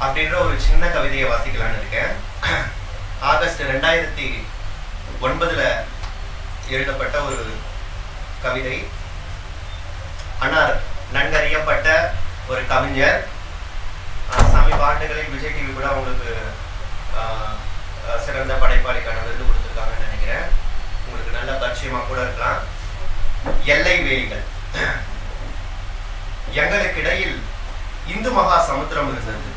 அப்படின்ற ஒரு சின்ன கவிதையை வாசிக்கலான்னு இருக்கேன். ஆகஸ்ட் 2009 எழுதப்பட்ட ஒரு கவிதை. அன்னார் நன்கறியப்பட்ட ஒரு கவிஞர். சமீப ஆண்டுகளில் விஜய் டிவி கூட அவங்களுக்கு சிறந்த படைப்பாளிக்கான விருது கொடுத்துருக்காங்கன்னு நினைக்கிறேன். உங்களுக்கு நல்ல பரிச்சயமாக கூட இருக்கலாம். எல்லை வேலிகள். எங்களுக்கிடையில் இந்து மகா சமுத்திரம் இருந்தது.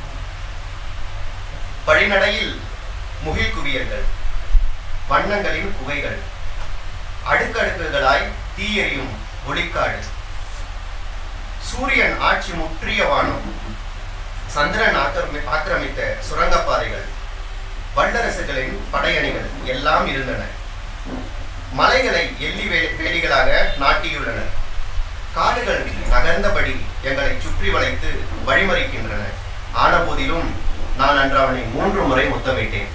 வழிநடையில் முகில் குவியல்கள், வண்ணங்களின் குகைகள், அடுக்கடுக்குகளாய் தீயெறியும் ஒளிக்காடு, சூரியன் ஆட்சி முற்றிய வானம், சந்திரன் ஆக்கிரமித்த சுரங்கப்பாதைகள், வல்லரசுகளின் படையணிகள் எல்லாம் இருந்தன. மலைகளை எள்ளி வேலிகளாக நாட்டியுள்ளனர். காடுகள் நகர்ந்தபடி எங்களை சுற்றி வளைத்து வழிமறிக்கின்றன. ஆன போதிலும் நான் அன்று அவனை 3 முறை முத்தமிட்டேன்.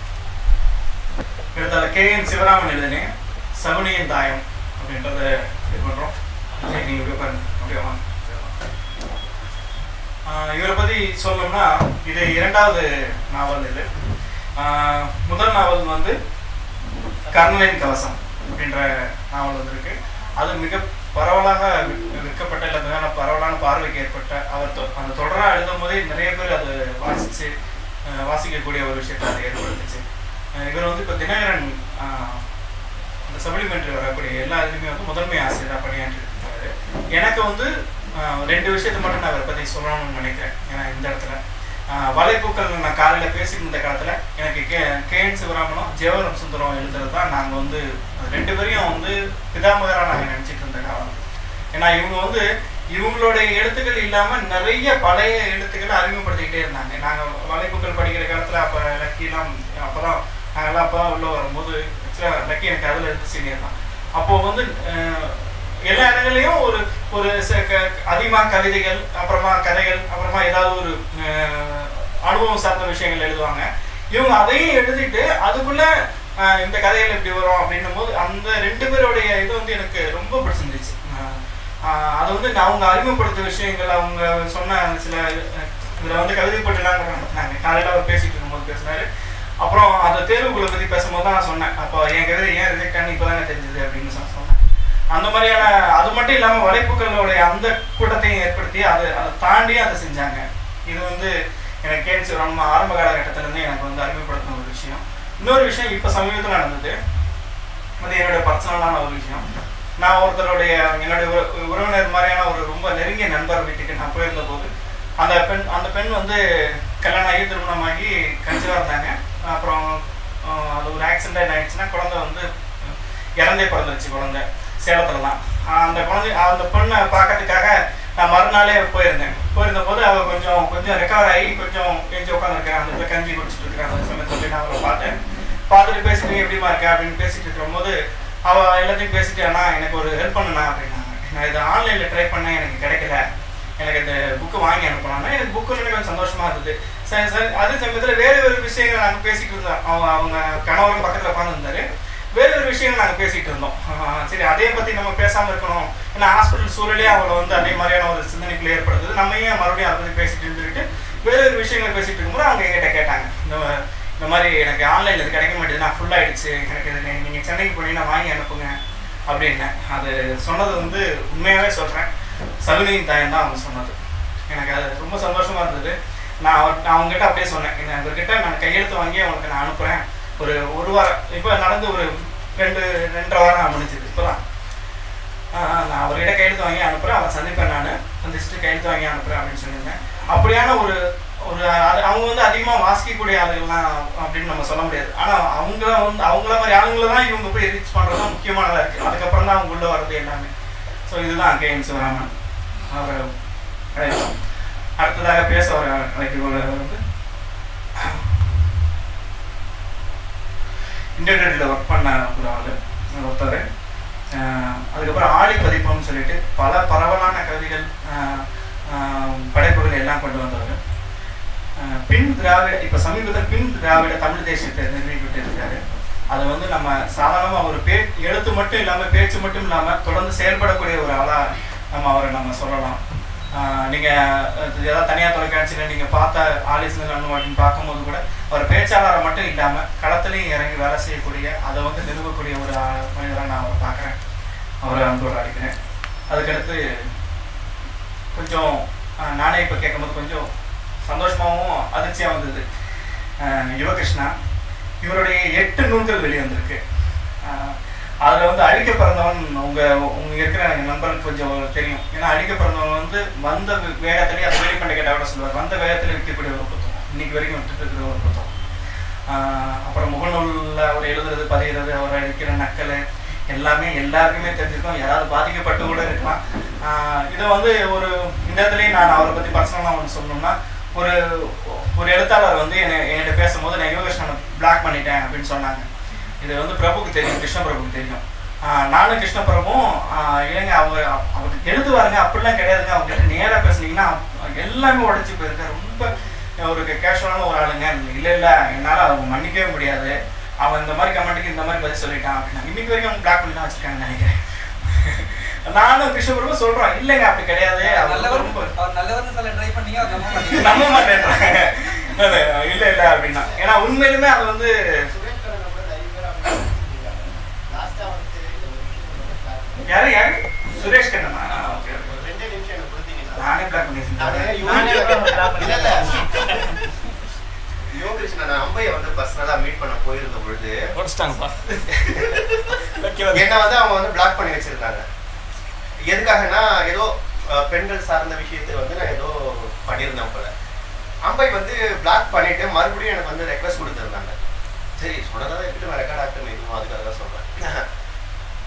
கே.என். சிவராமன் எழுதினேன். சகுனியின் தாயம் அப்படின்றத இது பண்ணுறோம். இவரை பற்றி சொல்லணும்னா இது 2வது நாவல். இது முதல் நாவல் வந்து கர்ணனின் கவசம் அப்படின்ற நாவல் வந்திருக்கு. அது மிக பரவலாக விற்கப்பட்ட இல்லை பரவலான பார்வைக்கு ஏற்பட்ட அந்த தொடராக எழுதும் போதே நிறைய பேர் அது வாசிக்கக்கூடிய ஒரு விஷயத்தை அதை ஏற்படுத்துச்சு. இவர் வந்து இப்போ தினகரன் அந்த சப்ளிமெண்ட்ரி வரக்கூடிய எல்லா இதுலையுமே வந்து முதன்மை ஆசிரியராக பணியாற்றி இருக்காரு. எனக்கு வந்து 2 விஷயத்தை மட்டும் நான் இவரை பற்றி சொல்லணும்னு நினைக்கிறேன். ஏன்னா இந்த இடத்துல வலைப்பூக்கள் நான் காலையில் பேசிட்டு இருந்த காலத்தில் எனக்கு கே.என். சிவராமனும் ஜெயவரம் சுந்தரம் எழுதுறது தான் நாங்கள் வந்து 2 பேரையும் வந்து பிதாமகராக நாங்கள் நினச்சிட்டு இருந்த காலம். ஏன்னா இவங்க வந்து இவங்களுடைய எழுத்துக்கள் இல்லாமல் நிறைய பழைய எழுத்துக்களை அறிமுகப்படுத்திக்கிட்டே இருந்தாங்க. நாங்கள் வலைப்பூக்கள் படிக்கிற காலத்தில் அப்போ லக்கிலாம் அப்போ தான் நாங்கள்லாம் அப்போ தான் உள்ளே வரும்போது ஆக்சுவலாக லக்கி எனக்கு அதில் இருந்து சீனியர் தான். அப்போது வந்து எல்லா இடங்கள்லையும் ஒரு ஒரு அதிகமாக கவிதைகள், அப்புறமா கதைகள், அப்புறமா ஏதாவது ஒரு அனுபவம் சார்ந்த விஷயங்கள் எழுதுவாங்க. இவங்க அதையும் எழுதிட்டு அதுக்குள்ள இந்த கதைகள் எப்படி வரும் அப்படின்னும் போது அந்த 2 பேருடைய இது வந்து எனக்கு ரொம்ப பிடிச்சிருந்துச்சு. அதை வந்து அவங்க அறிமுகப்படுத்த விஷயங்கள், அவங்க சொன்ன சில இதில் வந்து கவிதை போட்டுலாம் நடத்தினாங்க. காலையில் அவர் பேசிட்டு இருக்கும்போது பேசினாரு. அப்புறம் அந்த தேர்வுகளை பற்றி பேசும்போது தான் நான் சொன்னேன், அப்போ என் கவிதை ஏன் ரிஜெக்ட் ஆனு இப்போ தானே தெரிஞ்சுது அப்படின்னு சொன்னேன். அந்த மாதிரியான அது மட்டும் இல்லாமல் வலைப்புகளுடைய அந்த கூட்டத்தையும் ஏற்படுத்தி அதை தாண்டி அதை செஞ்சாங்க. இது வந்து எனக்கு கே.என். சிவராமன் ஆரம்ப காலகட்டத்திலேருந்து எனக்கு வந்து அறிமுகப்படுத்தின ஒரு விஷயம். இன்னொரு விஷயம் இப்போ சமீபத்தில் நடந்தது, அது என்னுடைய பர்சனலான ஒரு விஷயம். நான் ஒருத்தருடைய என்னுடைய உறவினர் மாதிரியான ஒரு ரொம்ப நெருங்கிய நண்பர் வீட்டுக்கு நான் போயிருந்த போது அந்த பெண் வந்து கல்யாணம் ஆகி திருமணமாகி கன்சீவாக இருந்தாங்க. அப்புறம் அது ஒரு ஆக்சிடென்ட் என்ன ஆயிடுச்சுன்னா குழந்தை வந்து இறந்தே பிறந்துருச்சு. குழந்தை சேலத்தில் தான். அந்த பெண்ணை பார்க்கறதுக்காக நான் மறுநாளே போயிருந்த போது அவள் கொஞ்சம் ரெக்கவர் ஆகி கொஞ்சம் எஞ்சி உட்காந்துருக்கேன். அந்த கஞ்சி குடிச்சிட்டு இருக்கிறேன். அந்த சமயத்தில் நான் அவளை பார்த்துட்டு பேசிட்டு எப்படிமா இருக்கேன் அப்படின்னு பேசிட்டு இருக்கும்போது அவள் எல்லாத்தையும் பேசிட்டு, அண்ணா எனக்கு ஒரு ஹெல்ப் பண்ணுண்ணா அப்படின்னாங்க. நான் இதை ஆன்லைனில் ட்ரை பண்ணேன், எனக்கு கிடைக்கல, எனக்கு இந்த புக்கு வாங்கி அனுப்பலாம்னா எனக்கு புக்கு கொஞ்சம் சந்தோஷமாக இருந்தது. சரி அதே சமயத்தில் வேறு விஷயங்கள் நாங்கள் பேசிகிட்டு இருந்தோம். அவங்க கணவரும் பக்கத்தில் உட்காந்துருந்தாரு. வேறு ஒரு விஷயங்கள் நாங்கள் பேசிகிட்டு இருந்தோம். சரி அதே பற்றி நம்ம பேசாமல் இருக்கணும், ஏன்னா ஹாஸ்பிட்டல் சூழலே அவளை வந்து அதே மாதிரியான ஒரு சிந்தனைக்குள்ளே ஏற்படுத்துது. நம்ம ஏன் மறுபடியும் அதை பற்றி பேசிட்டு இருந்துட்டு வேறு ஒரு விஷயங்களை பேசிகிட்டு இருக்கும்போது அவங்க எங்கிட்ட கேட்டாங்க, இந்த மாதிரி எனக்கு ஆன்லைனில் இது கிடைக்க மாட்டேது, நான் ஃபுல்லாகிடுச்சு, எனக்கு இது நீங்கள் சென்னைக்கு போனீங்கன்னா வாங்கி அனுப்புங்க அப்படின்னேன். அது சொன்னது வந்து உண்மையாகவே சொல்கிறேன், சகுனியின் தாயம் தான் அவங்க சொன்னது. எனக்கு அது ரொம்ப சந்தோஷமாக இருந்தது. நான் அவங்ககிட்ட அப்படியே சொன்னேன், அவர்கிட்ட நான் கையெழுத்து வாங்கி அவங்களுக்கு நான் அனுப்புகிறேன். ஒரு வாரம் இப்போ நடந்து ஒரு 2.5 வாரம் முடிஞ்சுது. இப்போ தான் நான் அவர்கிட்ட கையெழுத்து வாங்கி அனுப்புகிறேன், அவரை சந்திப்பேன், நான் சந்திச்சுட்டு கையெழுத்து வாங்கி அனுப்புகிறேன் அப்படின்னு சொல்லியிருந்தேன். அப்படியான ஒரு அவங்க வந்து அதிகமாக வாசிக்கக்கூடிய ஆளுகள்லாம் அப்படின்னு நம்ம சொல்ல முடியாது. ஆனால் அவங்கள மாதிரி ஆளுங்களை தான் இவங்க போய் ரீச் பண்ணுறது தான் முக்கியமானதாக இருக்குது. அதுக்கப்புறம் தான் அவங்க உள்ளே வர்றது எல்லாமே. ஸோ இதுதான் கே.என். சிவராமன். அவர் அடுத்ததாக பேச அவர் வந்து இன்டர்நெட்டில் ஒர்க் பண்ண ஒரு ஆள் ஒருத்தர். அதுக்கப்புறம் ஆடி பதிப்பம்னு சொல்லிட்டு பல பரவலான கவிதைகள் படைப்புகள் எல்லாம் கொண்டு வந்தவர். பின் திராவிட இப்போ சமீபத்தில் பின் திராவிட தமிழ் தேசியத்தை நிறுவிக்கிட்டு இருக்காரு. அதை வந்து நம்ம சாதாரணமாக ஒரு எழுத்து மட்டும் இல்லாமல் பேச்சு மட்டும் இல்லாமல் தொடர்ந்து செயல்படக்கூடிய ஒரு ஆளாக அவரை நம்ம சொல்லலாம். நீங்கள் ஏதாவது தனியார் தொலைக்காட்சியில் நீங்கள் பார்த்த ஆலிசன் அண்ணு அப்படின்னு பார்க்கும்போது கூட அவர் பேச்சாளரை மட்டும் இல்லாமல் களத்துலையும் இறங்கி வேலை செய்யக்கூடிய அதை வந்து நிறுவக்கூடிய ஒரு மனிதராக நான் அவரை பார்க்குறேன், அவரை அன்போடு அடிக்கிறேன். அதுக்கடுத்து கொஞ்சம் நானே இப்போ கேட்கும்போது கொஞ்சம் சந்தோஷமாகவும் அதிர்ச்சியாக வந்தது. யுவகிருஷ்ணா இவருடைய 8 நூல்கள் வெளிவந்திருக்கு. அதில் வந்து அழிக்க பிறந்தவன் உங்க இருக்கிற எனக்கு நண்பர்களுக்கு கொஞ்சம் தெரியும். ஏன்னா அழிக்க பிறந்தவன் வந்து வந்த வேகத்திலேயே அதை வெளிப்பண்டை கேட்டால் கூட சொல்லுவார், வந்த வேகத்தில் விற்கக்கூடிய ஒரு புத்தகம், இன்னைக்கு வரைக்கும் விட்டுட்டு இருக்கிற ஒரு புத்தகம். அப்புறம் முகநூலில் அவர் எழுதுறது பதிகிறது, அவர் அடிக்கிற நக்கல் எல்லாமே எல்லாருக்குமே தெரிஞ்சிருக்கும், யாராவது பாதிக்கப்பட்டு கூட இருக்கலாம். இதை வந்து ஒரு இந்த இடத்துலையும் நான் அவரை பற்றி பர்சனலாக ஒன்று சொல்லணும்னா, ஒரு எழுத்தாளர் வந்து என்கிட்ட பேசும்போது நான் யுவகிருஷ்ணனை பிளாக் பண்ணிட்டேன் அப்படின்னு சொன்னாங்க. இது வந்து பிரபுக்கு தெரியும், கிருஷ்ண பிரபுக்கு தெரியும். நானும் கிருஷ்ண பிரபுவும் இல்லைங்க அவருக்கு எழுதுவாருங்க, அப்படிலாம் கிடையாதுங்க, அவங்ககிட்ட நேராக பேசுனீங்கன்னா எல்லாமே உடச்சி போயிருக்காரு, ரொம்ப ஒரு கேஷுவலான ஒரு ஆளுங்க, இல்லை என்னால் அவங்க மன்னிக்கவே முடியாது, அவன் இந்த மாதிரி கமெண்ட்டுக்கு இந்த மாதிரி பதில் சொல்லிட்டான் அப்படின்னா இன்னைக்கு வரைக்கும் அவங்க பிளாக் பண்ணி தான் வச்சுருக்காங்கன்னு நினைக்கிறேன். நானும் கிருஷ்ண பிரபு சொல்கிறோம், இல்லைங்க அப்படி கிடையாது, நம்ப மாட்டேன்றாங்க, இல்லை அப்படின்னா. ஏன்னா உண்மையிலுமே அது வந்து யாரு சுரேஷ் கண்ணனா? நானே பிளாக் பண்ணிருக்கேன். யோகிருஷ்ணன் அம்பையை வந்து பர்சனலா மீட் பண்ண போயிருந்த பொழுது என்ன வந்து அவங்க வந்து பிளாக் பண்ணி வச்சிருந்தாங்க. எதுக்காகனா ஏதோ பெண்கள் சார்ந்த விஷயத்தை வந்து நான் ஏதோ பண்ணியிருந்தேன் போல. அம்பை வந்து பிளாக் பண்ணிட்டு மறுபடியும் எனக்கு வந்து ரெக்வஸ்ட் கொடுத்துருந்தாங்க. சரி சொன்னதான் எப்படி நான் ரெக்கார்ட் ஆக்டர் எதுவும் அதுக்காக தான் சொல்றேன்.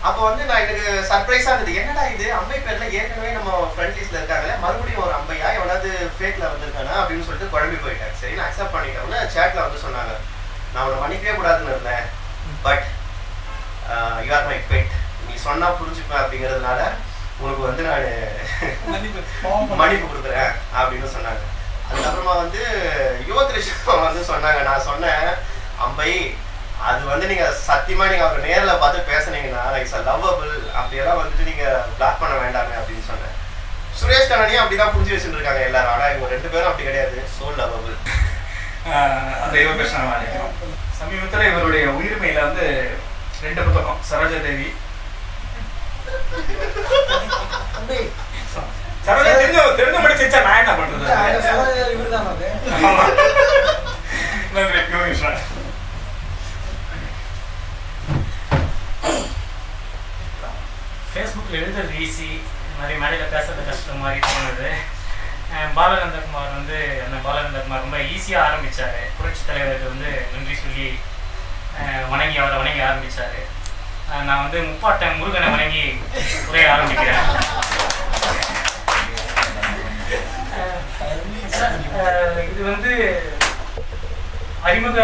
அப்போ வந்து நான் எனக்கு சர்ப்ரைஸா இருந்தது, என்னடா இது அம்பை பேர்ல ஏற்கனவே நம்ம ஃப்ரெண்ட் லிஸ்ட்ல இருக்காங்களே, மறுபடியும் ஒரு அம்பையா எவனாவது ஃபேக்ல வந்திருக்கானா அப்படின்னு சொல்லிட்டு குழம்பி போயிட்டேன். சரி நான் அக்செப்ட் பண்ணிட்டேன். சேட்ல வந்து சொன்னாங்க, நான் உன்னை மன்னிக்கவே கூடாதுன்னு இருந்தேன், but you are my pet, நீ சொன்னா புரிஞ்சுப்பேன் அப்படிங்கிறதுனால உனக்கு வந்து நான் மன்னிப்பு கொடுக்குறேன் அப்படின்னு சொன்னாங்க. அதுக்கப்புறமா வந்து யுவகிருஷ்ணன் வந்து சொன்னாங்க, நான் சொன்னேன் அம்பை அது வந்து நீங்க சத்தியமா நீங்க அவங்க நேரில் பார்த்து பேசுனீங்கன்னா இட்ஸ் அ லவ்வபிள், அப்படியெல்லாம் வந்துட்டு நீங்க பிளாக் பண்ண வேண்டாமே அப்படின்னு சொன்னேன். சுரேஷ் கண்ணனையும் அப்படிதான் புரிஞ்சு வச்சுட்டு இருக்காங்க எல்லாரும், ஆனா இவங்க 2 பேரும் அப்படி கிடையாது, சோ லவ்வபிள். அந்த யுவகிருஷ்ணன் சமீபத்தில் இவருடைய உயிர்மையில வந்து 2 புத்தகம், சரோஜா தேவி சரோஜா தெரிஞ்ச படிச்சா நான் என்ன பண்றது. நன்றி யுவகிருஷ்ணன். ஃபேஸ்புக்கில் எழுதுறது ஈஸி, இந்த மாதிரி மேடையில் பேசுறது கஷ்டம் மாதிரி தோணுது. பாலநந்தகுமார் வந்து அந்த பாலநந்தகுமார் ரொம்ப ஈஸியாக ஆரம்பித்தார். புரட்சி தலைவருக்கு வந்து நன்றி சொல்லி அவரை வணங்கி ஆரம்பித்தார். நான் வந்து முப்பாட்டன் முருகனை வணங்கி உரைய ஆரம்பிக்கிறேன். இது வந்து அறிமுக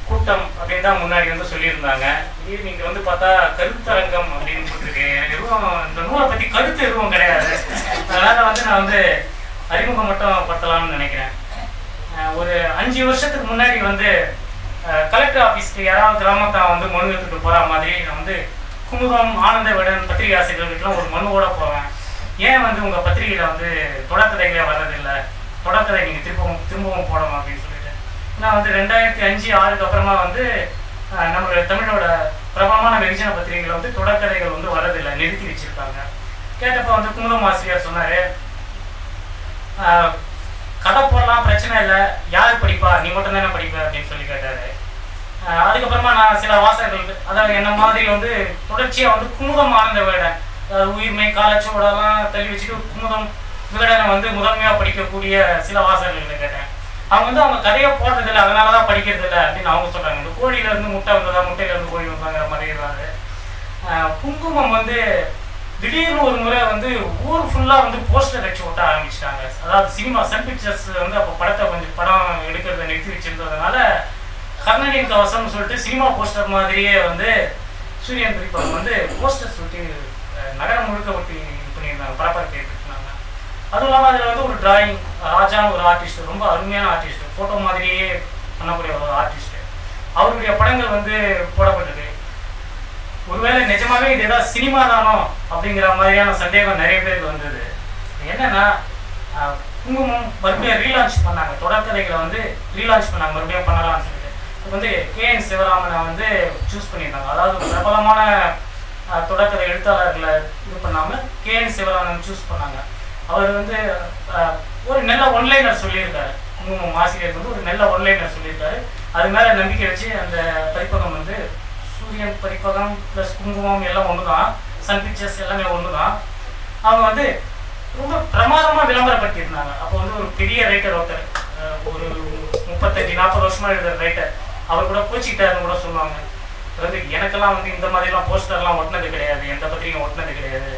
கூட்டம் அப்படின்னு தான் முன்னாடி வந்து சொல்லியிருந்தாங்க. திடீர்னு நீங்கள் வந்து பார்த்தா கருத்தரங்கம் அப்படின்னு போட்டிருக்கேன். எனக்கு எதுவும் இந்த நூலை பற்றி கருத்து எதுவும் கிடையாது. அதனால் வந்து நான் வந்து அறிமுகம் மட்டும் படுத்தலாம்னு நினைக்கிறேன். ஒரு 5 வருஷத்துக்கு முன்னாடி வந்து கலெக்டர் ஆஃபீஸ்க்கு யாராவது கிராமத்தை வந்து மனு எடுத்துட்டு போகிற மாதிரி நான் வந்து குமுதம் ஆனந்த விடன் பத்திரிகை ஆசிரியர்களுக்கெல்லாம் ஒரு மனுவோட போவேன். ஏன் வந்து உங்கள் பத்திரிகையில் வந்து தொடர்கதைகளே வர்றதில்லை, தொடர்கதை நீங்கள் திரும்பவும் போடணும் அப்படின்னு சொல்லிட்டு நான் வந்து 2005-2006 அப்புறமா வந்து நம்மளோட தமிழோட பிரபலமான வெகுஜன பத்திரிகைகள் வந்து தொடர்கதைகள் வந்து வரதில்லை, நிறுத்தி வச்சிருக்காங்க. கேட்டப்போ வந்து குமுதம் ஆசிரியர் சொன்னார், கதை போடலாம் பிரச்சனை இல்லை, யார் படிப்பா, நீ மட்டும் தானே படிப்ப அப்படின்னு சொல்லி கேட்டார். அதுக்கப்புறமா நான் சில வாசகர்களுக்கு, அதாவது என்ன மாதிரி வந்து தொடர்ச்சியாக வந்து குமுதம் ஆனந்த விகடன், உயிர்மை காலச்சோடெல்லாம் தள்ளி வச்சுட்டு குமுதம் விகடனை வந்து முதன்மையாக படிக்கக்கூடிய சில வாசகர்களுக்கு கேட்டேன். அவங்க வந்து அவங்க கதையை போடுறதில்லை, அதனால தான் படிக்கிறது இல்லை அப்படின்னு அவங்க சொல்கிறாங்க. இந்த கோழியிலேருந்து முட்டை வந்ததா, முட்டையிலேருந்து கோழி வந்தாங்கிற மாதிரி இருக்காங்க. குங்குமம் வந்து திடீர்னு ஒரு முறை வந்து ஊர் ஃபுல்லாக வந்து போஸ்டர் வச்சு ஓட்ட ஆரம்பிச்சிட்டாங்க. அதாவது சினிமா சன் பிக்சர்ஸ் வந்து அப்போ படம் எடுக்கிறத நிறுத்தி வச்சிருந்ததுனால கர்ணனின் கவசம்னு சொல்லிட்டு சினிமா போஸ்டர் மாதிரியே வந்து சூரியன் பிரிப்பகம் வந்து போஸ்டர்ஸ் ஒட்டி நகரம் முழுக்க ஒட்டி இது பண்ணியிருந்தாங்க, பரபரப்பு ஏற்படுத்தினாங்க. அதுவும் இல்லாமல் அதில் வந்து ஒரு டிராயிங், ராஜான்னு ஒரு ஆர்டிஸ்ட், ரொம்ப அருமையான ஆர்டிஸ்ட், ஃபோட்டோ மாதிரியே பண்ணக்கூடிய ஒரு ஆர்டிஸ்ட், அவருடைய படங்கள் வந்து போடப்பட்டது. ஒருவேளை நிஜமாவே இது ஏதாவது சினிமா தானோ அப்படிங்கிற மாதிரியான சந்தேகம் நிறைய பேருக்கு வந்தது. என்னன்னா குங்குமம் மறுபடியும் ரீலான்ச் பண்ணாங்க, தொடர்கதைகளை வந்து ரீலான்ச் பண்ணாங்க, மறுபடியும் பண்ணலாம்னு சொல்லிட்டு. இப்போ வந்து கேஎன் சிவராமனை வந்து சூஸ் பண்ணியிருந்தாங்க. அதாவது பிரபலமான தொடர்கதை எழுத்தாளர்களை இது பண்ணாமல் கேஎன் சிவராமன் சூஸ் பண்ணாங்க. அவர் வந்து ஒரு நல்ல ஒன்லைனர் சொல்லியிருக்காரு, குங்குமம் ஆசிரியர் வந்து ஒரு நல்ல ஒன்லைனர் சொல்லியிருக்காரு. அது மேலே நம்பிக்கை வச்சு அந்த பதிப்பகம் வந்து சூரியன் பதிப்பகம் ப்ளஸ் குங்குமம் எல்லாம் ஒன்று தான், சன் பிக்சர்ஸ் எல்லாமே ஒன்று தான். அவங்க வந்து ரொம்ப பிரமாதமாக விளம்பரப்படுத்தியிருந்தாங்க. அப்போ வந்து ஒரு பெரிய ரைட்டர் ஒருத்தர், ஒரு 35-40 வருஷமாக எழுதுகிற ரைட்டர், அவர் கூட கோச்சிக்கிட்டாருன்னு கூட சொல்லுவாங்க. வந்து எனக்கெல்லாம் வந்து இந்த மாதிரிலாம் போஸ்டர்லாம் ஒட்டினது கிடையாது, எந்த பத்திரிகையும் ஒட்டினது கிடையாது,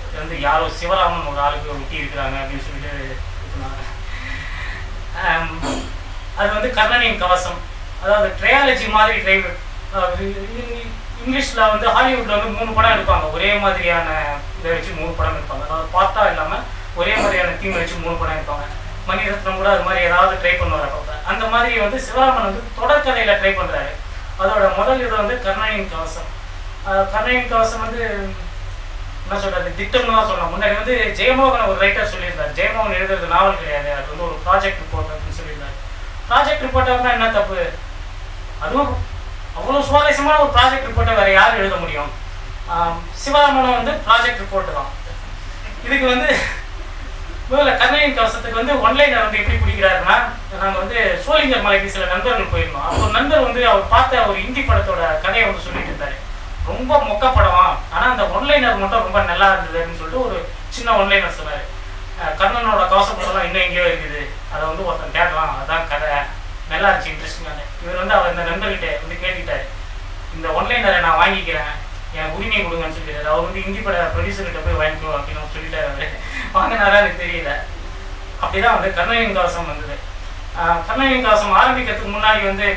இது வந்து யாரோ சிவராமன் ஒரு ஆளுக்கு ஒட்டி இருக்கிறாங்க அப்படின்னு சொல்லிட்டு சொன்னாங்க. அது வந்து கர்ணனின் கவசம், அதாவது ட்ரையாலஜி மாதிரி இங்கிலீஷில் வந்து ஹாலிவுட்டில் வந்து 3 படம் எடுப்பாங்க, ஒரே மாதிரியான இதை வச்சு 3 படம் எடுப்பாங்க. அதாவது பார்ட்டாக இல்லாமல் ஒரே மாதிரியான தீம் வச்சு 3 படம் எடுப்பாங்க. மணிரத்னம் கூட அது மாதிரி ஏதாவது ட்ரை பண்ணுவார் அப்போ. அந்த மாதிரி வந்து சிவராமன் வந்து தொடர்கதையில் ட்ரை பண்ணுறாரு. அதோட முதல் இது வந்து கர்ணனின் கவசம். கர்ணனின் கவசம் வந்து என்ன சொல்கிறது, திட்டம்னு தான் சொல்லலாம். முன்னாடி வந்து ஜெயமோகன் ஒரு ரைட்டர் சொல்லியிருந்தார், ஜெயமோகன் எழுதுறது நாவல் கிடையாது, அது வந்து ஒரு ப்ராஜெக்ட் ரிப்போர்ட் அப்படின்னு சொல்லியிருந்தார். ப்ராஜெக்ட் ரிப்போர்ட்டர்னா என்ன தப்பு? அதுவும் அவ்வளோ சுவாரஸ்யமான ஒரு ப்ராஜெக்ட் ரிப்போர்ட்டை வேறு யார் எழுத முடியும்? சிவராமனும் வந்து ப்ராஜெக்ட் ரிப்போர்ட்டு தான். இதுக்கு வந்து முதல்ல கர்ணனின் கவசத்துக்கு வந்து ஒன்லைனர் வந்து எப்படி பிடிக்கிறாருன்னா, நாங்கள் வந்து சோளிங்கர் மலைக்கு சில நண்பர்கள் போயிருந்தோம். அப்போ ஒரு நண்பர் வந்து அவர் பார்த்த ஒரு ஹிந்தி படத்தோட கதையை வந்து சொல்லிட்டு இருந்தார். ரொம்ப மொக்க படமா, ஆனால் அந்த ஒன்லைனர் மட்டும் ரொம்ப நல்லா இருந்தது அப்படின்னு சொல்லிட்டு ஒரு சின்ன ஒன்லைனர் சொன்னார். கர்ணனோட கவசம் இன்னும் எங்கேயோ இருக்குது, அதை வந்து ஒருத்தன் கேட்கலாம், அதான் கதை நல்லா இருந்துச்சு, இன்ட்ரெஸ்டிங்கான. இவர் வந்து அவர் இந்த நண்பர்கிட்ட வந்து கேட்டுக்கிட்டாரு, இந்த ஒன்லைனரை நான் வாங்கிக்கிறேன், எனக்கு உரிமை கொடுங்கன்னு சொல்லிட்டாரு. அவர் வந்து ஹிந்தி பட ப்ரொடியூசர்கிட்ட போய் வாங்கிக்கோ அப்படின்னு சொல்லிட்டாரு. அவர் வாங்கினாரா எனக்கு தெரியல. அப்படிதான் வந்து கர்ணனின் கவசம் வந்தது. கர்ணனின் கவசம் ஆரம்பிக்கிறதுக்கு முன்னாடி வந்து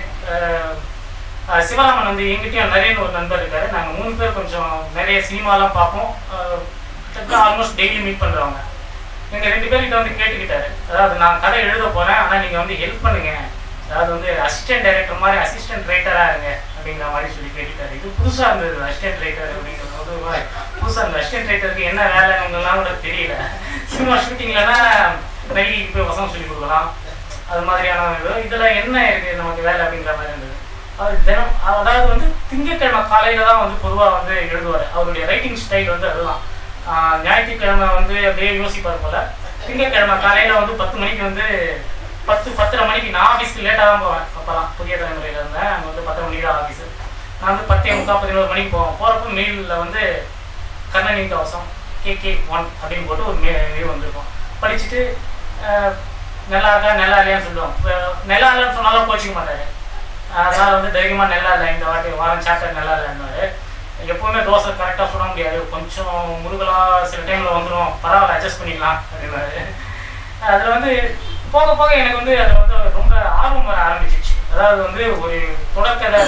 சிவராமன் வந்து எங்கிட்டையும் நிறையன்னு ஒரு நண்பர் இருக்காரு. நாங்கள் 3 பேர் கொஞ்சம் நிறைய சினிமாலாம் பார்ப்போம், ஆல்மோஸ்ட் டெய்லி மீட் பண்ணுறவங்க. எங்கள் 2 பேர்கிட்ட வந்து கேட்டுக்கிட்டாரு, அதாவது நான் கதை எழுத போகிறேன், ஆனால் நீங்கள் வந்து ஹெல்ப் பண்ணுங்க, அதாவது வந்து அசிஸ்டன்ட் டைரக்டர் மாதிரி அசிஸ்டன்ட் ரைட்டராக இருங்க அப்படிங்கிற மாதிரி சொல்லி கேட்டுட்டாரு. இது புதுசாக இருந்தது, அசிஸ்டன்ட் ரைட்டர் அப்படிங்கிறது வந்து புதுசாக இருந்தது. அசிஸ்டன்ட் ரைட்டருக்கு என்ன வேலைங்கலாம் கூட தெரியல. சினிமா ஷூட்டிங்லனா நடிகைக்கு போய் வசனம் சொல்லி கொடுக்கலாம், அது மாதிரியான இதில் என்ன இருக்குது நமக்கு வேலை அப்படிங்கிற மாதிரி இருந்தது. அவர் தினம், அதாவது வந்து திங்கட்கிழமை காலையில் தான் வந்து பொதுவாக வந்து எழுதுவார். அவருடைய ரைட்டிங் ஸ்டைல் வந்து அதுதான். ஞாயிற்றுக்கிழமை வந்து அப்படியே யோசிப்பார் போல். திங்கட்கிழமை காலையில் வந்து 10 மணிக்கு வந்து 10-10:30 மணிக்கு, நான் ஆஃபீஸ்க்கு லேட்டாக தான் போவேன். அப்போலாம் புதிய தலைமுறையில் இருந்தேன், அங்கே வந்து 10 மணிக்கு தான் ஆஃபீஸு. நான் வந்து 10:45-11 மணிக்கு போவேன். போகிறப்போ மெயிலில் வந்து கர்ணனின் கவசம் KK1 அப்படின்னு போட்டு ஒரு மெயில் வந்திருக்கும். படிச்சுட்டு நல்லா இருக்கா நல்லா இல்லையான்னு சொல்லுவோம். நல்லா இல்லைன்னு சொன்னாலும் கோச்சிக்க மாட்டார். அதனால் வந்து தைரியமாக நல்லா இல்லை, இந்த வாட்டி வாரம் சாப்டர் நல்லா இல்லைன்னாரு. எப்போவுமே தோசை கரெக்டாக சுட முடியாது, கொஞ்சம் முருகலாக சில டைமில் வந்துடும், பரவாயில்ல அட்ஜஸ்ட் பண்ணிக்கலாம் அப்படின்னாரு. அதில் வந்து போக போக எனக்கு வந்து அதில் வந்து ரொம்ப ஆர்வம் வர ஆரம்பிச்சிச்சு. அதாவது வந்து ஒரு தொடர்கதை,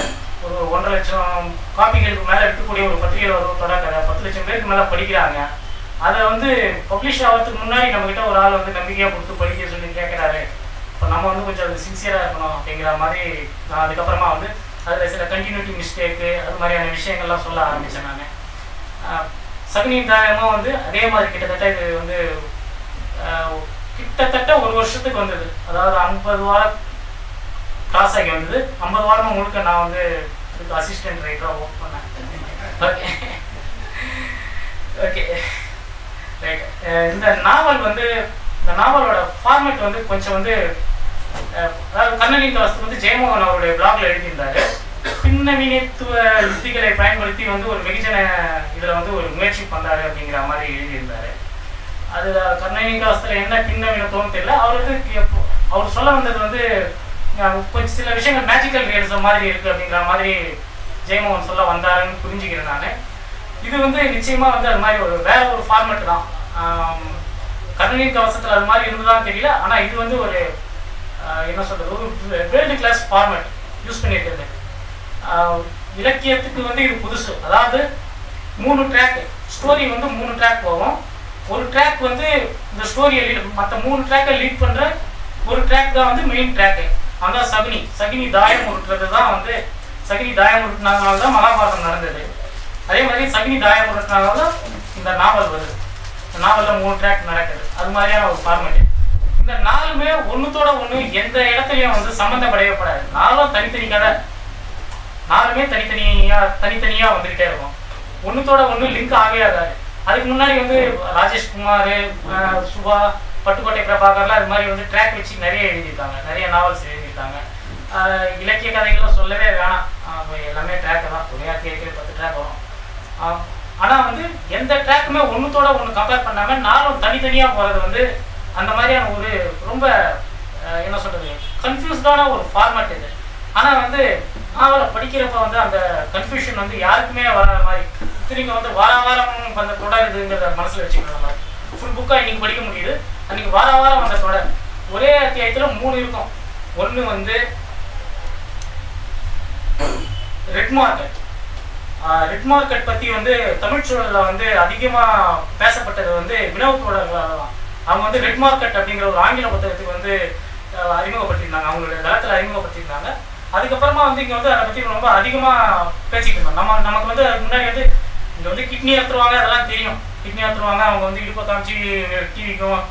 ஒரு 1.5 லட்சம் காப்பிகளுக்கு மேலே இருக்கக்கூடிய ஒரு பத்திரிகையில் ஒரு தொடர்கதை 10 லட்சம் பேருக்கு மேலே படிக்கிறாங்க. அதை வந்து பப்ளிஷ் ஆகிறதுக்கு முன்னாடி நம்மக்கிட்ட ஒரு ஆள் வந்து நம்பிக்கையாக கொடுத்து படிக்க சொல்லி கேட்குறாரு. இப்போ நம்ம வந்து கொஞ்சம் அது சின்சியராக இருக்கணும் அப்படிங்கிற மாதிரி நான் அதுக்கப்புறமா வந்து அதில் சில கண்டினியூட்டி மிஸ்டேக்கு அது மாதிரியான விஷயங்கள்லாம் சொல்ல ஆரம்பித்தேன். நான் சகுனி தாயமும் வந்து அதே மாதிரி கிட்டத்தட்ட இது வந்து கிட்டத்தட்ட 1 வருஷத்துக்கு வந்தது. அதாவது 50 வாரம் கிராஸ் ஆகி வந்தது. 50 வாரமும் முழுக்க நான் வந்து இதுக்கு அசிஸ்டன்ட் ரைட்டராக ஒர்க் பண்ணேன். Okay okay right. இந்த நாவல் வந்து, இந்த நாவலோட ஃபார்மேட் வந்து கொஞ்சம் வந்து, அதாவது கர்ணனின் கவசம் வந்து ஜெயமோகன் அவருடைய பிளாக்ல எழுதியிருந்தாரு. பின்னவீனத்துவ யுக்திகளை பயன்படுத்தி வந்து ஒரு வெகுஜன இதில் வந்து ஒரு முயற்சி பண்ணாரு அப்படிங்கிற மாதிரி எழுதியிருந்தாரு. அது கர்ணனின் கவசத்தில் என்ன பின்னவீனத்துவம் தெரியல. அவர் வந்து அவர் சொல்ல வந்தது வந்து கொஞ்சம் சில விஷயங்கள் மேஜிக்கல் ரியலிசம் மாதிரி இருக்குது அப்படிங்கிற மாதிரி ஜெயமோகன் சொல்ல வந்தாருன்னு புரிஞ்சுக்கிறேன் நான். இது வந்து நிச்சயமாக வந்து அது மாதிரி ஒரு வேற ஒரு ஃபார்மேட் தான். கர்ணனின் கவசத்தில் அது மாதிரி இருந்துதான் தெரியல. ஆனால் இது வந்து ஒரு என்ன சொல்கிறது, ஒரு வேர்ல்டு கிளாஸ் ஃபார்மேட் யூஸ் பண்ணியிருக்கிறது. இலக்கியத்துக்கு வந்து இது புதுசு. அதாவது 3 ட்ராக் ஸ்டோரி வந்து 3 ட்ராக் போகும். ஒரு ட்ராக் வந்து இந்த ஸ்டோரியை மற்ற 3 ட்ராக்கை லீட் பண்ணுற ஒரு ட்ராக் தான் வந்து மெயின் ட்ராக்கு. அதான் சகுனி தாயம் உருட்டுறது தான் வந்து, சகுனி தாயம் உருட்டினால தான் மகாபாரதம் நடந்தது. அதே மாதிரி சகுனி தாயம் உருட்டினால தான் இந்த நாவல் வருது. இந்த நாவலில் 3 ட்ராக் நடக்குது. அது மாதிரியான ஒரு ஃபார்மேட்டு. இந்த 4மே ஒண்ணுத்தோட ஒண்ணு எந்த இடத்துலயும் வந்து சம்பந்தப்படவே 4ம் தனித்தனி கதை, 4மே தனித்தனியா வந்துகிட்டே இருக்கும். ஒண்ணுத்தோட ஒண்ணு லிங்க் ஆகவே ஆகாது. அதுக்கு முன்னாடி வந்து ராஜேஷ்குமார், சுபா, பட்டுக்கோட்டை பிரபாகர்லாம் அது மாதிரி வந்து ட்ராக் வச்சு நிறைய எழுதியிருக்காங்க, நிறைய நாவல்ஸ் எழுதியிருக்காங்க. இலக்கிய கதைகள்லாம் சொல்லவே வேணாம், எல்லாமே ட்ராக் தான். ஒரே அத்தியாயத்தில் 10 ட்ராக் வரும். ஆனால் வந்து எந்த ட்ராக்குமே ஒன்றுத்தோட ஒன்று கம்பேர் பண்ணாமல் 4ம் தனித்தனியாக போகிறது வந்து அந்த மாதிரியான ஒரு ரொம்ப என்ன சொல்கிறது கன்ஃபியூஸ்டான ஒரு ஃபார்மேட் இது. ஆனால் வந்து நாவலை படிக்கிறப்ப வந்து அந்த கன்ஃபியூஷன் வந்து யாருக்குமே வராத மாதிரி திரும்ப வந்து வாரம் அந்த தொடருதுங்கிறத மனசில் வச்சுக்கணும். நம்ம ஃபுல் புக்காக இன்றைக்கி படிக்க முடியுது, அன்றைக்கி வாரம் அந்த தொடர் ஒரே அத்தியாயத்தில் 3 இருக்கும். ஒன்று வந்து ரெட் மார்க்கெட் பற்றி வந்து தமிழ் சூழலில் வந்து அதிகமாக பேசப்பட்டது வந்து வினோத் தொடர்களால் தான். அவங்க வந்து ரெட் மார்க்கெட் அப்படிங்கிற ஒரு ஆங்கில புத்தகத்துக்கு வந்து அறிமுகப்படுத்தியிருந்தாங்க, அவங்களுடைய தளத்தில் அறிமுகப்படுத்தியிருந்தாங்க. அதுக்கப்புறமா வந்து இங்கே வந்து அதை பற்றி ரொம்ப அதிகமாக பேசிக்கிட்டு இருந்தோம். நமக்கு வந்து அதுக்கு முன்னாடி வந்து இங்கே வந்து கிட்னி எடுத்துருவாங்க, அதெல்லாம் தெரியும். கிட்னி எடுத்துருவாங்க, அவங்க வந்து இடுப்பை காமிச்சு டிவிக்கும்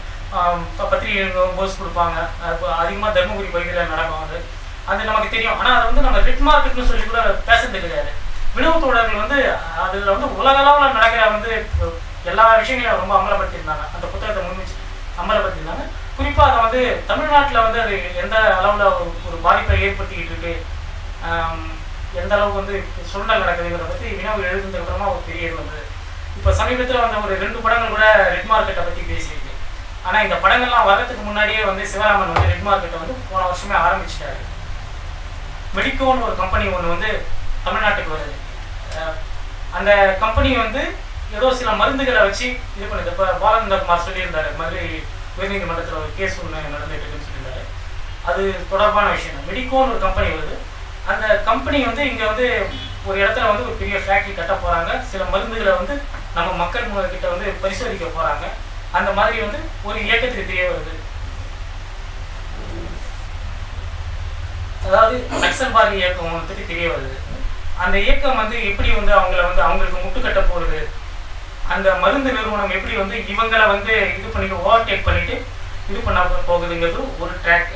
பத்திரிகைக்கும் போஸ் கொடுப்பாங்க. அதிகமாக தர்மபுரி பகுதியில் நடக்கும், அது நமக்கு தெரியும். ஆனால் அது வந்து நம்ம ரெட் மார்க்கெட்னு சொல்லி கூட பேசுறது கிடையாது. வினோத் தொடர்கள் வந்து அதில் வந்து உலகளவில் நடக்கிற வந்து எல்லா விஷயங்களையும் ரொம்ப அமலப்படுத்தியிருந்தாங்க. அந்த புத்தகத்தை முன்வச்சு அமலப்படுத்தியிருந்தாங்க. குறிப்பாக அதை வந்து தமிழ்நாட்டில் வந்து அது எந்த அளவில் ஒரு பாதிப்பை ஏற்படுத்திக்கிட்டு இருக்கு, எந்த அளவுக்கு வந்து சுரண்டல் நடக்குதுங்கிறத பற்றி வினோத் எழுதுனதுக்கு அப்புறமா ஒரு பெரிய இது வந்தது. இப்போ சமீபத்தில் வந்த ஒரு 2 படங்கள் கூட ரெட் மார்க்கெட்டை பற்றி பேசியிருக்கு. ஆனால் இந்த படங்கள்லாம் வர்றதுக்கு முன்னாடியே வந்து சிவராமன் வந்து ரெட் மார்க்கெட்டை வந்து போன வருஷமே ஆரம்பிச்சிட்டாரு. மெடிக்கோன்னு ஒரு கம்பெனி ஒன்று வந்து தமிழ்நாட்டுக்கு வருது. அந்த கம்பெனி வந்து ஏதோ சில மருந்துகளை வச்சு இது பண்ணுது. இப்போ பாலகுமார் சொல்லியிருந்தாரு, மதுரை உயர்நீதிமன்றத்தில் ஒரு கேஸ் ஒன்று நடந்துட்டு இருக்குன்னு சொல்லியிருந்தாரு. அது தொடர்பான விஷயம். மெடிக்கோன்னு ஒரு கம்பெனி வருது. அந்த கம்பெனி வந்து இங்கே வந்து ஒரு இடத்துல வந்து ஒரு பெரிய ஃபேக்ட்ரி கட்ட போகிறாங்க. சில மருந்துகளை வந்து நம்ம மக்கள் கிட்ட வந்து பரிசோதிக்க போகிறாங்க. அந்த மாதிரி வந்து ஒரு இயக்கத்துக்கு தெரிய வருது. அதாவது நக்சல்பாரி இயக்கம் பற்றி தெரிய வருது. அந்த இயக்கம் வந்து எப்படி வந்து அவங்களுக்கு முட்டுக்கட்ட போடுது, அந்த மருந்து நிறுவனம் எப்படி வந்து இவங்களை வந்து இது பண்ணிட்டு ஓவர்டேக் பண்ணிட்டு இது பண்ண போகுதுங்கிறது ஒரு ட்ராக்.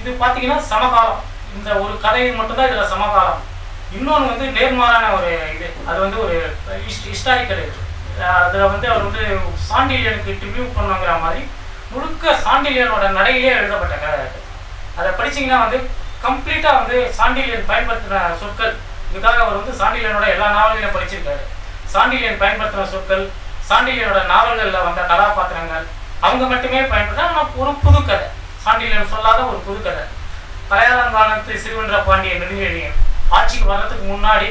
இது பார்த்தீங்கன்னா சமகாலம், இந்த ஒரு கதை மட்டும்தான் இதில் சமகாலம். இன்னொன்று வந்து நேர்மாறான ஒரு இது, அது வந்து ஒரு ஹிஸ்டாரிக்கல் இது. அதில் வந்து அவர் வந்து சாண்டிலியனுக்கு ட்ரிபியூட் பண்ணுங்கிற மாதிரி முழுக்க சாண்டிலியனோட நடையிலே எழுதப்பட்ட கதை. அதை படிச்சிங்கன்னா வந்து கம்ப்ளீட்டாக வந்து சாண்டிலியன் பயன்படுத்தின சொற்கள், இதுக்காக அவர் வந்து சாண்டிலியனோட எல்லா நாவல்களையும் படிச்சிருக்காரு. சாண்டிலியன் பயன்படுத்தின சொற்கள், சாண்டிலியனோட நாவல்களில் வந்த கதாபாத்திரங்கள் அவங்க மட்டுமே பயன்படுத்த ஒரு புது கதை, சாண்டிலியன் சொல்லாத ஒரு புது கதை. கலையாளங்கானத்து சிறுவென்ற பாண்டிய நெடுஞ்செழியன் ஆட்சிக்கு வர்றதுக்கு முன்னாடி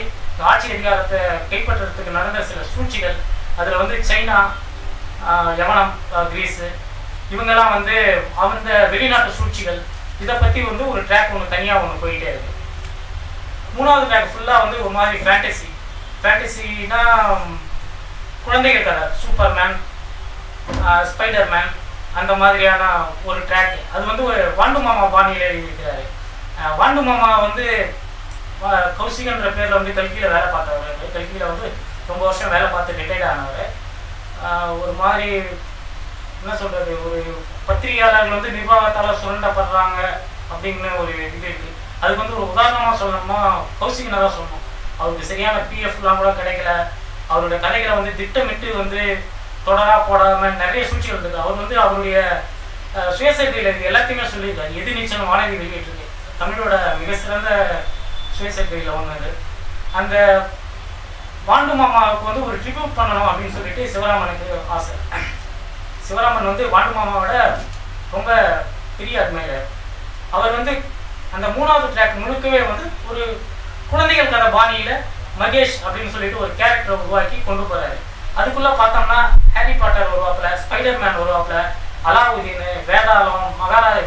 ஆட்சி அதிகாரத்தை கைப்பற்றுறதுக்கு நடந்த சில சூழ்ச்சிகள், அதில் வந்து சைனா, யவனம், கிரீஸு இவங்கெல்லாம் வந்து அந்த வெளிநாட்டு சூழ்ச்சிகள், இதை பற்றி வந்து ஒரு ட்ராக் ஒன்று தனியாக ஒன்று போயிட்டே இருக்கு. 3வது ட்ராக் ஃபுல்லாக வந்து ஒரு மாதிரி ஃபேண்டசினா குழந்தைகள் கதை, சூப்பர்மேன், ஸ்பைடர்மேன் அந்த மாதிரியான ஒரு ட்ராக். அது வந்து ஒரு வாண்டு மாமா பாணியில் எழுதியிருக்கிறாரு. வாண்டு மாமா வந்து கௌசிகன்ற பேரில் வந்து கல்கியில் வேலை பார்த்தவர். கல்கியில் வந்து ரொம்ப வருஷம் வேலை பார்த்து ரிட்டையர்ட் ஆனவர். ஒரு மாதிரி என்ன சொல்கிறது, ஒரு பத்திரிகையாளர்கள் வந்து நிர்வாகத்தால் சுரண்டப்படுறாங்க அப்படின்னு ஒரு இது இருக்குது. அதுக்கு வந்து ஒரு உதாரணமாக சொல்லணும்னா கௌசிகனை தான் சொல்லணும். அவருக்கு சரியான பிஎஃப்லாம் கூட கிடைக்கல. அவருடைய கதைகளை வந்து திட்டமிட்டு வந்து தொடராக போடாமல் நிறைய சூழ்ச்சிகள் இருக்குது. அவர் வந்து அவருடைய சுயசரிதையில் இது எல்லாத்தையுமே சொல்லியிருக்காரு. எது நீச்சல் வானதி வெளியிட்டிருக்கு, தமிழோட மிக சிறந்த சுயசரிதையில் ஒன்று. அந்த வாண்டு மாமாவுக்கு வந்து ஒரு ட்ரிபியூட் பண்ணணும் அப்படின்னு சொல்லிட்டு சிவராமனுக்கு ஆசை. சிவராமன் வந்து வாண்டு மாமாவோட ரொம்ப பெரிய அட்மையர். அவர் வந்து அந்த 3வது ட்ராக் முழுக்கவே வந்து ஒரு குழந்தைகள் கதை பாணியில் மகேஷ் அப்படின்னு சொல்லிட்டு ஒரு கேரக்டரை உருவாக்கி கொண்டு போகிறாரு. அதுக்குள்ளே பார்த்தோம்னா ஹாரி பாட்டர் வருவாப்புல, ஸ்பைடர்மேன் வருவாப்புல, அலாவுதீன், வேதாளம்,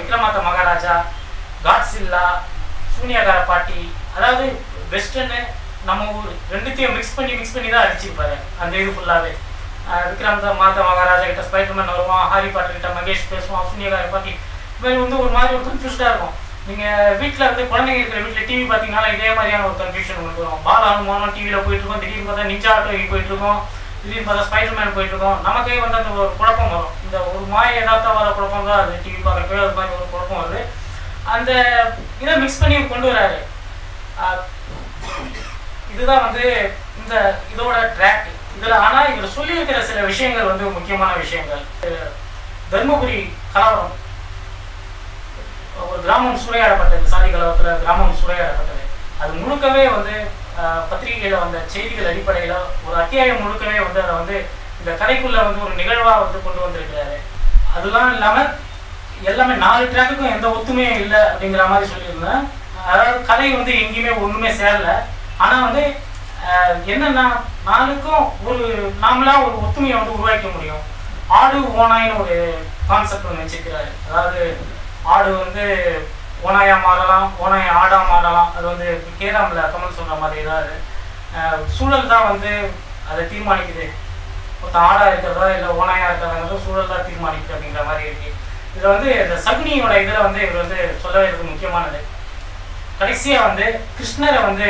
விக்ரமாத்த மகாராஜா, காட்ஸில்லா, சூனியகார பாட்டி, அதாவது வெஸ்டர்னு நம்ம ஊர் ரெண்டுத்தையும் மிக்ஸ் பண்ணி தான் அடிச்சிருப்பாரு அந்த இது ஃபுல்லாகவே. விக்ரமாத்த மகாராஜா கிட்ட ஸ்பைடர்மேன் வருவான், ஹாரி பாட்டர் கிட்ட மகேஷ் பேசுவான், சூனியகார பாட்டி. இது மாதிரி வந்து ஒரு மாதிரி ஒரு கன்ஃபியூஸ்டாக இருக்கும். நீங்கள் வீட்டில் வந்து குழந்தைங்க இருக்கிற வீட்டில் டிவி பார்த்தீங்கன்னா இதே மாதிரியான ஒரு கன்ஃபியூஷன் உங்களுக்கு வரும். பால அனுமானம் டிவியில் போயிட்டுருக்கோம், திடீர்னு பார்த்தா நிஞ்சா ஆட்டோ போயிட்டுருக்கோம், திடீர்னு பார்த்தா ஸ்பைடர்மேன் போயிட்டு இருக்கோம், நமக்கே வந்து அந்த ஒரு குழப்பம் வரும். இந்த ஒரு மாய யதார்த்த வர குழப்பம் தான் அது. டிவி பார்க்குறப்ப அது மாதிரி ஒரு குழப்பம் வருது. அந்த இதை மிக்ஸ் பண்ணி கொண்டு வராரு. இதுதான் வந்து இந்த இதோட ட்ராக். இதில் ஆனால் இதில் சொல்லியிருக்கிற சில விஷயங்கள் வந்து முக்கியமான விஷயங்கள். தர்மபுரி கலவரம், ஒரு கிராமம் சூறையாடப்பட்டது, சாதி கலவரத்தில் கிராமம் சூறையாடப்பட்டது. அது முழுக்கவே வந்து பத்திரிகையில் வந்த செய்திகள் அடிப்படையில் ஒரு அத்தியாயம் முழுக்கவே வந்து அதை வந்து இந்த கதைக்குள்ளே வந்து ஒரு நிகழ்வாக வந்து கொண்டு வந்திருக்கிறாரு. அதெல்லாம் இல்லாமல் எல்லாமே 4 ட்ராக்குக்கும் எந்த ஒத்துமையும் இல்லை அப்படிங்கிற மாதிரி சொல்லியிருந்தேன். அதாவது கதை வந்து எங்கேயுமே ஒன்றுமே சேரலை. ஆனால் வந்து என்னென்னா 4க்கும் ஒரு நாமளாக ஒரு ஒத்துமையை வந்து உருவாக்க முடியும். ஆடு ஓனாயின்னு ஒரு கான்செப்ட் ஒன்று வச்சுருக்கிறாரு. அதாவது ஆடு வந்து ஓனாயா மாறலாம், ஓனாயா ஆடா மாறலாம். அது வந்து கேராமில் கமல் சொல்கிற மாதிரி ஏதாவது சூழல் தான் வந்து அதை தீர்மானிக்குது. ஒருத்தன் ஆடாக இருக்கிறதா இல்லை ஓனாயா இருக்கிறதாங்கிறது சூழல் தான் தீர்மானிக்குது அப்படிங்கிற மாதிரி இருக்குது. இதில் வந்து இந்த சகுனியோட இதில் வந்து இவர் வந்து சொல்ல வேண்டியது முக்கியமானது. கடைசியாக வந்து கிருஷ்ணரை வந்து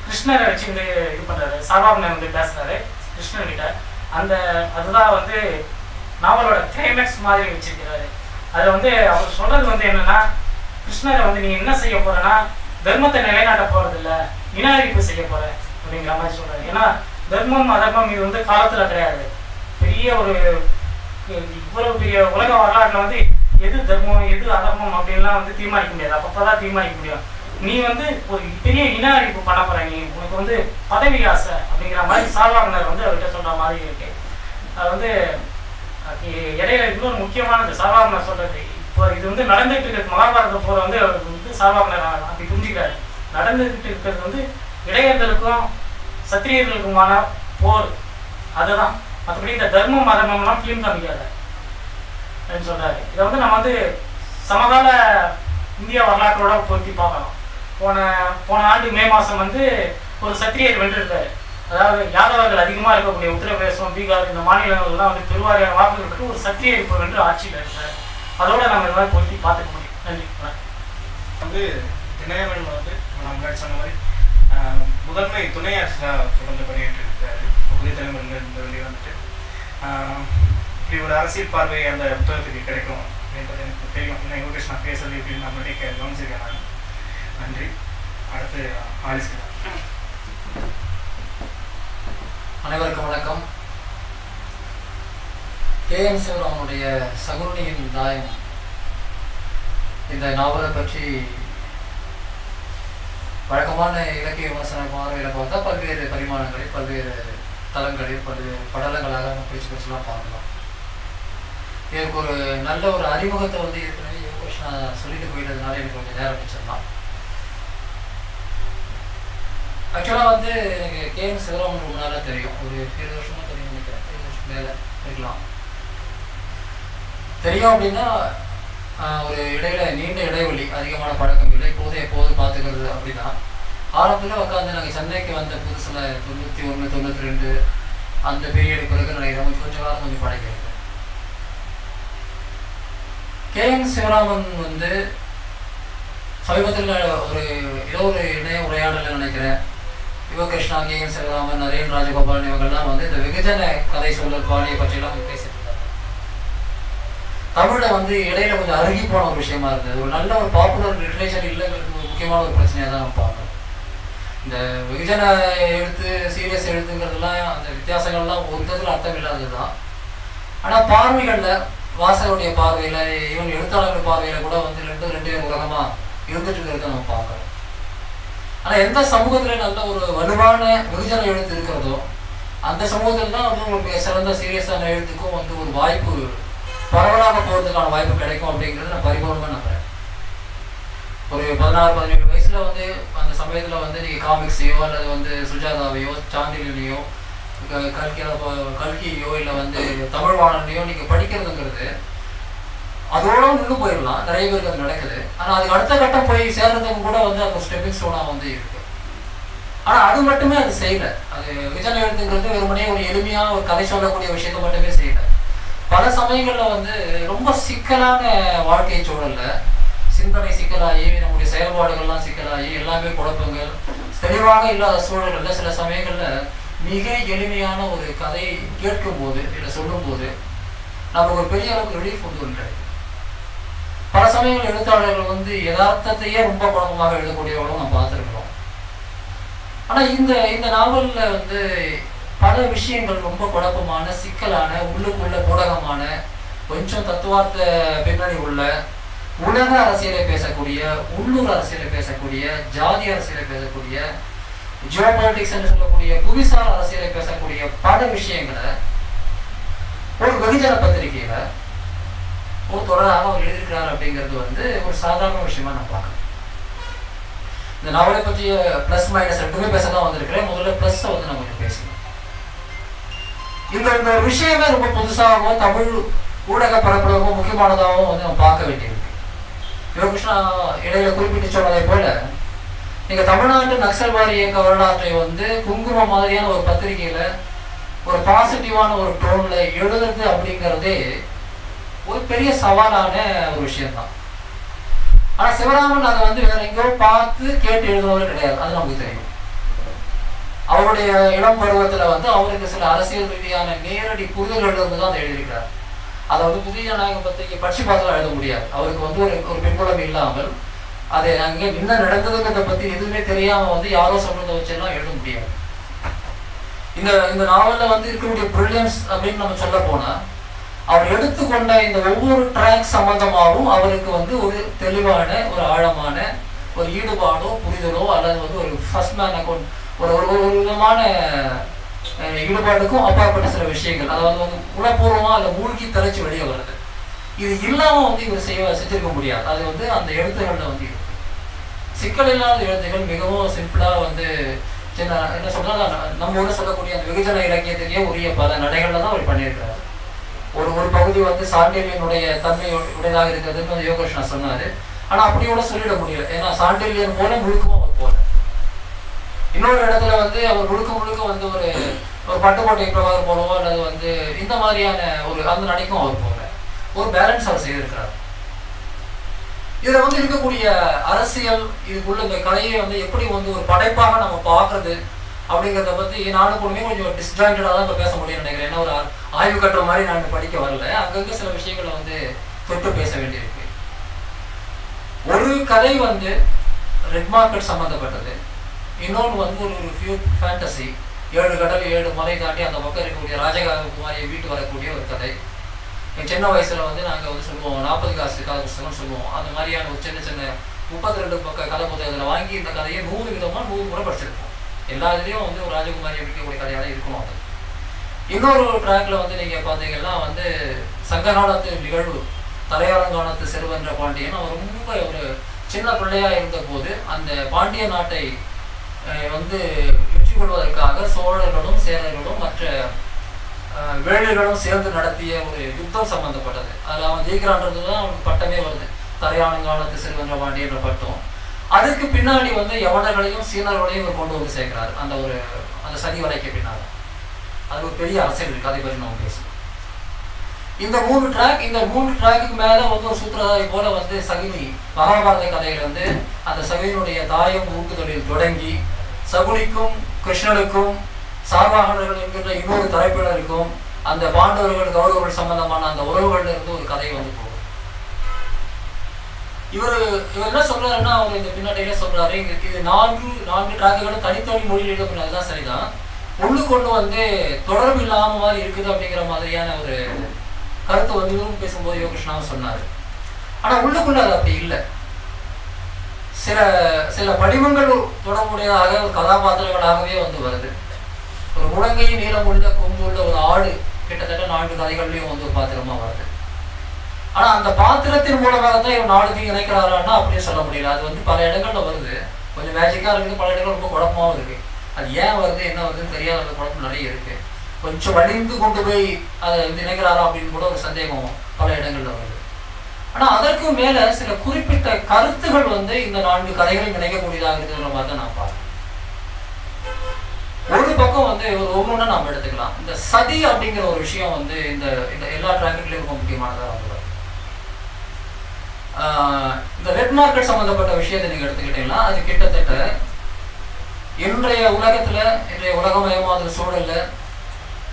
கிருஷ்ணரை வச்சு வந்து இது பண்ணுறாரு. சாபாபனை வந்து பேசுகிறாரு கிருஷ்ணர்கிட்ட. அதுதான் வந்து நாவலோட கிளைமேக்ஸ் மாதிரி வச்சிருக்கிறாரு. அதில் வந்து அவர் சொல்கிறது வந்து என்னென்னா, கிருஷ்ணரை வந்து நீ என்ன செய்ய போகிறேன்னா தர்மத்தை நிலைநாட்ட போகிறது இல்லை, இன அழிப்பு செய்ய போகிற அப்படிங்கிற மாதிரி சொல்கிறாரு. ஏன்னா தர்மம் அதர்மம் இது வந்து காலத்தில் கிடையாது. பெரிய ஒரு இவ்வளவு பெரிய உலக வரலாற்றில் வந்து எது தர்மம் எது அதர்மம் அப்படின்லாம் வந்து தீர்மானிக்க முடியாது. அப்பப்போ தான் தீர்மானிக்க முடியும். நீ வந்து ஒரு பெரிய இன அழிப்பு பண்ண போகிற, நீ உனக்கு வந்து பதவி ஆசை அப்படிங்கிற மாதிரி சால்வாகனர் வந்து அவர்கிட்ட சொல்கிற மாதிரி இருக்கு. அது வந்து இடையில இன்னொரு முக்கியமானது சால்வாகனர் சொல்கிறது. இப்போ இது வந்து நடந்துகிட்டு இருக்கிறது மகாபாரத போர் வந்து அவருக்கு வந்து சால்வாகனர் அப்படி புரிஞ்சுக்கிறாரு. நடந்துகிட்டு இருக்கிறது வந்து இடையர்களுக்கும் சத்திரியர்களுக்குமான போர். அதுதான், மற்றபடி இந்த தர்மம் அதர்மம்லாம் ஃபிலிம் காமிக்காது அப்படின்னு சொல்கிறாரு. இதை வந்து நம்ம வந்து சமகால இந்திய வரலாற்றோட பொருத்தி பார்க்கலாம். போன ஆண்டு மே மாதம் வந்து ஒரு சத்திரியர் வென்றிருக்காரு. அதாவது யாதவர்கள் அதிகமாக இருக்கக்கூடிய உத்தரப்பிரதேசம், பீகார் இந்த மாநிலங்கள்லாம் வந்து பெருவாரியான வாக்குகள் பெற்று ஒரு சத்திரியர் இப்போ வென்று ஆட்சியில் இருக்காரு. அதோட நம்ம இந்த மாதிரி பொருத்தி பார்த்துக்க முடியும். நன்றி. வந்து தினகரன் வந்து நான் முன்னாடி சொன்ன மாதிரி முதன்மை துணை அரசாக தொடர்ந்து பணியாற்றி இருக்காரு. புதிய தலைமுறையில் இந்த வெளியே வந்துட்டு இப்படி ஒரு அரசியல் பார்வை அந்த புத்தகத்துக்கு கிடைக்கும் அப்படின்றது எனக்கு தெரியும். ஏன்னா யோகேஷ் நான் பேசுறது எப்படின்னு நான் மட்டும் கவனிச்சிருக்கேன் நான். நன்றி. அடுத்து ஆலிஸ். அனைவருக்கும் வணக்கம். கேஎம் சிவராமனுடைய சகுனியின் தாயம் இந்த நாவலை பற்றி வழக்கமான இலக்கிய விமர்சன பார்வையில் பார்த்தா பல்வேறு பரிமாணங்களில் பல்வேறு தளங்களில் பல்வேறு படலங்களாக நம்ம பிரிச்சுலாம் பார்க்கலாம். எனக்கு ஒரு நல்ல ஒரு அறிமுகத்தை வந்து ஏற்கனவே யோகேஷ் நான் சொல்லிட்டு போயிட்டதுனால எனக்கு கொஞ்சம் நேரம் மிச்சம்தான். ஆக்சுவலாக வந்து எனக்கு கேஎம் சிவராமன் ரொம்ப நாளாக தெரியும். ஒரு 7 வருஷமாக தெரியும் நினைக்கிறேன். 7 வருஷம் மேலே இருக்கலாம். தெரியும் அப்படின்னா ஒரு இடையில நீண்ட இடைவெளி, அதிகமான பழக்கம் இல்லை. எப்போதும் பார்த்துக்கிறது அப்படின்னா ஆரம்பத்தில் உட்காந்து நாங்கள் சென்னைக்கு வந்த புதுசில் 91 92 அந்த பீரியடு பிறகு நினைக்கிறேன் கொஞ்சம் காலம் கொஞ்சம் பழகிறது. கேஎம் சிவராமன் வந்து சமீபத்தில் ஏதோ ஒரு இணைய உரையாடல் நினைக்கிறேன், யுவகிருஷ்ணா, கேஎம் சிவராமன், நரேன் ராஜகோபாலன் இவங்கெல்லாம் வந்து இந்த வெகுஜன கதை சொல்லல் பாணியை பற்றியெல்லாம் பேசிட்டு இருந்தாங்க. தமிழில் வந்து இடையில கொஞ்சம் அருகி போன ஒரு விஷயமா இருந்தது. ஒரு நல்ல ஒரு பாப்புலர் லிட்ரேச்சர் இல்லைங்கிறது ஒரு முக்கியமான ஒரு பிரச்சனையாக தான் நம்ம பார்க்கணும். இந்த வெகுஜன எழுத்து சீரியஸ் எழுத்துங்கிறதுலாம் அந்த வித்தியாசங்கள்லாம் ஒரு விதத்தில் அர்த்தம் இல்லாதது தான். ஆனால் பார்வைகளில் வாசகருடைய பார்வையில் ஈவன் எழுத்தாளர்கள் பார்வையில் கூட வந்து ரெண்டு உலகமாக இருந்துட்டு இருக்கிறத நம்ம பார்க்குறோம். ஆனால் எந்த சமூகத்தில் நல்ல ஒரு வலுவான வெகுஜன எழுத்து இருக்கிறதோ அந்த சமூகத்தில் தான் வந்து ஒரு சிறந்த சீரியஸான எழுத்துக்கும் வந்து ஒரு வாய்ப்பு பரவலாக போகிறதுக்கான வாய்ப்பு கிடைக்கும் அப்படிங்கிறது நான் பரிபூர்ணமாக நம்புறேன். ஒரு 16-17 வயசுல வந்து அந்த சமயத்தில் வந்து நீங்கள் காமிக்ஸையோ அல்லது வந்து சுஜாதாவையோ சாந்திலினையோ கல்கியோ இல்லை வந்து தமிழ்வாணனையோ நீங்கள் படிக்கிறதுங்கிறது அதோட நின்று போயிடலாம். நிறைய பேருக்கு அது நடக்குது. ஆனால் அதுக்கு அடுத்த கட்டம் போய் சேர்றதுக்கு கூட வந்து அது ஸ்டெப்பிங் ஸ்டோனாக வந்து இருக்கு. ஆனால் அது மட்டுமே அது செய்யலை. அது விஜன எழுத்துங்கிறது வெறுமனே ஒரு எளிமையாக ஒரு கதை சொல்லக்கூடிய விஷயத்த மட்டுமே செய்யலை. பல சமயங்களில் வந்து ரொம்ப சிக்கலான வாழ்க்கை சூழலில் சிந்தனை சிக்கலாகி நம்முடைய செயல்பாடுகள்லாம் சிக்கலாகி எல்லாமே குழப்பங்கள் தெளிவாக இல்லாத சூழல்களில் சில சமயங்களில் மிக எளிமையான ஒரு கதையை கேட்கும்போது இல்லை சொல்லும்போது நமக்கு ஒரு பெரிய அளவுக்கு ரிலீஃப் வந்து ஒன்று கிடைக்கும். பல சமயங்கள் எழுத்தாளர்கள் வந்து யதார்த்தத்தையே ரொம்ப குழப்பமாக எழுதக்கூடியவர்களும் நம்ம பார்த்துருக்கிறோம். ஆனால் இந்த நாவலில் வந்து பல விஷயங்கள் ரொம்ப குழப்பமான, சிக்கலான, உள்ளுக்குள்ள ஊடகமான, கொஞ்சம் தத்துவார்த்த பின்னணி உள்ள, உலக அரசியலை பேசக்கூடிய, உள்ளூர் அரசியலை பேசக்கூடிய, ஜாதி அரசியலை பேசக்கூடிய, ஜியோபாலிட்டிக்ஸ் என்று சொல்லக்கூடிய புவிசார் அரசியலை பேசக்கூடிய பல விஷயங்களை ஒரு வெகுஜன பத்திரிகையில ஒரு தொடராக அவர் எழுதியிருக்கிறார் அப்படிங்கிறது வந்து ஒரு சாதாரண விஷயமா நான் பார்க்கறேன். இந்த நாவலை பற்றிய பிளஸ் மைனஸ் ரெண்டுமே பேசதான் வந்திருக்கிறேன். முதல்ல பிளஸ் வந்து நான் கொஞ்சம் பேசணும். இந்த விஷயமே ரொம்ப புதுசாகவும் தமிழ் ஊடக பரப்புறவும் முக்கியமானதாகவும் வந்து நம்ம பார்க்க வேண்டியிருக்கு. யோகிருஷ்ணா இடையில குறிப்பிட்டு சொன்னதை போல நீங்க தமிழ்நாட்டு நக்சல்வாரி இயக்க வரலாற்றை வந்து குங்குமம் மாதிரியான ஒரு பத்திரிகையில ஒரு பாசிட்டிவான ஒரு டோன்ல எழுதுறது அப்படிங்கிறதே ஒரு பெரிய சவாலான ஒரு விஷயம்தான். ஆனா சிவராமன் அதை வந்து வேற எங்கேயோ பார்த்து கேட்டு எழுதுனவர் கிடையாது, அது நமக்கு தெரியும். அவருடைய இளம் பருவத்துல வந்து அவருக்கு சில அரசியல் ரீதியான நேரடி புரிதல்கள் இருந்து தான் அதை எழுதியிருக்கிறார். அதை வந்து புதிய ஜனநாயக பத்திரிகை படிச்சு பார்த்து எழுத முடியாது. அவருக்கு வந்து ஒரு பின்புலம் இல்லாமல் அதை அங்கே என்ன நடந்ததுங்கிறத பத்தி எதுவுமே தெரியாம வந்து யாரோ சொல்றதை வச்செல்லாம் எழுத முடியாது. இந்த நாவல்ல வந்து இருக்கக்கூடிய பிரில்லியன்ஸ் அப்படின்னு நம்ம சொல்ல போனா, அவர் எடுத்துக்கொண்ட இந்த ஒவ்வொரு ட்ராக் சம்பந்தமாகவும் அவருக்கு வந்து ஒரு தெளிவான, ஒரு ஆழமான ஒரு ஈடுபாடோ புரிதலோ அல்லது வந்து ஒரு ஃபர்ஸ்ட் மேன் அக்கௌண்ட் ஒரு விதமான ஈடுபாடுக்கும் அப்பாற்பட்ட சில விஷயங்கள், அதாவது வந்து உளப்பூர்வமா அதை மூழ்கி தலைச்சு வெளியே வருது. இது இல்லாம வந்து இவர் செஞ்சிருக்க முடியாது. அது வந்து அந்த எழுத்துக்கள்ல வந்து இருக்கு. சிக்கல் இல்லாத எழுத்துக்கள் மிகவும் சிம்பிளா வந்து சின்ன என்ன சொல்றாங்க, நம்ம ஊட சொல்லக்கூடிய அந்த வெகுஜன இலக்கியத்துக்கே உரிய பல நடைகள்ல தான் அவர் பண்ணியிருக்கிறாரு. ஒரு பகுதி வந்து சாண்டில்யனுடைய தன்மை உடையதாக இருக்கிறதுன்னு யோகேஷ்ணா சொன்னாரு. ஆனா அப்படியோட சொல்லிட முடியல, ஏன்னா சாண்டில்யன் போல முழுக்கமும் அவர் போல. இன்னொரு இடத்துல வந்து அவர் முழுக்க வந்து ஒரு பட்டுக்கோட்டை பிரபாகர் போலவோ அல்லது வந்து இந்த மாதிரியான ஒரு அந்த நடைக்கும் அவர் போல ஒரு பேலன்ஸ் அவர் செய்திருக்கிறார். இதுல வந்து இருக்கக்கூடிய அரசியல், இதுக்குள்ள இந்த கதையை வந்து எப்படி வந்து ஒரு படைப்பாக நம்ம பார்க்கறது அப்படிங்கிறத பத்தி நானும் கூடமே கொஞ்சம் டிஸ்ஜாயிண்டடா தான் இப்ப பேச முடியும்னு நினைக்கிறேன். ஏன்னா ஒரு ஆய்வு கட்டுற மாதிரி நான் படிக்க வரல, அங்கங்க சில விஷயங்களை வந்து தொட்டு பேச வேண்டியிருக்கு. ஒரு கதை வந்து ரெட் மார்க்கெட் சம்பந்தப்பட்டது, இன்னொன்று வந்து ஒரு ஃபியூ ஃபேண்டசி, 7 கடல் 7 மலை தாண்டி அந்த பக்கம் இருக்கக்கூடிய ராஜகுமாரியை வீட்டு வரக்கூடிய ஒரு கதை. சின்ன வயசுல வந்து நாங்கள் வந்து சொல்லுவோம் 40 காசு கதை புத்தகம் சொல்லுவோம். அந்த மாதிரியான ஒரு சின்ன 32 பக்க கதை புத்தகத்தில் வாங்கி இந்த கதையை 100 விதமாக 100 முறை படிச்சிருப்போம். எல்லா இதுலேயும் வந்து ஒரு ராஜகுமாரியை விற்கக்கூடிய கதையாக தான் இருக்கணும். அது இன்னொரு ட்ராக்ல வந்து நீங்கள் பார்த்தீங்கன்னா வந்து சங்க காலத்து நிகழ்வு, தலையாளங்கானத்து செருவென்ற பாண்டியன் அவர் ரொம்ப ஒரு சின்ன பிள்ளையா இருந்த போது அந்த பாண்டிய நாட்டை வந்து வெற்றி கொள்வதற்காக சோழர்களும் சேரர்களும் மற்ற வேளைகளும் சேர்ந்து நடத்திய ஒரு யுத்தம் சம்பந்தப்பட்டது. அதில் அவன் ஜெயிக்கிறான்றது தான் அவனுக்கு பட்டமே வருது, தலையாளங்கானத்து செல்வென்ற பாண்டியன்ற பட்டம். அதுக்கு பின்னாடி வந்து யவனர்களையும் சீனர்களையும் இவர் கொண்டு வந்து சேர்க்கிறார் அந்த சதி வலைக்கு பின்னால். அது ஒரு பெரிய அரசியல் இருக்கு, அதை பற்றி நம்ம பேசணும். இந்த 3 ட்ராக்குக்கு மேல வந்து ஒரு சூத்திரதாரி போல வந்து சகுனி மகாபாரத கதையில வந்து அந்த சகுனியுடைய தாயம் ஊக்குதலில் தொடங்கி சகுனிக்கும் கிருஷ்ணனுக்கும் சார்வாகனர்கள் என்கின்ற இன்னொரு தரப்பினருக்கும் அந்த பாண்டவர்கள் கௌரவர்கள் சம்பந்தமான அந்த உறவுகள்ல இருந்து ஒரு கதை வந்து போகும். இவர் என்ன சொல்றாருன்னா, அவர் இந்த பின்னாடியிலே சொல்றாரு, இது 4 ட்ராக்குகளும் தனித்தனி மொழியில் எழுதப்பட்டதுதான் சரிதான், உள்ளுக்கொண்டு வந்து தொடர்பு இல்லாம மாதிரி இருக்குது அப்படிங்கிற மாதிரியான ஒரு கருத்து வந்து இவரும் பேசும்போது யோகிருஷ்ணாவும் சொன்னாரு. ஆனா உள்ளுக்குள்ள அது அப்படி இல்லை. சில படிமங்கள் தொடர்புடையதாக ஒரு கதாபாத்திரங்களாகவே வந்து வருது. ஒரு முழங்கை நீளம் உள்ள கொம்பு உள்ள ஒரு ஆடு கிட்டத்தட்ட 4 கதைகள்லயும் வந்து ஒரு பாத்திரமா வருது. ஆனா அந்த பாத்திரத்தின் மூலமாக தான் இவர் 4 இணைக்கிறாரான்னா அப்படியே சொல்ல முடியல. அது வந்து பல இடங்கள்ல வருது, கொஞ்சம் மேஜிக்கா இருக்குது, பல இடங்கள் ரொம்ப குழப்பமாவும் இருக்கு. அது ஏன் வருது என்ன வருதுன்னு தெரியாத குழப்பம் நிறைய இருக்கு. கொஞ்சம் வலிந்து கொண்டு போய் அதை வந்து இணைக்கிறாரா அப்படின்னு கூட ஒரு சந்தேகம் பல இடங்கள்ல வருது. ஆனா அதற்கும் மேல சில குறிப்பிட்ட கருத்துகள் வந்து இந்த 4 கதைகளையும் இணைக்கக்கூடியதாக இருக்கிற மாதிரி தான் நான் பார்க்கிறேன். ஒரு பக்கம் வந்து ஒவ்வொன்றா நாம் எடுத்துக்கலாம். இந்த சதி அப்படிங்கிற ஒரு விஷயம் வந்து இந்த எல்லா ட்ராக்குலையும் ரொம்ப முக்கியமானதாக வந்து இந்த ரெட் மார்க்கெட் சம்பந்தப்பட்ட விஷயத்தை நீங்க எடுத்துக்கிட்டீங்கன்னா அது கிட்டத்தட்ட இன்றைய உலகத்துல, இன்றைய உலகமயமாதல் சூழல்ல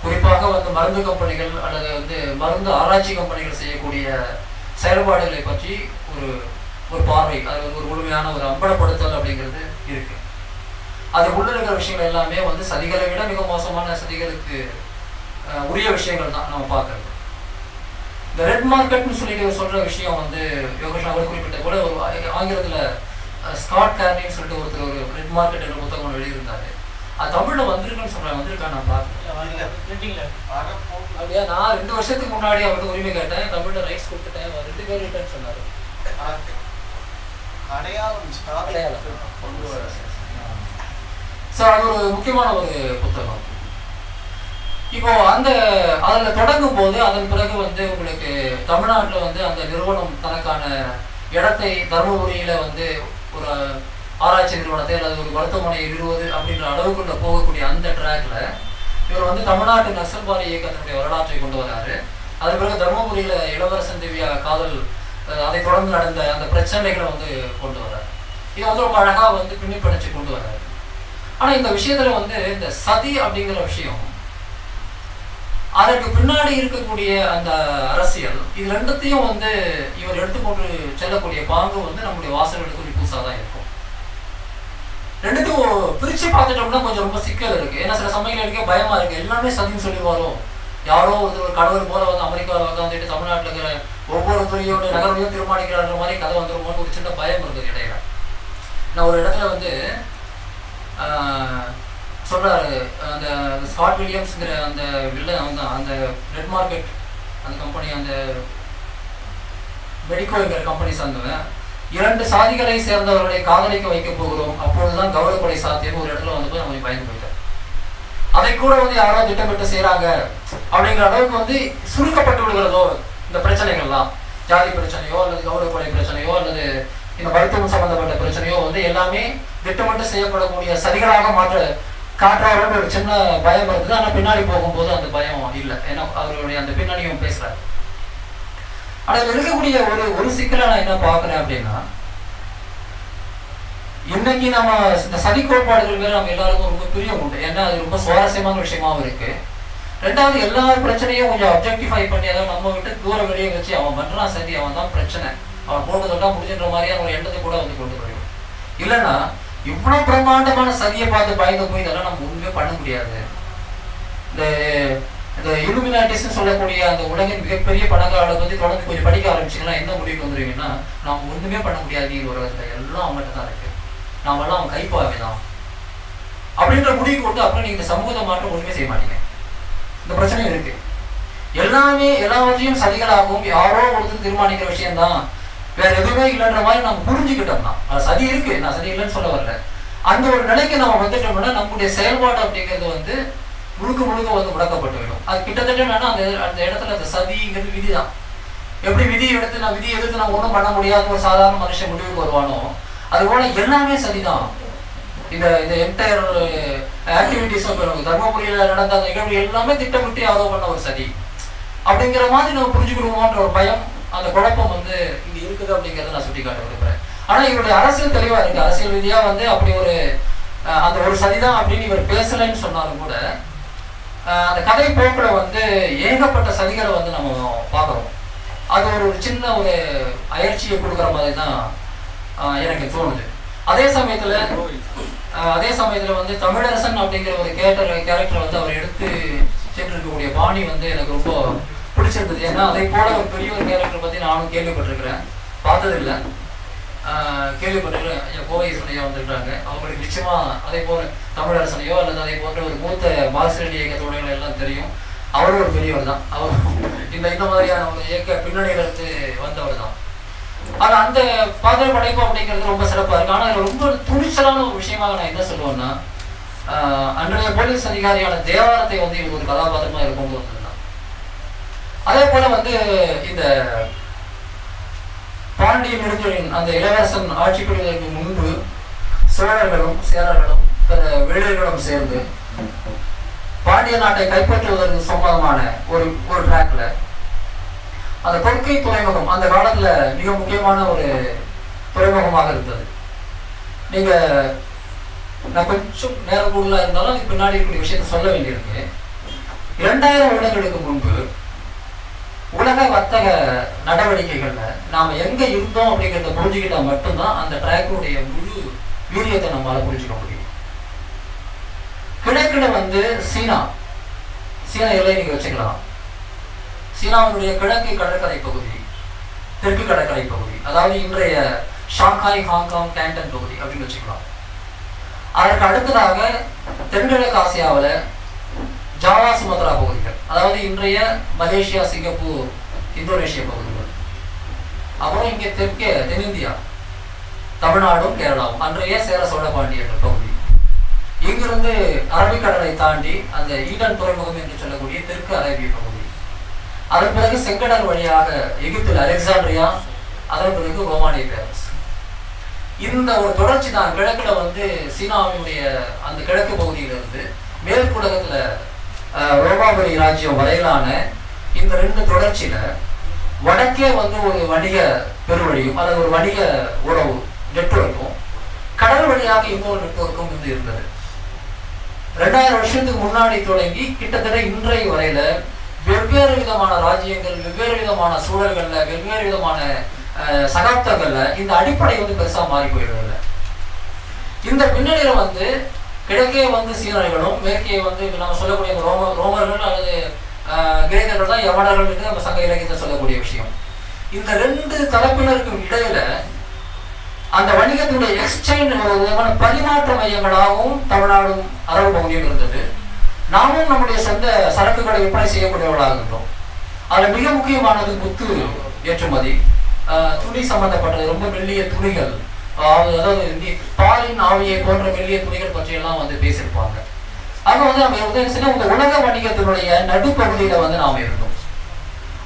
குறிப்பாக வந்து மருந்து கம்பெனிகள் அல்லது வந்து மருந்து ஆராய்ச்சி கம்பெனிகள் செய்யக்கூடிய செயல்பாடுகளை பற்றி ஒரு பார்வை, அது ஒரு முழுமையான ஒரு அம்பலப்படுத்தல் அப்படிங்கிறது இருக்கு. அது உள்ள இருக்கிற விஷயங்கள் எல்லாமே வந்து சதிகளை விட மிக மோசமான சதிகளுக்கு உரிய விஷயங்கள் தான் நம்ம பார்க்கறது. இந்த ரெட் மார்க்கெட்னு சொல்லிட்டு சொல்ற விஷயம் வந்து யோகேஷ் அவர் குறிப்பிட்ட கூட ஒரு ஆங்கிலத்துல ஸ்காட் கேர்னின்னு சொல்லிட்டு ஒருத்தர் ஒரு ரெட் மார்க்கெட் என்ற புத்தகம் எழுதியிருந்தாரு. அது தமிழ்ல வந்திருக்குன்னு சொல்றாங்க. வந்திருக்கா நான் பார்க்கல. அப்படியா? நான் 2 வருஷத்துக்கு முன்னாடி அவர்கிட்ட உரிமை கேட்டேன், தமிழ்ல ரைட்ஸ் கொடுத்துட்டேன், 2 பேர் ரிட்டர்ன் சொன்னாரு. அது ஒரு முக்கியமான ஒரு புத்தகம். இப்போ அதுல தொடங்கும் போது அதன் பிறகு வந்து உங்களுக்கு தமிழ்நாட்டில் வந்து அந்த நிறுவனம் தனக்கான இடத்தை தருமபுரியில வந்து ஒரு ஆராய்ச்சி நிறுவனத்தை அல்லது ஒரு மருத்துவமனையை நிறுவது அப்படின்ற அளவுக்குள்ள போகக்கூடிய அந்த ட்ராக்ல இவர் வந்து தமிழ்நாட்டு நக்சல்பாரி இயக்கத்தினுடைய வரலாற்றை கொண்டு வராரு. அதன் பிறகு தருமபுரியில இளவரசன் திவ்யா காதல், அதை தொடர்ந்து நடந்த அந்த பிரச்சனைகளை வந்து கொண்டு வர்றாரு. இதை வந்து ரொம்ப அழகா வந்து பின்னி பிணைச்சு கொண்டு வர்றாரு. ஆனா இந்த விஷயத்துல வந்து இந்த சதி அப்படிங்கிற விஷயம், அதற்கு பின்னாடி இருக்கக்கூடிய அந்த அரசியல், இது ரெண்டுத்தையும் வந்து இவர் எடுத்துக்கொண்டு செல்லக்கூடிய பாங்கு வந்து நம்முடைய வாசகர்களுக்கு ஒரு புதுசாக தான் இருக்கும். ரெண்டுத்தையும் பிரிச்சு பார்த்துட்டோம்னா கொஞ்சம் ரொம்ப சிக்கல் இருக்கு. ஏன்னா சில சமயங்களுக்கு பயமா இருக்கு, எல்லாமே சதின்னு சொல்லி வரும். யாரோ ஒரு கடவுள் போல வந்து அமெரிக்காவில் உட்காந்துட்டு தமிழ்நாட்டில் இருக்கிற ஒவ்வொரு துறையோட நகரையும் தீர்மானிக்கிறான்ற மாதிரி கதை வந்துருமோன்னு ஒரு சின்ன பயம் இருந்தது இடையில. நான் ஒரு இடத்துல வந்து சொல்றாரு, அந்த ஸ்காட் வில்லியம்ஸ்ங்கிற அந்த வில்லன் அந்த ரெட் மார்க்கெட் அந்த கம்பெனி, அந்த மெடிக்கோங்கிற கம்பெனி சார்ந்தவன் 2 சாதிகளை சேர்ந்தவர்களை காதலிக்க வைக்க போகிறோம், அப்பொழுதுதான் கௌரவப்படை சாத்தியம் ஒரு இடத்துல வந்து நான் கொஞ்சம் பயந்து போயிட்டேன். அதை கூட வந்து யாரோ திட்டமிட்டு செய்யறாங்க அப்படிங்கிற அளவுக்கு வந்து சுருக்கப்பட்டு விடுகிறதோ இந்த பிரச்சனைகள்லாம், ஜாதி பிரச்சனையோ அல்லது கௌரவப்படை பிரச்சனையோ அல்லது இந்த மருத்துவம் சம்பந்தப்பட்ட பிரச்சனையோ வந்து எல்லாமே திட்டமிட்டு செய்யப்படக்கூடிய சதிகளாக காட்டுறாரு ஒரு சின்ன பயம் இருக்குது. ஆனா பின்னாடி போகும்போது அந்த பயம் இல்லை. ஏன்னா அவருடைய அந்த பின்னணியும் பேசுறாரு. ஆனா இருக்கக்கூடிய ஒரு சிக்கலை நான் என்ன பாக்குறேன் அப்படின்னா, இன்னைக்கு நம்ம இந்த சதி கோட்பாடுகள் மேல நம்ம எல்லாருக்கும் ரொம்ப பிரியம் உண்டு. ஏன்னா அது ரொம்ப சுவாரஸ்யமான விஷயமாவும் இருக்கு. ரெண்டாவது, எல்லா பிரச்சனையும் கொஞ்சம் அப்ஜெக்டிஃபை பண்ணி அதாவது நம்ம விட்டு தூரம் வெளியே வச்சு அவன் பண்றான் சதி, அவன் தான் பிரச்சனை, அவன் போட்டு தொட்டா முடிஞ்சுன்ற மாதிரியான ஒரு எண்ணத்தை கூட வந்து கொண்டு போயிடும். இல்லைன்னா இவ்வளவு பிரம்மாண்டமான சதியை பார்த்து பயந்து போய் இதெல்லாம் நம்ம ஒண்ணுமே பண்ண முடியாது. இந்த இலுமினாட்டிஸ் சொல்லக்கூடிய அந்த உலகின் மிகப்பெரிய பணக்காரர்களை பத்தி தொடர்ந்து கொஞ்சம் படிக்க ஆரம்பிச்சீங்கன்னா என்ன முடிவுக்கு வந்துருவீங்கன்னா, நாம ஒண்ணுமே பண்ண முடியாது, உலகத்துல எல்லாம் அவங்ககிட்ட தான் இருக்கு, நாம எல்லாம் அவன் கைப்பாவேதான் அப்படின்ற முடிவுக்கு கொண்டு அப்புறம் நீங்க இந்த சமூகத்தை மாற்றம் ஒண்ணுமே செய்ய மாட்டீங்க. இந்த பிரச்சனையும் இருக்கு. எல்லாவற்றையும் சதிகளாகவும் யாரோ ஒருத்தர் தீர்மானிக்கிற விஷயம்தான், வேற எதுவுமே இல்லைன்ற மாதிரி நம்ம புரிஞ்சுக்கிட்டோம்னா, சதி இருக்கு, நான் சதி இல்லைன்னு சொல்ல வரல, அந்த ஒரு நிலைக்கு நம்ம வந்துட்டோம்னா நம்முடைய செயல்பாடு அப்படிங்கிறது வந்து முழுக்க வந்து முடக்கப்பட்டு விடும். அது கிட்டத்தட்ட என்னன்னா அந்த இடத்துல அந்த சதிங்கிறது விதிதான். எப்படி விதி எடுத்து நான் விதி எதிர்த்து நான் ஒன்றும் பண்ண முடியாத ஒரு சாதாரண மனுஷன் முடிவுக்கு வருவானோ, அதுபோல எல்லாமே சதிதான். இந்த என்டையர் ஆக்டிவிட்டிஸ் தர்மபுரியில நடந்த அந்த நிகழ்வு எல்லாமே திட்டமிட்டு யாரோ பண்ண ஒரு சதி அப்படிங்கிற மாதிரி நம்ம புரிஞ்சுக்கணுமோன்ற ஒரு பயம், அந்த குழப்பம் வந்து இங்க இருக்குது அப்படிங்கிறத நான் சுட்டி காட்ட விரும்புறேன். ஆனா இவருடைய அரசியல் தெளிவா இருக்கு. அரசியல் ரீதியா வந்து அப்படி அந்த ஒரு சதிதான் அப்படின்னு இவர் பேசலைன்னு சொன்னாலும் கூட அந்த கதை போக்குல வந்து ஏகப்பட்ட சதிகளை வந்து நம்ம பார்க்கிறோம். அது ஒரு சின்ன ஒரு அயற்சியை கொடுக்குற மாதிரி தான் எனக்கு தோணுது. அதே சமயத்துல வந்து தமிழரசன் அப்படிங்கிற ஒரு கேரக்டர் வந்து அவர் எடுத்து சென்றிருக்கக்கூடிய பாணி வந்து எனக்கு ரொம்ப பிடிச்சிருந்தது. ஏன்னா அதே போல ஒரு பெரிய ஒரு கேரக்டர் பத்தி நானும் கேள்விப்பட்டிருக்கிறேன், பார்த்ததில்லை, கேள்விப்பட்டிருக்கிறேன். ஐயா கோவை ஈஸ்வரையா வந்திருக்காங்க, அவங்களுக்கு நிச்சயமா அதே போல தமிழரசனையோ அல்லது அதே போன்ற ஒரு மூத்த மார்க்சிஸ்ட் இயக்கத்தோட எல்லாம் தெரியும். அவரும் ஒரு பெரியவர் தான். அவர் இந்த மாதிரியான ஒரு இயக்க பின்னணியில இருந்து வந்தவர் தான். ஆனா அந்த பாத்திர படைப்பு அப்படிங்கிறது ரொம்ப சிறப்பா இருக்கு. ஆனா ரொம்ப துணிச்சலான ஒரு விஷயமாக நான் என்ன சொல்லுவேன்னா, அன்றைய போலீஸ் அதிகாரியான தேவாரத்தை வந்து இவங்க ஒரு கதாபாத்திரமா கொண்டு வந்திருந்தான். அதே போல வந்து இந்த பாண்டிய நெடுஞ்செழியன் அந்த இளவரசன் ஆட்சி புரிவதற்கு முன்பு சோழர்களும் சேரர்களும் வேடர்களும் சேர்ந்து பாண்டிய நாட்டை கைப்பற்றுவதற்கு சம்பந்தமான ஒரு ட்ராக்ல அந்த கொற்கை துறைமுகம் அந்த காலத்துல மிக முக்கியமான ஒரு துறைமுகமாக இருந்தது. நீங்க நான் கொஞ்சம் நேரம் கூடுதலாக இருந்தாலும் அதுக்கு பின்னாடி இருக்கக்கூடிய விஷயத்த சொல்ல வேண்டியிருக்கு. 2000 வருடங்களுக்கு முன்பு உலக வர்த்தக நடவடிக்கைகள்ல நாம எங்க இருந்தோம் அப்படிங்கிறத புரிஞ்சுக்கிட்டா மட்டும்தான் அந்த டிராக்குடைய முழு வீரியத்தை நம்மளால புரிஞ்சுக்க முடியும். கிழக்குல வந்து சீனா எல்லை நீங்க வச்சுக்கலாம். சீனாவுடைய கிழக்கு கடற்கரை பகுதி, தெற்கு கடற்கரை பகுதி, அதாவது இன்றைய ஷாங்காய், ஹாங்காங், கேண்டன் பகுதி அப்படின்னு வச்சுக்கலாம். அதற்கு அடுத்ததாக தென்கிழக்கு ஆசியாவில் ஜாவா, சுமத்ரா பகுதிகள், அதாவது இன்றைய மலேசியா, சிங்கப்பூர், இந்தோனேஷியா பகுதிகள். அப்புறம் இங்கே தெற்கே தென்னிந்தியா, தமிழ்நாடும் கேரளாவும், அன்றைய சேர சோழ பாண்டியர்கள் பகுதி. இங்கிருந்து அரபிக்கடலை தாண்டி அந்த ஈடன் துறைமுகம் என்று சொல்லக்கூடிய தெற்கு அரேபிய பகுதி. அதன் பிறகு செங்கடல் வழியாக எகிப்தில் அலெக்சாண்ட்ரியா, அதன் பிறகு ரோமானிய பேரரசு. இந்த ஒரு தொடர்ச்சி தான் கிழக்குல வந்து சீனாவினுடைய அந்த கிழக்கு பகுதியிலிருந்து மேற்குலகத்துல ரோமாபுரி ராஜ்யம் வரையிலான இந்த 2 தொடர்ச்சியில வடக்கே வந்து ஒரு வணிக பெருவழியும் அல்லது ஒரு வணிக உறவு நெட்வொர்க்கும், கடல் வழியாக இன்னொரு நெட்வொர்க்கும் வந்து இருந்தது. 2000 வருஷத்துக்கு முன்னாடி தொடங்கி கிட்டத்தட்ட இன்றைய வரையில வெவ்வேறு விதமான ராஜ்யங்கள், வெவ்வேறு விதமான சூழல்கள்ல, வெவ்வேறு விதமான சகாப்தங்கள்ல இந்த அடிப்படை வந்து பெருசா மாறி போயிடுறதில்ல. இந்த பின்னணியில வந்து கிழக்கே வந்து சீனர்களும், மேற்கே வந்து நம்ம சொல்லக்கூடிய ரோமர்கள் அல்லது கிரேக்கர்கள் தான் யவனர்கள் என்று நம்ம சங்க இலக்கியத்தை சொல்லக்கூடிய விஷயம். இந்த 2 தரப்பினருக்கும் இடையில அந்த வணிகத்துடைய எக்ஸ்சேஞ்ச் ஒரு விதமான பரிமாற்ற மையங்களாகவும் தமிழ்நாடும் அரபு பகுதியில் இருந்தது. நாமும் நம்முடைய சொந்த சரக்குகளை விற்பனை செய்யக்கூடியவர்களாக இருந்தோம். அதுல மிக முக்கியமானது முத்து ஏற்றுமதி, துணி சம்பந்தப்பட்டது, ரொம்ப மெல்லிய துணிகள், அதாவது பாலின் ஆவியை போன்ற மெல்லிய துணிகள் பற்றியெல்லாம் வந்து பேசியிருப்பாங்க. ஆக வந்து நம்ம வந்து உலக வணிகத்தினுடைய நடுப்பகுதியில வந்து நாம இருந்தோம்.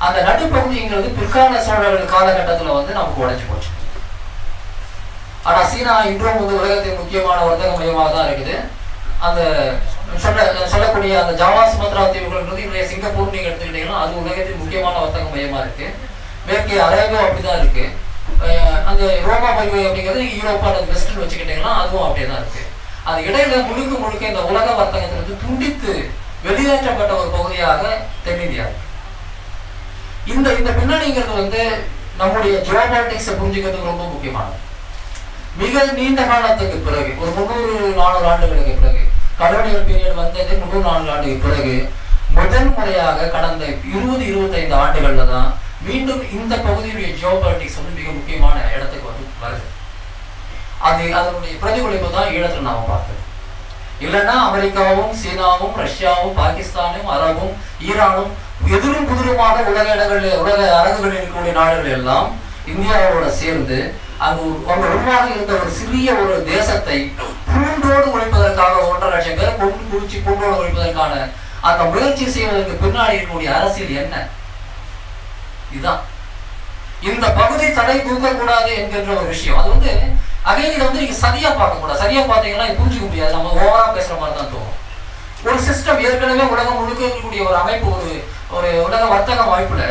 அந்த நடுப்பகுதிங்கிறது பிற்கால சோழர்கள் காலகட்டத்துல வந்து நமக்கு உடைஞ்சு போச்சு. ஆனா சீனா இன்றும் வந்து உலகத்தின் முக்கியமான வர்த்தக மையமாக தான் இருக்குது. அந்த சொல்லக்கூடிய அந்த ஜாவா, சுமத்ரா தீவுகள்ன்றது இன்றைய சிங்கப்பூர் நீங்க எடுத்துக்கிட்டீங்கன்னா அது உலகத்தின் முக்கியமான வர்த்தக மையமா இருக்கு. மேற்கே அரேபியா அப்படிதான் இருக்கு. அந்த ரோமா பகுதி அப்படிங்கிறது யூரோப்பா அல்லது வெஸ்டர்ன் வச்சுக்கிட்டீங்கன்னா அதுவும் அப்படியே தான் இருக்கு. அது இடையில முழுக்க இந்த உலக வர்த்தகத்திலிருந்து துண்டித்து வெளியேற்றப்பட்ட ஒரு பகுதியாக தென்னிந்தியா இருக்கு. இந்த பின்னணிங்கிறது வந்து நம்முடைய ஜியோபாலிட்டிக்ஸை புரிஞ்சுக்கிறதுக்கு ரொம்ப முக்கியமானது. மிக நீண்ட காலத்துக்கு பிறகு, ஒரு 300-400 ஆண்டுகளுக்கு பிறகு, கலோனியல் பீரியட் வந்தது 300-400 ஆண்டுக்கு பிறகு முதல் முறையாக கடந்த 20-25 ஆண்டுகள்ல தான் மீண்டும் இந்த பகுதியுடைய ஜியோபாலிட்டிக்ஸ் வந்து மிக முக்கியமான இடத்துக்கு வந்து வருது. அதனுடைய பிரதிபலிப்பு தான் ஈழத்தில் நாம பார்த்தது. இல்லைன்னா அமெரிக்காவும், சீனாவும், ரஷ்யாவும், பாகிஸ்தானும், அரபும், ஈரானும் எதிரும் புதிருமாக உலக இடங்களில், உலக அரங்குகளில் இருக்கக்கூடிய நாடுகள் எல்லாம் இந்தியாவோட சேர்ந்து அங்கு உருவாக இருந்த ஒரு சிறிய ஒரு தேசத்தை பூண்டோடு ஒழிப்பதற்காக 1.5 லட்சம் பேர் கொண்டு குடிச்சு பூண்டோடு ஒழிப்பதற்கான அந்த முயற்சி செய்வதற்கு பின்னாடி இருக்கக்கூடிய அரசியல் என்ன? இதுதான் இந்த பகுதி தடை தூக்கக்கூடாது என்கின்ற ஒரு விஷயம். அது வந்து அகைன் இதை வந்து நீங்க சரியா பார்க்கக்கூடாது. சரியா பார்த்தீங்கன்னா புரிஞ்சுக்க முடியாது. நம்ம ஓவரா பேசுற மாதிரி தான் தோணும். ஒரு சிஸ்டம் ஏற்கனவே உலகம் முழுக்க இருக்கக்கூடிய ஒரு அமைப்பு, ஒரு உலக வர்த்தக வாய்ப்புல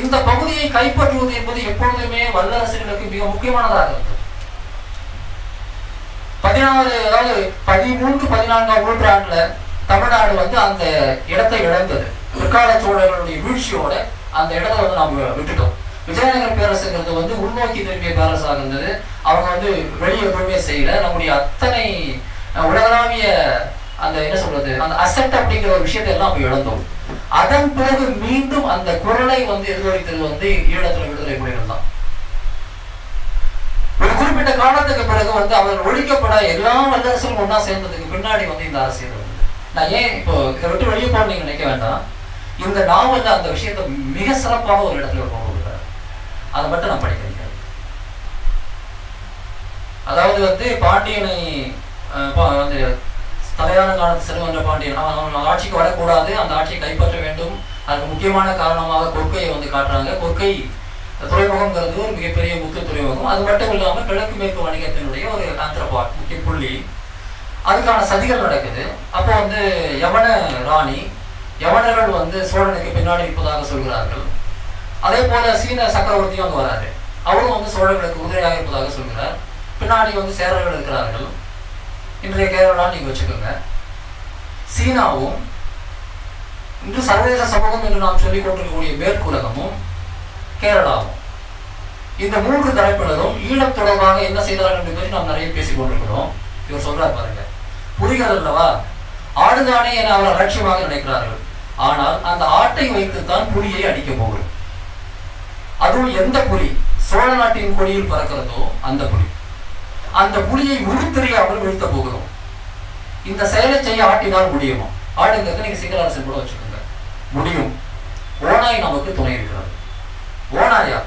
இந்த பகுதியை கைப்பற்றுவது என்பது எப்பொழுதுமே வல்லரசுகளுக்கு மிக முக்கியமானதாக இருந்தது. 13-14ஆம் நூற்றாண்டுல தமிழ்நாடு வந்து அந்த இடத்தை இழந்தது. பிற்கால சோழர்களுடைய வீழ்ச்சியோட அந்த இடத்தை வந்து நாம விட்டுட்டோம். விஜயநகர பேரரசுங்கிறது வந்து உள்நோக்கி திரும்பிய பேரரசாக இருந்தது. அவங்க வந்து வெளியே எதுவுமே செய்யல. நம்முடைய அத்தனை உலகளாவிய அந்த என்ன சொல்றது, அந்த அசெட் அப்படிங்கிற ஒரு விஷயத்தை எல்லாம் நம்ம இழந்தோம். அதன் பிறகு மீண்டும் அந்த குரலை வந்து எதிரொலித்தது வந்து ஈழத்துல விடுதலை புலிகள் தான். ஒரு குறிப்பிட்ட காலத்துக்கு பிறகு வந்து அவர்கள் ஒழிக்கப்பட எல்லா வல்லரசுகளும் ஒன்னா சேர்ந்ததுக்கு பின்னாடி வந்து இந்த அரசியல் வந்து நான் ஏன் இப்போ இதை விட்டு வெளியே போன நீங்க நினைக்க வேண்டாம். இந்த நாவல்ல அந்த விஷயத்தை மிக சிறப்பாக ஒரு இடத்துல கொண்டு கொடுக்குறாரு. அதை மட்டும் நான் படிக்க வைக்கிறேன். அதாவது வந்து பாண்டியனை வந்து தலையான காலத்து செல்வன்ற பாண்டியன் அவன் ஆட்சிக்கு வரக்கூடாது, அந்த ஆட்சியை கைப்பற்ற வேண்டும். அதுக்கு முக்கியமான காரணமாக கொற்கையை வந்து காட்டுறாங்க. கொற்கை துறைமுகம்ங்கிறது ஒரு மிகப்பெரிய முக்கிய துறைமுகம். அது மட்டும் இல்லாமல் கிழக்கு மேற்கு வணிகத்தினுடைய ஒரு ஆந்திரபாட் முக்கிய புள்ளி. அதுக்கான சதிகள் நடக்குது. அப்போ வந்து யவன ராணி, யவனர்கள் வந்து சோழனுக்கு பின்னாடி இருப்பதாக சொல்கிறார்கள். அதே போல சீன சக்கரவர்த்தியும் அங்கே வராரு. அவரும் வந்து சோழர்களுக்கு உதவியாக இருப்பதாக சொல்கிறார். பின்னாடி வந்து சேரர்கள் இருக்கிறார்கள். இன்றைய கேரளான்னு நீங்க வச்சுக்கோங்க. சீனாவும் இன்று சர்வதேச சமூகம் என்று நாம் சொல்லிக் கொண்டிருக்கக்கூடிய மேற்குலகமும் கேரளாவும், இந்த 3 தரப்பினரும் ஈழம் தொடர்பாக என்ன செய்தார்கள் என்று பற்றி நாம் நிறைய பேசிக் கொண்டிருக்கிறோம். இவர் சொல்றார் பாருங்க, புலிகள் அல்லவா, ஆடுதானே என அவர் அலட்சியமாக நினைக்கிறார்கள். ஆனால் அந்த ஆட்டை வைத்துத்தான் புலியை அடிக்க போகிறோம். அதுவும் எந்த புலி சோழ நாட்டின் கொடியில் பறக்கிறதோ அந்த புலி, அந்த புலியை உருத்தெரியாமல் வீழ்த்த போகிறோம். இந்த செயலை செய்ய ஆட்டினால் முடியுமா? ஆடுங்கிறது நீங்க சிங்கள அரசு கூட வச்சுக்கோங்க, முடியும். ஓனாய் நமக்கு துணை இருக்கிறது. ஓனாயா?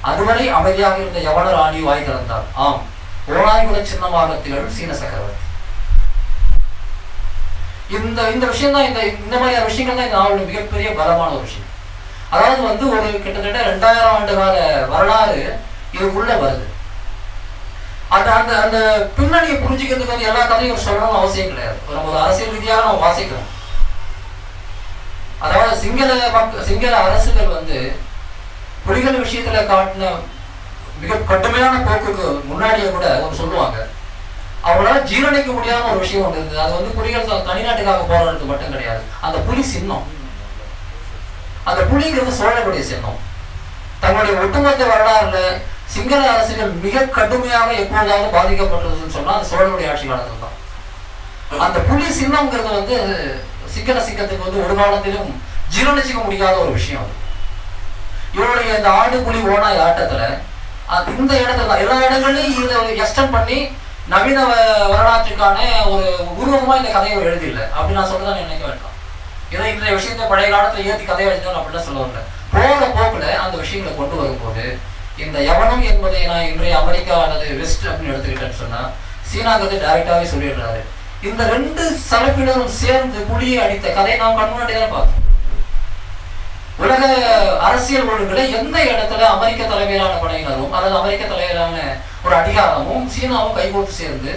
அதுவரை அமைதியாக இருந்த யவன ராணி வாய் திறந்தார். ஆம், ஓனாய் குல சின்னமாக திகழும் சீன சக்கரவர்த்தி. இந்த விஷயம் தான், இந்த மாதிரியான விஷயங்கள் தான் இந்த நாவலின் மிகப்பெரிய பலமான ஒரு விஷயம். அதாவது வந்து ஒரு கிட்டத்தட்ட 2000 ஆண்டு கால வரலாறு இதுக்குள்ள வருது. அந்த அந்த அந்த பின்னணியை புரிஞ்சுக்கிறதுக்கு வந்து எல்லா கதையும் சொல்லணும்னு அவசியம் கிடையாது. நம்ம ஒரு அரசியல் ரீதியாக நம்ம வாசிக்கிறோம். அதாவது சிங்கள அரசுகள் வந்து புலிகள் விஷயத்துல காட்டின மிக கடுமையான போக்குக்கு முன்னாடியே கூட ஒன்று சொல்லுவாங்க, அவங்களால ஜீரணிக்க முடியாத ஒரு விஷயம் ஒன்று இருந்தது. அது வந்து புலிகள் தனிநாட்டுக்காக போராடுறது மட்டும் கிடையாது, அந்த புலி சின்னம். அந்த புலிங்கிறது சோழனுடைய சின்னம். தங்களுடைய ஒட்டுமொத்த வரலாறுல சிங்கள அரசுகள் மிக கடுமையாக எப்போதாவது பாதிக்கப்பட்டதுன்னு சொன்னா அந்த சோழனுடைய ஆட்சி காலத்தில் தான். அந்த புலி சின்னம்ங்கிறது வந்து சிங்கள சிங்கத்துக்கு வந்து ஒரு காலத்திலும் ஜீரணிச்சிக்க முடியாத ஒரு விஷயம். அது இவருடைய இந்த ஆடு புலி ஓனாய் ஆட்டத்துல இந்த இடத்துல தான் எல்லா இடங்களையும் இதை எக்ஸ்டெண்ட் பண்ணி நவீன வரலாற்றுக்கான ஒரு உருவமா இந்த கதையை எழுதில்லை அப்படின்னு நான் சொல்றதான் நினைக்க வேண்டாம். ஏதோ இந்த விஷயத்தை பழைய காலத்துல ஏற்றி கதையை எழுதினோம் அப்படின்னா சொல்ல வரல. போற போக்குல அந்த விஷயங்களை கொண்டு வரும்போது இந்த யவனம் என்பதை நான் இன்றைய அமெரிக்கா அல்லது வெஸ்ட் அப்படின்னு எடுத்துக்கிட்டேன்னு சொன்னா சீனாங்கிறது டைரக்டாவே சொல்லிடுறாரு. இந்த 2 சரப்பினரும் சேர்ந்து புலியை அடித்த கதையை நாம் கண்முன்னாடி தான் பார்த்தோம். உலக அரசியல் ஒழுங்குல எந்த இடத்துல அமெரிக்க தலைமையிலான படையினரும் அல்லது அமெரிக்க தலைமையிலான ஒரு அதிகாரமும் சீனாவும் கைகோர்த்து சேர்ந்து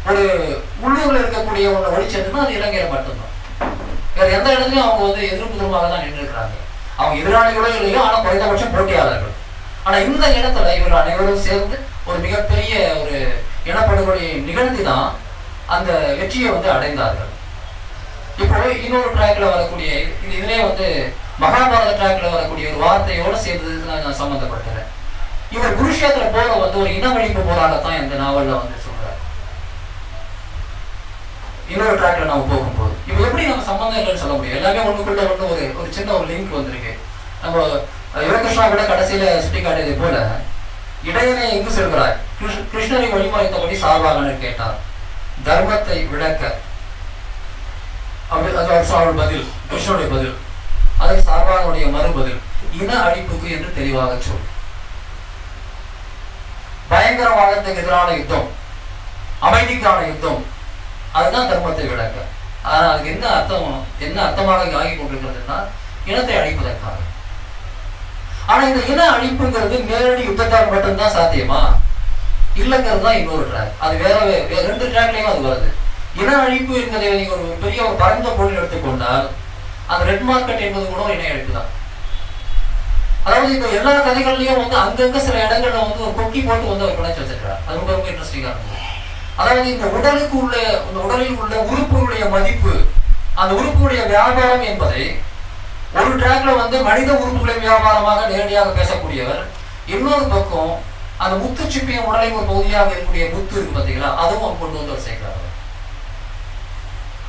ஒரு உள்ளூர்ல இருக்கக்கூடிய ஒன்று ஒழிச்சதுன்னா அது இலங்கையில மட்டும்தான். வேற எந்த இடத்துலயும் அவங்க வந்து எதிர்ப்பு தூரமாக தான் நின்று இருக்கிறாங்க. அவங்க எதிராளிகளோ இல்லையோ, ஆனா குறைந்தபட்சம் போட்டியாளர்கள். ஆனா இந்த இடத்துல இவர்கள் அனைவரும் சேர்ந்து ஒரு மிகப்பெரிய ஒரு இனப்படுகொலையை நிகழ்த்தி தான் அந்த வெற்றியை வந்து அடைந்தார்கள். இப்போ இன்னொரு ட்ராக்ல வரக்கூடிய இதுலயே வந்து மகாபாரத ட்ராக்ல வரக்கூடிய ஒரு வார்த்தையோட சேர்ந்து நான் சம்பந்தப்பட்டேன். இவர் குருஷேத்திர போற வந்து ஒரு இனவழிப்பு போராகத்தான் இந்த நாவல்ல வந்து சொல்றாரு. இன்னொரு ட்ராக்ல நம்ம போகும்போது இப்ப எப்படி நம்ம சம்பந்தம் இல்லைன்னு சொல்ல முடியும்? எல்லாமே ஒண்ணுக்குள்ள ஒண்ணு ஒரு சின்ன ஒரு லிங்க் வந்திருக்கு. நம்ம யுவகிருஷ்ணா கூட கடைசியில சுட்டி காட்டியதை போல இடையனை எங்கு செல்கிறாய், கிருஷ்ணரை வழிமறைத்தபடி சார்பாகனர் கேட்டார். தர்மத்தை விளக்க அவள் பதில், கிருஷ்ணனுடைய பதில், அதற்கு சார்பாகனுடைய மறுபதில் இன அழிப்புக்கு என்று தெளிவாக சொல். பயங்கரவாதத்துக்கு எதிரான யுத்தம், அமைதிக்கான யுத்தம், அதுதான் தர்மத்தை விளக்க. ஆனால் அதுக்கு என்ன அர்த்தமாக ஆகி கொண்டிருக்கிறதுனா இனத்தை அழிப்பதற்காக. ஆனா இந்த இன அழிப்புங்கிறது நேரடி யுத்தத்தால் மட்டும்தான் சாத்தியமா இல்லைங்கிறது தான் இன்னொரு ட்ராக். அது வேற 2 ட்ராக்லயும் அது வருது. இன அழிப்பு என்பதை நீங்க ஒரு பெரிய ஒரு பரந்த பொருள் எடுத்துக்கொண்டால் அந்த ரெட் மார்க்கெட் என்பது கூட ஒரு இன அழிப்பு தான். அதாவது இப்ப எல்லா கதைகள்லயும் வந்து அங்கங்க சில இடங்கள்ல வந்து ஒரு கொக்கி போட்டு வந்து அவர் பிணைச்சு வச்சிருக்கிறார். அது ரொம்ப ரொம்ப இன்ட்ரெஸ்டிங்கா இருந்தது. அதாவது இந்த உடலில் உள்ள உறுப்புகளுடைய மதிப்பு, அந்த உறுப்புடைய வியாபாரம் என்பதை ஒரு ட்ராக்ல வந்து மனித உறுப்புகளை வியாபாரமாக நேரடியாக பேசக்கூடியவர், இன்னொரு பக்கம் அந்த முத்து சிப்பிய உடலின் ஒரு பகுதியாக இருக்கக்கூடிய முத்து இருக்கு பார்த்தீங்களா, அதுவும் கொண்டு வந்து அவர் சேர்க்கிறார்.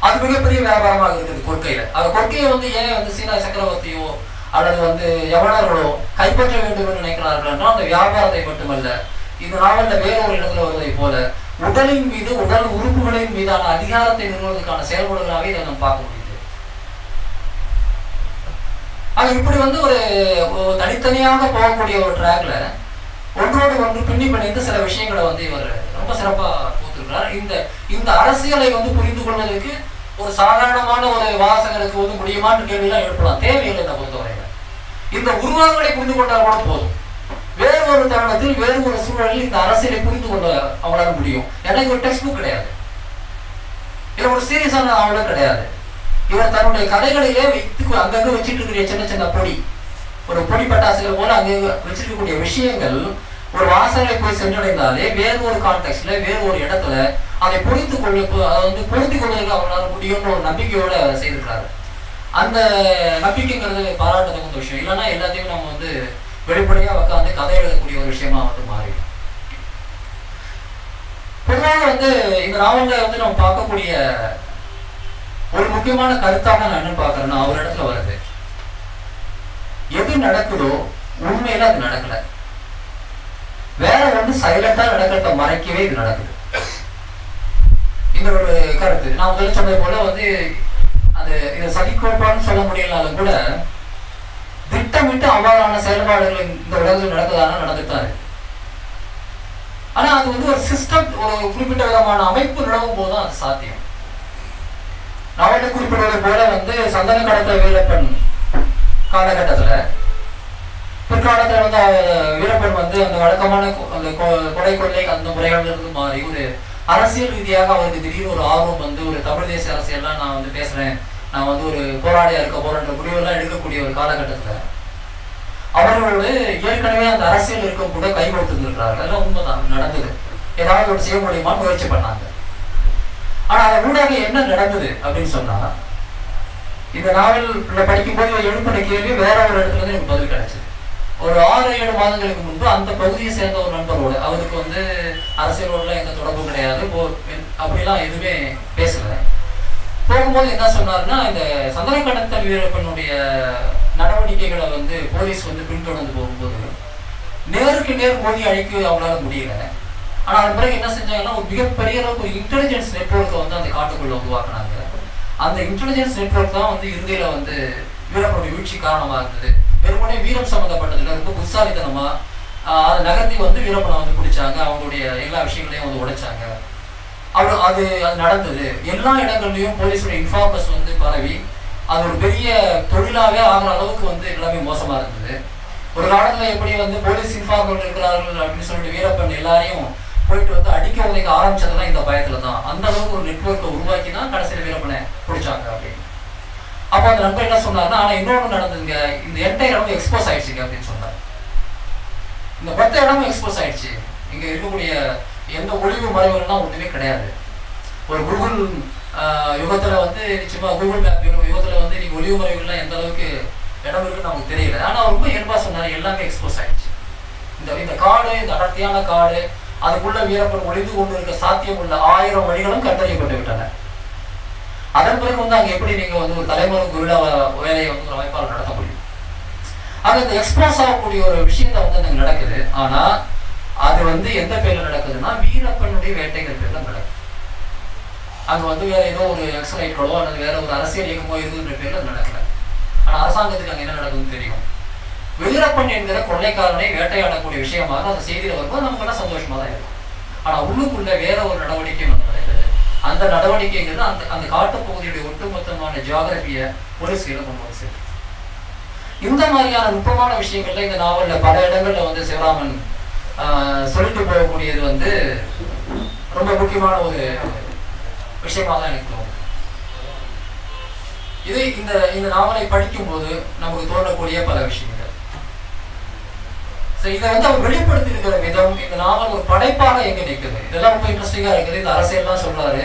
அது மிகப்பெரிய வியாபாரமாக இருக்குது கொற்கையில. அந்த கொற்கையை வந்து ஏன் வந்து சீனா சக்கரவர்த்தியோ அல்லது வந்து யவனர்களோ கைப்பற்ற வேண்டும் என்று நினைக்கிறார்கள் என்றால் அந்த வியாபாரத்தை மட்டுமல்ல, இந்த நாவல்ல வேறொரு இடத்துல வருவதை போல உடலின் மீது, உடல் உறுப்புகளின் மீதான அதிகாரத்தை நிறுவனத்துக்கான செயல்பாடுகளாக இதை நம்ம பார்க்க முடியுது. ஆனா இப்படி வந்து ஒரு தனித்தனியாக போகக்கூடிய ஒரு ட்ராக்ல ஒன்றோடு ஒன்று பின்னி பிணைந்து சில விஷயங்களை வந்து இவர் ரொம்ப சிறப்பா கொடுத்திருக்கிறார். இந்த அரசியலை வந்து புரிந்து கொள்வதற்கு ஒரு சாதாரணமான ஒரு வாசகருக்கு வந்து முடியுமான்னு கேள்வியெல்லாம் எழுப்பலாம், தேவையில்லை. இந்த பொறுத்தவரையில இந்த உருவங்களை புரிந்து கொண்டால் கூட போதும். வேறு ஒரு தருணத்தில் வேறு ஒரு சூழலில் இந்த அரசியலை புரிந்து கொள்ள அவங்களால முடியும். ஏன்னா இது ஒரு டெக்ஸ்ட் புக் கிடையாது, இது ஒரு சீரியஸான நாவலும் கிடையாது. இவர் தன்னுடைய கதைகளிலே வைத்து அங்கங்க வச்சுட்டு இருக்கிற சின்ன சின்ன ஒரு பொடி பட்டாசுகள் போல அங்கே வச்சிருக்கக்கூடிய விஷயங்கள் ஒரு வாசகரை போய் சென்றடைந்தாலே வேறு ஒரு கான்டெக்ட்ல வேறு ஒரு இடத்துல அதை புரிந்து கொள்வதற்கு அவர்களால் முடியும்ன்ற ஒரு நம்பிக்கையோட செய்திருக்கிறாரு. அந்த நம்பிக்கைங்கிறது பாராட்டத்தக்க விஷயம். இல்லைன்னா எல்லாத்தையும் நம்ம வந்து வெளிப்படையா உட்காந்து கதை எழுதக்கூடிய ஒரு விஷயமா வந்து மாறிடும். பொதுவாக வந்து இந்த நாவல்ல வந்து நம்ம பார்க்கக்கூடிய ஒரு முக்கியமான கருத்தாக நான் என்ன பார்க்கறேன்னா, ஒரு இடத்துல வருது, எது நடக்குதோ உண்மையில அது நடக்கல, வேற வந்து சைலண்டா நடக்கிறத மறைக்கவே இது நடக்குது. இந்த ஒரு கருத்து நான் முதல்ல சொன்னது போல வந்து அது இதை சதிக்கோப்பான்னு சொல்ல முடியலனாலும் கூட திட்டமிட்டு அவ்வாறான செயல்பாடுகள் இந்த உலகத்தில் நடக்குதான நடந்துட்டு தான் இருக்கு. ஆனா அது வந்து ஒரு சிஸ்டம், ஒரு குறிப்பிட்ட விதமான அமைப்பு நிலவும் போதுதான் அது சாத்தியம். நாவல்ல குறிப்பிடுவது போல வந்து சந்தன கடத்த வீரப்பன் காலகட்டத்துல பிற்காலத்துல வந்து வீரப்பன் வந்து அந்த வழக்கமான அந்த கொடை கொள்ளை அந்த முறைகள் இருந்து மாறி ஒரு அரசியல் ரீதியாக அவருக்கு திடீர்னு ஒரு ஆர்வம் வந்து ஒரு தமிழ் தேசிய அரசியல்லாம் நான் வந்து பேசுறேன், நான் வந்து ஒரு போராளியா இருக்க போறேன்ற முடிவெல்லாம் எடுக்கக்கூடிய ஒரு காலகட்டத்துல அவர்களோடு ஏற்கனவே அந்த அரசியல் இருக்கும் கூட கை கொடுத்துருக்கிறார்கள். அதெல்லாம் உண்மைதான், நடந்தது. ஏதாவது ஒரு செய்ய முடியுமா முயற்சி பண்ணாங்க. ஆனா அதை ஊடாக என்ன நடந்தது அப்படின்னு சொன்னா, இந்த நாவல் படிக்கும்போது எழுப்பின கேள்வி வேற ஒரு இடத்துல இருந்து எனக்கு பதில் கிடைச்சது. ஒரு 6-7 மாதங்களுக்கு முன்பு அந்த பகுதியை சேர்ந்த ஒரு நண்பரோடு, அவருக்கு வந்து அரசியலோட எந்த தொடர்பும் கிடையாது, அப்படிலாம் எதுவுமே பேசல. போகும்போது என்ன சொன்னாருன்னா, இந்த சந்தன கடத்தல் வீரப்பனுடைய நடவடிக்கைகளை வந்து போலீஸ் வந்து பின்தொடர்ந்து போகும்போது நேருக்கு நேர் மோதி அழிக்க அவங்களால முடியல. ஆனா அதன் பிறகு என்ன செஞ்சாங்கன்னா, ஒரு மிகப்பெரிய அளவுக்கு ஒரு இன்டெலிஜென்ஸ் நெட்வொர்க்கை வந்து அந்த காட்டுக்குள்ள உருவாக்குனாங்க. அந்த இன்டெலிஜென்ஸ் நெட்வொர்க் தான் வந்து இறுதியில வந்து வீரப்பனுடைய வீழ்ச்சி காரணமா இருந்தது. வெறுமனே வீரம் சம்பந்தப்பட்டதுல ரொம்ப புத்தாலித்தனமா அதை நகர்த்தி வந்து வீரப்பனை வந்து பிடிச்சாங்க, அவங்களுடைய எல்லா விஷயங்களையும் வந்து உடைச்சாங்க. அது நடந்தது. எல்லா இடங்கள்லயும் போலீஸோட இன்ஃபார்மர்ஸ் வந்து பரவி அது ஒரு பெரிய தொழிலாவே ஆகிற அளவுக்கு வந்து எல்லாமே மோசமா இருந்தது. ஒரு காலத்துல எப்படி வந்து போலீஸ் இன்ஃபார்மர்கள் இருக்கிறார்கள் அப்படின்னு சொல்லிட்டு வீரப்பன் எல்லாரையும் போயிட்டு வந்து அடிக்க உதைக்க ஆரம்பிச்சதெல்லாம் இந்த பயத்துல தான். அந்த அளவுக்கு ஒரு நெட்வொர்க்கை உருவாக்கி தான் கடைசியில் வீரப்பனை பிடிச்சாங்க அப்படின்னு. அப்போ அந்த நண்பர் என்ன சொன்னாருன்னா, ஆனா இன்னொன்று நடந்ததுங்க, இந்த என்டையர் இடமும் எக்ஸ்போஸ் ஆயிடுச்சுங்க அப்படின்னு சொன்னார். இந்த 10 இடமும் எக்ஸ்போஸ் ஆயிடுச்சு, இங்க இருக்கக்கூடிய எந்த ஒளிவு மறைவுகள்லாம் ஒண்ணுமே கிடையாது. ஒரு கூகுள் யுகத்துல வந்து நிச்சயமா கூகுள் மேப் யுகத்துல வந்து நீங்க ஒளிவு மறைவுகள்லாம் எந்த அளவுக்கு இடம் இருக்குன்னு நமக்கு தெரியல. ஆனா ரொம்ப இயல்பா சொன்னாரு, எல்லாமே எக்ஸ்போஸ் ஆயிடுச்சு. இந்த காடு, இந்த அடர்த்தியான காடு, அதுக்குள்ள வீரப்பன் ஒளிந்து கொண்டு இருக்க சாத்தியம் உள்ள 1000 வழிகளும் கண்டறியப்பட்டு விட்டன. அதன் பிறகு வந்து அங்க எப்படி நீங்க வந்து ஒரு தலைமுறை குருடா வேலையை வந்து ஒரு அமைப்பால் நடத்த முடியும்? அங்க இந்த எக்ஸ்போஸ் ஆகக்கூடிய ஒரு விஷயத்த வந்து அங்க நடக்குது. ஆனா அது வந்து எந்த பேர்ல நடக்குதுன்னா, வீரப்பனுடைய வேட்டைங்கிற பேர்ல நடக்குது. அங்க வந்து வேற ஏதோ ஒரு எக்ஸலைட்களோ அல்லது வேற ஒரு அரசியல் இயக்கமோ இருக்குன்ற பேர்ல நடக்கல. ஆனா அரசாங்கத்துக்கு அங்க என்ன நடக்குதுன்னு தெரியும். வீரப்பன் என்கிற கொள்ளைக்காரனை வேட்டையாடக்கூடிய விஷயமாக அந்த செய்தியில வரும்போது நமக்கு எல்லாம் சந்தோஷமா தான் இருக்கும். ஆனா உள்ளுக்குள்ள வேற ஒரு நடவடிக்கை வந்து நடக்குது. அந்த நடவடிக்கைங்கிறது அந்த காட்டுப்பகுதியுடைய ஒட்டுமொத்தமான ஜியாகிரபியை போலீஸ் கையில கொண்டு வந்து சேர்த்து. இந்த மாதிரியான நுட்பமான விஷயங்கள்ல இந்த நாவல்ல பல இடங்கள்ல வந்து சிவராமன் சொல்லிட்டு போகக்கூடியது வந்து ரொம்ப முக்கியமான ஒரு விஷயமா தான் எனக்கு தோணும். இது இந்த நாவலை படிக்கும் போது நமக்கு தோன்றக்கூடிய பல விஷயங்கள். இதை வந்து அவர் வெளிப்படுத்தி இருக்கிற விதம், இந்த நாவல் ஒரு படைப்பாக எங்க நிற்குது, இதெல்லாம் ரொம்ப இன்ட்ரெஸ்டிங்கா இருக்குது. இந்த அரசியல்லாம் சொல்றாரு,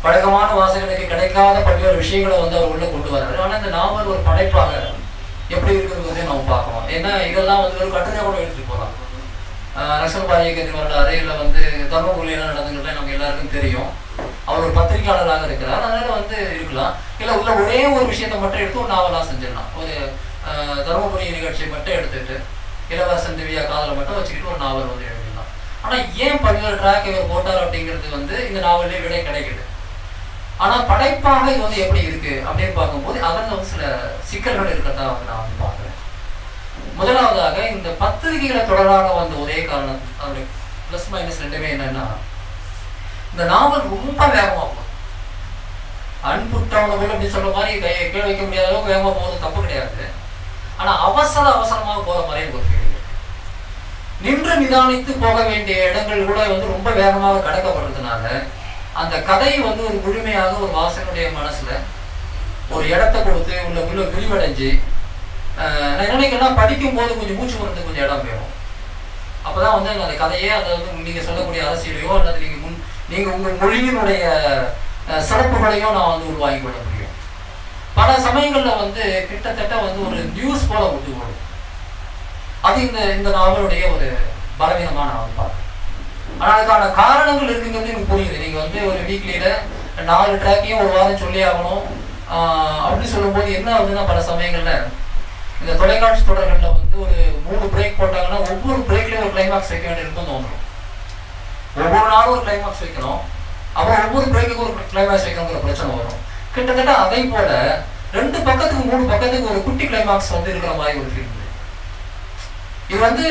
பழக்கமான வாசகனுக்கு கிடைக்காத பல்வேறு விஷயங்களை வந்து அவர் உள்ள கொண்டு வர்றாரு. ஆனா இந்த நாவல் ஒரு படைப்பாக எப்படி இருக்கிறது நம்ம பார்க்கணும். ஏன்னா இதெல்லாம் வந்து ஒரு கட்டுரை கூட எடுத்துட்டு போகலாம். நக்சல்பாரி இயக்கத்தின் வரலாறு இல்லை வந்து தர்மபுரியில் என்ன நடந்துங்கிறது நமக்கு எல்லாருக்கும் தெரியும். அவர் ஒரு பத்திரிகையாளராக இருக்கிறார், அதனால வந்து இருக்கலாம். இல்லை உள்ள ஒரே ஒரு விஷயத்தை மட்டும் எடுத்து ஒரு நாவலாக செஞ்சிடலாம். ஒரு தர்மபுரி நிகழ்ச்சியை மட்டும் எடுத்துட்டு இளவரசன் திவ்யா காதலை மட்டும் வச்சுக்கிட்டு ஒரு நாவல் வந்து எழுதிடலாம். ஆனால் ஏன் பல்வேறு ட்ராக் இவர் போட்டார் அப்படிங்கிறது வந்து இந்த நாவல்லே விடை கிடைக்குது. ஆனால் படைப்பாக இது வந்து எப்படி இருக்கு அப்படின்னு பார்க்கும்போது அதில் வந்து சில சிக்கல்கள் இருக்கிறதா வந்து நான் வந்து பார்க்குறேன். முதலாவதாக இந்த பத்திரிகைகளை தொடராக வந்த ஒரே காரணம், அதோட பிளஸ் மைனஸ் ரெண்டுமே என்னன்னா, இந்த நாவல் ரொம்ப வேகமா போகுது. அன்புட்டவனவர்கள் அப்படின்னு சொல்ற மாதிரி கீழே வைக்க முடியாத அளவுக்கு வேகமா போகிறது தப்பு கிடையாது. ஆனா அவசரமாக போற மாதிரி ஒரு ஃபீல். நின்று நிதானித்து போக வேண்டிய இடங்கள் கூட வந்து ரொம்ப வேகமாக கடக்கப்படுறதுனால அந்த கதை வந்து ஒரு முழுமையாக ஒரு வாசகனுடைய மனசுல ஒரு இடத்தை கொடுத்து உள்ள விரிவடைஞ்சு, நான் நினைக்கிறேன் படிக்கும் போது கொஞ்சம் மூச்சு வரது கொஞ்சம் இடம் வேணும். அப்பதான் வந்து அந்த கதையே, அதாவது நீங்க சொல்லக்கூடிய அரசியலையோ அல்லது நீங்க நீங்கள் உங்கள் மொழியினுடைய சிறப்புகளையும் நான் வந்து உருவாக்கி கொள்ள முடியும். பல சமயங்களில் வந்து கிட்டத்தட்ட வந்து ஒரு நியூஸ் போல விட்டு போடும். அது இந்த நாவலுடைய ஒரு பலவீனமான நாவல் பார்க்க. ஆனால் அதுக்கான காரணங்கள் இருக்குங்கிறது எனக்கு புரியுது. நீங்கள் வந்து ஒரு வீக்லியில் 4 ட்ராக்கையும் ஒரு வாரம் சொல்லி ஆகணும் அப்படி சொல்லும்போது என்ன ஆகுதுன்னா, பல சமயங்களில் இந்த தொலைக்காட்சி தொடர்களில் வந்து ஒரு 3 பிரேக் போட்டாங்கன்னா ஒவ்வொரு பிரேக்லேயும் ஒரு கிளைமாக்ஸ் வைக்க வேண்டியிருக்கும் தோணும். ஒவ்வொரு நாளும் ஒரு கிளைமாக்ஸ் வைக்கணும், அப்புறம் ஒவ்வொரு பிரேக்குக்கு ஒரு கிளைமாக்ஸ் வைக்கணுங்கிற பிரச்சனை வரும். கிட்டத்தட்ட அதை போல 2 பக்கத்துக்கு 3 பக்கத்துக்கு ஒரு குட்டி கிளைமாக்ஸ் வந்து இருக்கிற மாதிரி ஒரு ஃபீல். இது வந்து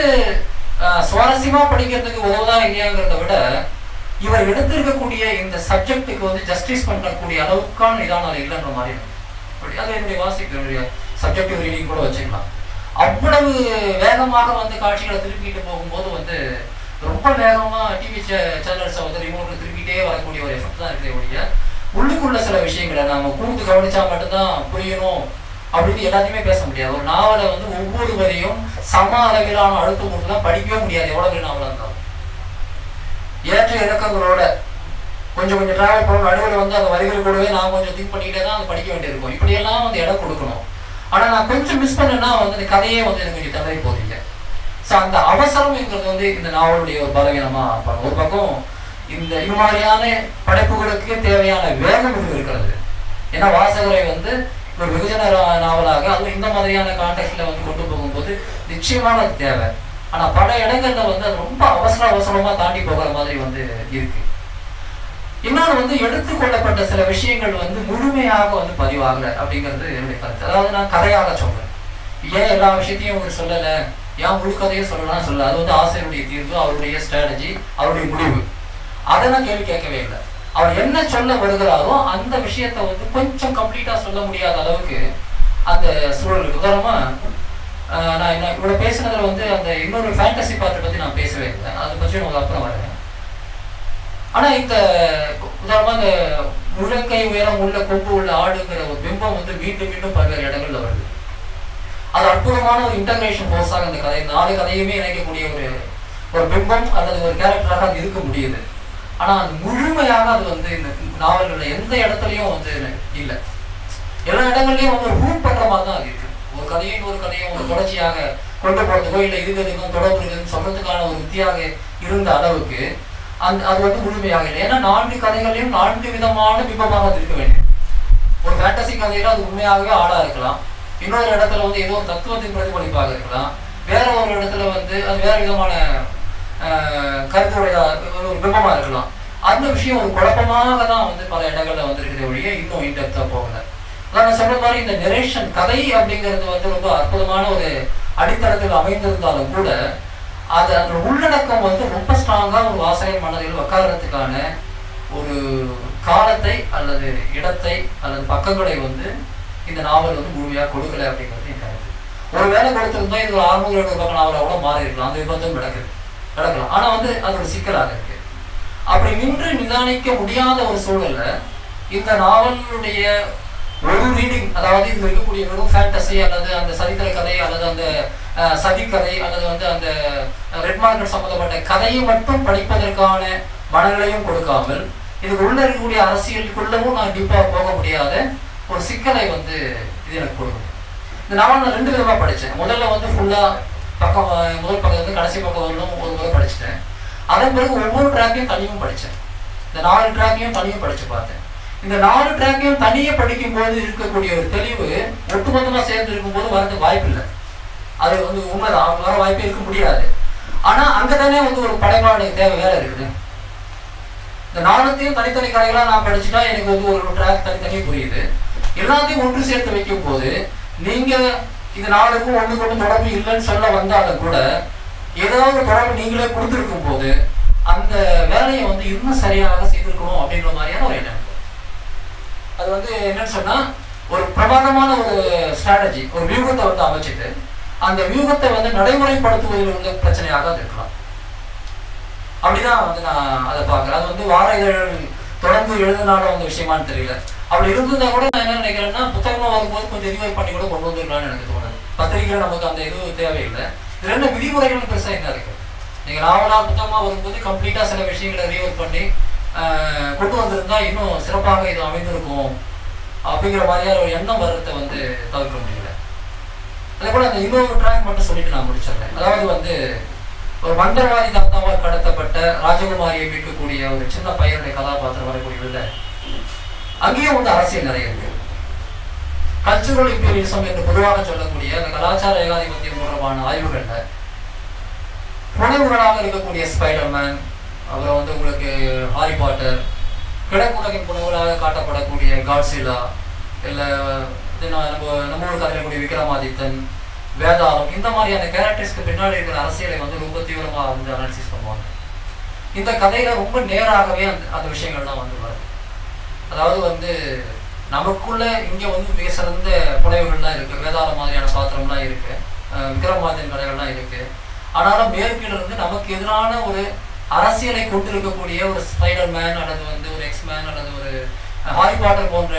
சுவாரஸ்யமா படிக்கிறதுக்கு உதவுதா இல்லையாங்கிறத விட இவர் எடுத்திருக்கக்கூடிய இந்த சப்ஜெக்டுக்கு வந்து ஜஸ்டிஸ் பண்ணக்கூடிய அளவுக்கான இதான இல்லைன்ற மாதிரி அப்படி அது என்னுடைய வாசிப்பு, என்னுடைய சப்ஜெக்டிவ் ரீடிங் கூட வச்சுக்கலாம். அவ்வளவு வேகமாக வந்து காட்சிகளை திருப்பிட்டு போகும்போது வந்து ரொம்ப வேகமாக டிவி சேனல்ஸை வந்து ரிமோட்டில் திருப்பிட்டே வரக்கூடிய ஒரு எஃபெக்ட் தான் இருக்கிற ஒழிய உள்ளுக்குள்ள சில விஷயங்களை நாம கூர்ந்து கவனிச்சா மட்டும்தான் புரியணும் அப்படின்னு எல்லாத்தையுமே பேச முடியாது. ஒரு நாவலை வந்து ஒவ்வொரு வரையும் சம அளவிலான அழுத்தம் கொடுத்துலாம் படிக்கவே முடியாது. எவ்வளவு நாவலாக இருந்தாலும் ஏற்ற இறக்கங்களோட கொஞ்சம் டிராவல் பண்ணணும். நடுவில் வந்து அந்த வரிகள் கூடவே நான் கொஞ்சம் திங்க் பண்ணிக்கிட்டே தான் அதை படிக்க வேண்டியிருக்கும். இப்படியெல்லாம் வந்து இடம் கொடுக்கணும். ஆனால் நான் கொஞ்சம் மிஸ் பண்ணேன்னா வந்து இந்த கதையே வந்து எனக்கு கொஞ்சம் தவறி போகிறீங்க. ஸோ அந்த அவசரம்ங்கிறது வந்து இந்த நாவலுடைய ஒரு பலவீனமாக பார்க்கணும். ஒரு பக்கம் இது மாதிரியான படைப்புகளுக்கு தேவையான வேகம் இருக்கிறது. ஏன்னா வாசகரை வந்து ஒரு வெகுஜன நாவலாக அதுவும் இந்த மாதிரியான கான்டெக்ட்ல வந்து கொண்டு போகும்போது நிச்சயமான அது தேவை. ஆனா பல இடங்கள்ல வந்து அது ரொம்ப அவசரமா தாண்டி போகிற மாதிரி வந்து இருக்கு. இன்னொன்று வந்து எடுத்துக்கொள்ளப்பட்ட சில விஷயங்கள் வந்து முழுமையாக வந்து பதிவாகல அப்படிங்கிறது என்னுடைய கருத்து. அதாவது நான் கதையாக சொல்றேன். ஏன் எல்லா விஷயத்தையும் அவர் சொல்லலை, ஏன் முழு கதையும் சொல்லலாம் சொல்ல, அது வந்து ஆசிரியருடைய தீர்வு, அவருடைய ஸ்ட்ராட்டஜி, அவருடைய முடிவு. அதை நான் கேள்வி கேட்கவே இல்லை. அவர் என்ன சொல்ல வருகிறாரோ அந்த விஷயத்த வந்து கொஞ்சம் கம்ப்ளீட்டா சொல்ல முடியாத அளவுக்கு அந்த சூழலுக்கு. உதாரணமா நான் இவ்வளவு பேசுனதுல வந்து அந்த இன்னொரு ஃபேண்டசி பார்ட்டை பத்தி நான் பேசவே இல்லை. அதை பற்றி உங்களுக்கு அப்புறம் வரேன். ஆனா இந்த உதாரணமா இந்த முழங்கை உயரம் உள்ள கொம்பு உள்ள ஆடுங்கிற ஒரு பிம்பம் வந்து மீண்டும் மீண்டும் பல்வேறு இடங்கள்ல வருது. அது அற்புதமான ஒரு இன்டகிரேஷன் ஃபோர்ஸாக இந்த கதை 4 கதையுமே இணைக்கக்கூடிய ஒரு பிம்பம் அல்லது ஒரு கேரக்டராக அது இருக்க முடியுது. ஆனா அது முழுமையாக அது வந்து இந்த நாவல்கள்ல எந்த இடத்துலையும் வந்து இல்லை. எல்லா இடங்கள்லயும் வந்து ஒரு ரூட் பண்ற மாதிரி தான் அது இருக்கு. ஒரு கதையும் ஒரு கதையும் ஒரு தொடர்ச்சியாக கொண்டு போறதுக்கோ இல்லை இதுக்கும் தொடர்பு இருக்குதுன்னு சொல்றதுக்கான ஒரு வித்தியாக இருந்த அளவுக்கு அது வந்து முழுமையாக இல்லை. ஏன்னா 4 கதைகளையும் 4 விதமான பிம்பமாக அது இருக்க வேண்டும். ஒரு ஃபேண்டசி கதையில அது உண்மையாகவே ஆடா இருக்கலாம், இன்னொரு இடத்துல வந்து ஏதோ ஒரு தத்துவத்தின் பிரதிபலிப்பாக இருக்கலாம், வேற ஒரு இடத்துல வந்து அது வேற விதமான கருத்துடைய ஒரு பிம்பமா இருக்கலாம். அந்த விஷயம் ஒரு குழப்பமாக தான் வந்து பல இடங்கள்ல வந்து இருக்கிற வழியே இன்னும் இன்டெப்தா போகல. நான் சொன்ன மாதிரி இந்த நெரேஷன் கதை அப்படிங்கிறது வந்து ரொம்ப அற்புதமான ஒரு அடித்தளத்தில் அமைந்திருந்தாலும் கூட அது அந்த உள்ளடக்கம் வந்து ரொம்ப ஸ்ட்ராங்கா ஒரு வாசகர் மனதில் உட்கார்றதுக்கான ஒரு காலத்தை அல்லது இடத்தை அல்லது பக்கங்களை வந்து இந்த நாவல் வந்து முழுமையாக கொடுக்கல அப்படிங்கிறது என் கருத்து. ஒரு வேலை கொடுத்திருந்தா இது ஒரு 600-700 பக்கம் நாவலாக கூட மாறி இருக்கலாம். அந்த விபத்தும் நடக்கலாம். ஆனா வந்து அது ஒரு சிக்கலாக இருக்கு. அப்படி நின்று நிதானிக்க முடியாத ஒரு சூழல்ல இந்த நாவலுடைய ஒரு ரீடிங், அதாவது இது இருக்கக்கூடிய வெறும் ஃபேண்டசி அல்லது அந்த சரித்திர கதை அல்லது அந்த சதி கதை அல்லது வந்து அந்த ரெட் மார்க்கெட் சம்பந்தப்பட்ட கதையை மட்டும் படிப்பதற்கான மனநிலையும் கொடுக்காமல் இதுக்கு உள்ள இருக்கக்கூடிய அரசியலுக்குள்ளவும் நான் டீப்பா போக முடியாத ஒரு சிக்கலை வந்து இது எனக்கு கொடுக்கும். இந்த நாவல் நான் 2 விதமா படித்தேன். முதல்ல வந்து ஃபுல்லா பக்கம் முதல் பக்கம் வந்து கடைசி பக்கம் வரலும் ஒரு முறை படிச்சுட்டேன். அதன் பிறகு ஒவ்வொரு ட்ராக்கையும் தனியும் படித்தேன். இந்த 4 ட்ராக்கையும் தனியும் படித்து பார்த்தேன். இந்த 4 ட்ராக்கையும் தனியே படிக்கும் போது இருக்கக்கூடிய ஒரு தெளிவு ஒட்டுமொத்தமா சேர்ந்து இருக்கும்போது வரதுக்கு வாய்ப்பு இல்லை. அது வந்து உண்மைதான், வர வாய்ப்பே இருக்க முடியாது. ஆனா அங்கதானே வந்து ஒரு படைப்பாளனுக்கு தேவை வேலை இருக்குது. இந்த 4த்தையும் தனித்தனி கதைகளா நான் படிச்சுட்டா எனக்கு வந்து ஒரு ட்ராக் தனித்தனி புரியுது. எல்லாத்தையும் ஒன்று சேர்த்து வைக்கும் போது நீங்க இது 4க்கும் ஒண்ணுக்கு ஒண்ணு தொடர்பு இல்லைன்னு சொல்ல வந்தாலும் கூட ஏதாவது ஒரு தொடர்பு நீங்களே கொடுத்துருக்கும் போது அந்த வேலையை வந்து இன்னும் சரியாக செய்திருக்கணும் அப்படிங்கிற மாதிரியான ஒரு எண்ணம். அது வந்து என்னன்னு சொன்னா ஒரு பிரமாதமான ஒரு ஸ்ட்ராட்டஜி, ஒரு வியூகத்தை வந்து அமைச்சிட்டு அந்த வியூகத்தை வந்து நடைமுறைப்படுத்துவதில் உள்ள பிரச்சனையாக அது இருக்கலாம். அப்படிதான் வந்து நான் அதை பார்க்குறேன். அது வந்து வார இதழ்கள் தொடர்ந்து எழுதினாலும் அந்த விஷயமானு தெரியல. அப்படி இருந்ததா கூட நான் என்ன நினைக்கிறேன்னா புத்தகமா வரும்போது கொஞ்சம் ரிவைவ் பண்ணி கூட கொண்டு வந்துருக்கலாம்னு எனக்கு தோணுது. பத்திரிகைகள் நமக்கு அந்த இது தேவையில்லை. இது 2 விதிமுறைகள் பெருசாக என்ன இருக்கு. நீங்க நாவலா புத்தகமா வரும்போது கம்ப்ளீட்டா சில விஷயங்களை ரிவைவ் பண்ணி கொண்டு வந்திருந்தா இன்னும் சிறப்பாக இது அமைந்திருக்கும் அப்படிங்கிற மாதிரியான ஒரு எண்ணம் வர்றதை வந்து தவிர்க்க முடியல. அதே போல அந்த இன்னொரு ட்ராக் மட்டும் சொல்லிட்டு நான் முடிச்சிடுறேன். அதாவது வந்து ஒரு மந்திரவாதி தாத்தாவால் கடத்தப்பட்ட ராஜகுமாரியை மீட்கக்கூடிய ஒரு சின்ன பையனுடைய கதாபாத்திரம் வரக்கூடியதுல அங்கேயும் வந்து அரசியல் நிறைய இருக்கு. கல்ச்சுரல் இம்பீரியலிசம் என்று பொதுவாக சொல்லக்கூடிய அந்த கலாச்சார ஏகாதிபத்தியம் தொடர்பான ஆய்வுகள்ல புனைவுகளாக இருக்கக்கூடிய ஸ்பைடர்மேன், அப்புறம் வந்து உங்களுக்கு ஹாரி பாட்டர், கிழக்குலகின் புனைவுகளாக காட்டப்படக்கூடிய காட்சிலா, இல்லை நம்ம ஊருக்கு அதில் விக்ரமாதித்தன், வேதாளம், இந்த மாதிரியான கேரக்டர்ஸ்க்கு பின்னாடி இருக்கிற அரசியலை வந்து ரொம்ப தீவிரமாக வந்து அனாலிசிஸ் பண்ணுவாங்க. இந்த கதையில ரொம்ப நேராகவே அந்த விஷயங்கள்லாம் வந்து வரும். அதாவது வந்து நமக்குள்ள இங்கே வந்து மிக சிறந்த புனைவுகள்லாம் இருக்கு, வேதாளம் மாதிரியான பாத்திரம்லாம் இருக்கு, விக்ரமாதித்தன் கதைகள்லாம் இருக்கு. ஆனாலும் மேற்கில இருந்து நமக்கு எதிரான ஒரு அரசியலை கொண்டிருக்கக்கூடிய ஒரு ஸ்பைடர்மேன் அல்லது வந்து ஒரு எக்ஸ்மேன் அல்லது ஒரு ஹாரி பாட்டர் போன்ற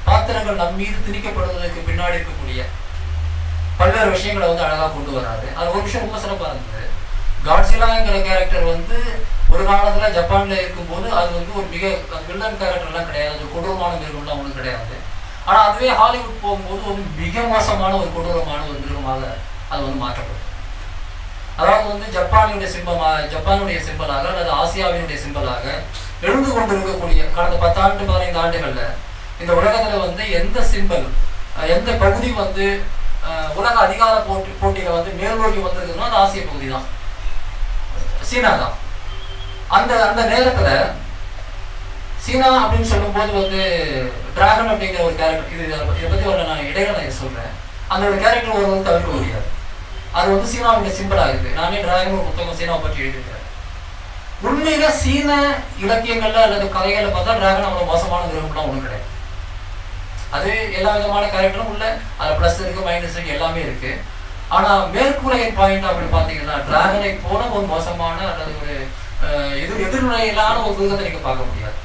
பாத்திரங்கள் நம் மீது திணிக்கப்படுவதற்கு பின்னாடி இருக்கக்கூடிய பல்வேறு விஷயங்களை வந்து அழகாக கொண்டு வராது. அது ஒரு விஷயம் ரொம்ப சிறப்பாக இருந்தது. காட்சிலாங்கிற கேரக்டர் வந்து ஒரு காலத்தில் ஜப்பானில் இருக்கும்போது அது வந்து ஒரு மிக வில்லன் கேரக்டர்லாம் கிடையாது, ஒரு கொடூரமான மிருகம்லாம் ஒன்றும் கிடையாது. ஆனால் அதுவே ஹாலிவுட் போகும்போது ஒரு மிக மோசமான ஒரு கொடூரமான ஒரு மிருகமாக அது வந்து மாற்றப்படும். அதாவது வந்து ஜப்பானுடைய சிம்பலாக அல்லது ஆசியாவினுடைய சிம்பலாக எழுந்து கொண்டு இருக்கக்கூடிய கடந்த 10 ஆண்டு 15 ஆண்டுகள்ல இந்த உலகத்துல வந்து எந்த சிம்பல், எந்த பகுதி வந்து உலக அதிகார போட்டியில வந்து மேல் நோக்கி வந்திருக்குன்னா அது ஆசிய பகுதி தான், சீனா தான். அந்த நேரத்துல சீனா அப்படின்னு சொல்லும் போது வந்து டிராகன் அப்படிங்கிற ஒரு கேரக்டர், இதை பத்தி ஒரு நான் இடையில நான் சொல்றேன், அந்த ஒரு கேரக்டர் ஒரு வந்து தவிர்க்க முடியாது. அது வந்து சீனாவுடைய சிம்பிளா இருக்கு. நானே டிராகன் ஒரு புத்தகம் சீனாவை பற்றி எழுதியிருக்கிறேன். உண்மையில சீன இலக்கியங்கள்ல அல்லது கதைகளை பார்த்தா டிராகன் அவ்வளவு மோசமான மிருகம்லாம் ஒன்றும் கிடையாது. அது எல்லா விதமான கேரக்டரும் உள்ள, அது பிளஸ் இருக்கு, மைனஸ் இருக்கு, எல்லாமே இருக்கு. ஆனா மேற்கூரையின் பாயிண்ட் அப்படின்னு பாத்தீங்கன்னா டிராகனை போல ஒரு மோசமான அல்லது ஒரு எதிர்நிலையிலான ஒரு மிருகத்தை நீங்க பார்க்க முடியாது.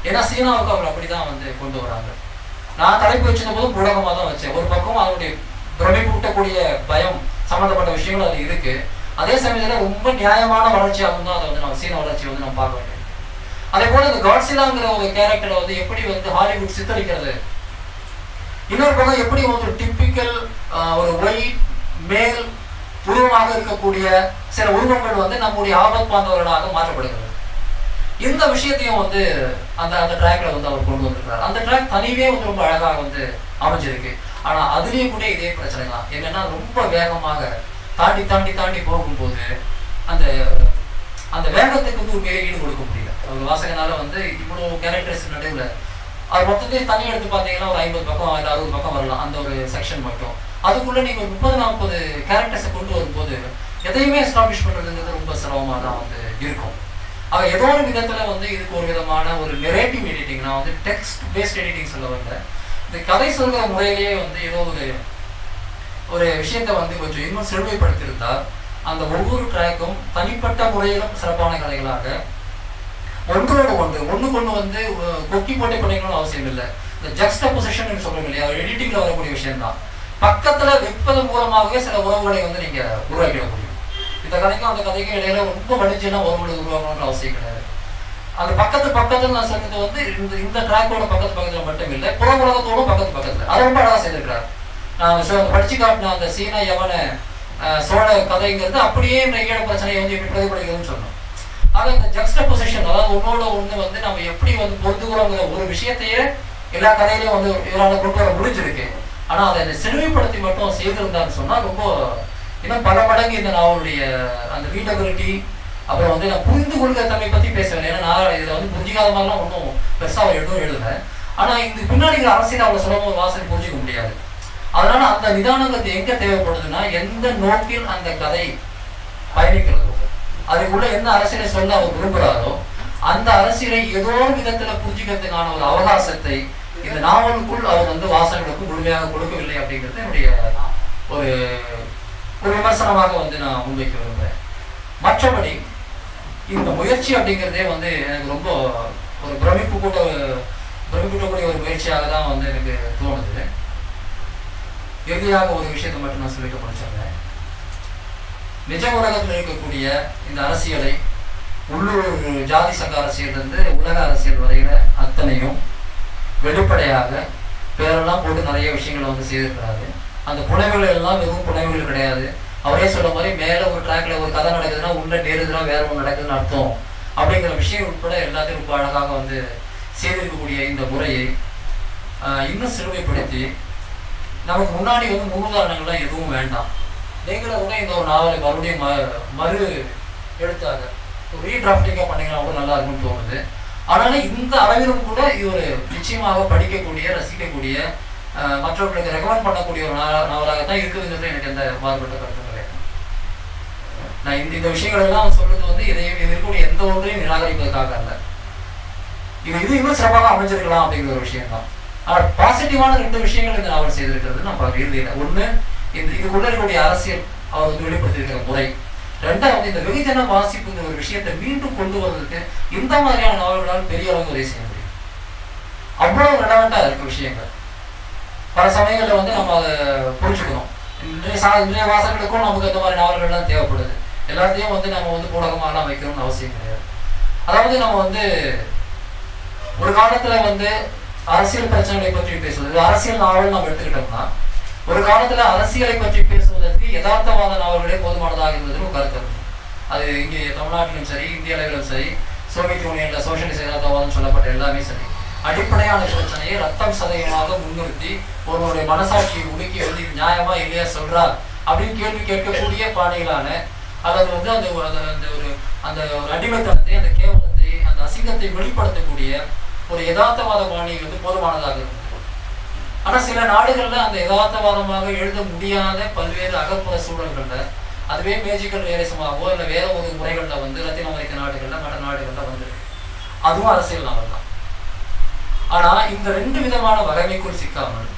ஏன்னா சீனாவுக்கு அவர் அப்படிதான் வந்து கொண்டு வராங்க. நான் தலைப்பு வச்சிருந்த போதும் ஊடகமா தான் வச்சேன். ஒரு பக்கம் அதனுடைய பிரமிப்பூட்டக்கூடிய பயம் சம்பந்தப்பட்ட விஷயங்கள் அது இருக்கு. அதே சமயத்துல ரொம்ப நியாயமான வளர்ச்சியாகவும் தான் அதை வந்து நம்ம சீன வளர்ச்சியை வந்து நம்ம பார்க்க வேண்டியது. அதே போல இந்த காட்சிலாங்கிற ஒரு கேரக்டரை வந்து எப்படி வந்து ஹாலிவுட் சித்தரிக்கிறது, இன்னொரு பக்கம் எப்படி வந்து ஒரு டிப்பிக்கல் ஒரு ஒயிட் மேல் உருவமாக இருக்கக்கூடிய சில உருவங்கள் வந்து நம்முடைய ஆபத் பாந்தவர்களாக மாற்றப்படுகிறது. இந்த விஷயத்தையும் வந்து அந்த ட்ராக்ல வந்து அவர் கொண்டு வந்திருக்கிறார். அந்த ட்ராக் தனியே வந்து ரொம்ப அழகாக வந்து அமைஞ்சிருக்கு. ஆனா அதுலயும் கூட இதே பிரச்சனை தான். என்னன்னா ரொம்ப வேகமாக தாண்டி போகும்போது அந்த வேகத்துக்கு வந்து உண்மையை ஈடு கொடுக்க முடியல. ஒரு வாசகனால வந்து இவ்வளவு கேரக்டர்ஸ் நடுவில் அது மொத்தத்தையும் தனி எடுத்து பார்த்தீங்கன்னா ஒரு 50 பக்கம் 60 பக்கம் வரலாம் அந்த ஒரு செக்ஷன் மட்டும். அதுக்குள்ள நீங்க 30-40 கேரக்டர்ஸை கொண்டு வரும்போது எதையுமே எஸ்டாப்ளிஷ் பண்றதுங்கிறது ரொம்ப சிரமமாக தான் வந்து இருக்கும். ஏதோ ஒரு விதத்துல வந்து இதுக்கு ஒரு விதமான ஒரு நெரேட்டிவ் எடிட்டிங், நான் வந்து டெக்ஸ்ட் பேஸ்ட் எடிட்டிங் சொல்ல வரல, இந்த கதை சொல்கிற முறையிலேயே வந்து ஏதோ ஒரு விஷயத்த வந்து கொஞ்சம் இன்னும் செழுமைப்படுத்தியிருந்தா அந்த ஒவ்வொரு ட்ராக்கும் தனிப்பட்ட முறையிலும் சிறப்பான கதைகளாக ஒன்றுக்கு வந்து கொக்கி போட்டி பண்ணிக்கணும்னு அவசியம் இல்லை. இந்த ஜக்ஸ்டபொசிஷன் சொல்றோம் இல்லையா, எடிட்டிங்ல வரக்கூடிய விஷயம் தான். பக்கத்துல வைப்பதன் மூலமாகவே சில உறவுகளை வந்து நீங்க உருவாக்கிட முடியும். இந்த கதைக்கும் அந்த கதைக்கும் இடையில ரொம்ப வடிஞ்செல்லாம் உறவுகளை உருவாக்கணும்னு அவசியம் கிடையாது. அந்த பக்கத்துல நான் சொன்னது வந்து இந்த ட்ராக்கோட பக்கத்துல மட்டும் இல்லை, புற உலகத்தோடும் பக்கத்துல அதை ரொம்ப அழகா செய்திருக்கிறார். நான் படிச்சு காட்டின அந்த சீனா யவன சோழ கதைங்கிறது அப்படியே ஈழ பிரச்சனையை வந்து எப்படி பிரதிபலிக்கிறதுன்னு சொன்னோம். ஆக இந்த ஜக்ஸ்டபொசிஷன், அதாவது ஒன்னோட ஒண்ணு வந்து நம்ம எப்படி வந்து பொறுத்துக்கிறோங்கிற ஒரு விஷயத்தையே எல்லா கதையிலையும் வந்து இவரால் கொண்டு வர முடிஞ்சிருக்கு. ஆனா அதை செழுமைப்படுத்தி மட்டும் செய்திருந்தான்னு சொன்னா ரொம்ப இன்னும் பல மடங்கு இந்த நாவலுடைய அந்த ரீடபிலிட்டி, அப்புறம் வந்து நான் புரிந்து கொள்கிற தன்மை பத்தி பேசுவேன். ஏன்னா நான் இதுல வந்து புரிஞ்சிக்காத மாதிரிலாம் ஒன்றும் பெருசா எதுவும் எழுதுறேன். ஆனா இந்த பின்னாடி அரசியல் அவ்வளவு சுலபமாக ஒரு வாசனை புரிஞ்சிக்க முடியாது. அதனால அந்த நிதானங்கத்தை எங்க தேவைப்படுதுன்னா எந்த நோக்கில் அந்த கதை பயணிக்கிறதோ, அதுக்குள்ள எந்த அரசியலை சொல்ல அவர் விரும்புகிறாரோ அந்த அரசியலை ஏதோ ஒரு விதத்துல புரிஞ்சுக்கிறதுக்கான ஒரு அவகாசத்தை இந்த நாவலுக்குள் அவர் வந்து வாசகர்களுக்கு முழுமையாக கொடுக்கவில்லை அப்படிங்கிறது என்னுடைய ஒரு விமர்சனமாக வந்து நான் முன்வைக்க விரும்புகிறேன். மற்றபடி இந்த முயற்சி அப்படிங்கிறதே வந்து எனக்கு ரொம்ப ஒரு பிரமிப்பூட்டக்கூடிய ஒரு முயற்சியாக தான் வந்து எனக்கு தோணுது. இறுதியாக ஒரு விஷயத்தை மட்டும் நான் சொல்லிக்க முடிச்சிருந்தேன். நிஜ உலகத்தில் இருக்கக்கூடிய இந்த அரசியலை உள்ளூர் ஜாதி சங்க அரசியலிருந்து உலக அரசியல் வரைகிற அத்தனையும் வெளிப்படையாக பேரெல்லாம் போட்டு நிறைய விஷயங்களை வந்து செய்திருக்கிறாரு. அந்த புனைவுகள் எல்லாம் வெறும் புனைவுகள் கிடையாது. அவரே சொல்ற மாதிரி மேலே ஒரு ட்ராக்ல ஒரு கதை நடக்குதுன்னா உள்ள நேருதுன்னா வேற ஒன்று நடக்குதுன்னு அர்த்தம் அப்படிங்கிற விஷயம் உட்பட எல்லாத்தையும் ரொம்ப அழகாக வந்து செய்திருக்கக்கூடிய இந்த முறையை இன்னும் சிறுமைப்படுத்தி நமக்கு முன்னாடி வந்து முன்னுதாரணங்கள்லாம் எதுவும் வேண்டாம். நீங்களும் கூட இந்த ஒரு நாவலை மறுபடியும் மறு எழுத்தாக ஒரு ரீடிராஃப்டிங்காக பண்ணிங்கன்னா கூட நல்லா இருக்கும்னு தோணுது. ஆனாலும் இந்த அளவிலும் கூட இவர் நிச்சயமாக படிக்கக்கூடிய ரசிக்கக்கூடிய மற்றவர்களுக்கு ரெக்கமெண்ட் பண்ணக்கூடிய ஒரு நாவலாகத்தான் இருக்குதுங்கிறது எனக்கு எந்த மாறுபட்ட கருத்தும் கிடையாது. நான் இந்த விஷயங்கள் எல்லாம் சொல்றது வந்து இது இருக்கக்கூடிய எந்த ஒன்றையும் நிராகரிப்பதற்காக அல்ல. இது இன்னும் சிறப்பாக அமைஞ்சிருக்கலாம் அப்படிங்கிற ஒரு விஷயம் தான். ஆனால் பாசிட்டிவான 2 விஷயங்கள் இந்த நாவல் செய்திருக்கிறது நம்ம இறுதியில் ஒன்று இதுக்குள்ள இருக்கக்கூடிய அரசியல் அவர் வந்து வெளிப்படுத்தியிருக்கிற முறை, 2வது இந்த வெகுஜன வாசிப்புங்கிற ஒரு விஷயத்தை மீண்டும் கொண்டு வருவதற்கு இந்த மாதிரியான நாவல்களால் பெரிய அளவு உதவி செய்ய முடியும். அவ்வளவு ரெலவெண்டா இருக்க விஷயங்கள் பல சமயங்களில் வந்து நம்ம அதை புரிஞ்சுக்கணும். இன்றைய வாசகர்களுக்கும் நமக்கு இந்த மாதிரி நாவல்கள்லாம் தேவைப்படுது. எல்லாத்தையும் வந்து நம்ம வந்து ஊடகமாகலாம் வைக்கணும்னு அவசியம் கிடையாது. அதாவது நம்ம வந்து ஒரு காலத்துல வந்து அரசியல் பிரச்சனைகளை பற்றி பேசுவது, அரசியல் நாவல் நம்ம எடுத்துக்கிட்டோம்னா ஒரு காலத்துல அரசியலை பற்றி பேசுவதற்கு யதார்த்தவாத நாவல்களே போதுமானதாக இருந்ததுன்னு ஒரு கருத்து இருக்கும். அது இங்கே தமிழ்நாட்டிலும் சரி, இந்திய அளவிலும் சரி, சோவியத் யூனியன்ல சோசியலிச யதார்த்தவாதம் சொல்லப்பட்ட எல்லாமே சரி, அடிப்படையான பிரச்சனையை ரத்தம் சதயமாக முன்னிறுத்தி ஒருவருடைய மனசாட்சியை உடுக்கி வந்து நியாயமா இல்லையா சொல்றார் அப்படின்னு கேள்வி கேட்கக்கூடிய பாணிகளான அல்லது வந்து அந்த ஒரு அடிமைத்தனத்தை, அந்த கேவலத்தை, அந்த அசிங்கத்தை வெளிப்படுத்தக்கூடிய ஒரு யதார்த்தவாத பாணி வந்து போதுமானதாக இருக்கும். ஆனா சில நாடுகள்ல அந்த யதார்த்தவாதமாக எழுத முடியாத பல்வேறு அகப்புற சூழல்கள்ல அதுவே மேஜிக்கல் ரியலிசமாகவோ இல்லை வேற ஒரு முறைகள்ல வந்து லத்தீன் அமெரிக்க நாடுகள்ல மற்ற நாடுகள்ல வந்துருக்கு. அதுவும் அரசியல் நாவல் தான். ஆனா இந்த 2 விதமான வகைமைக்குள் சிக்காமல்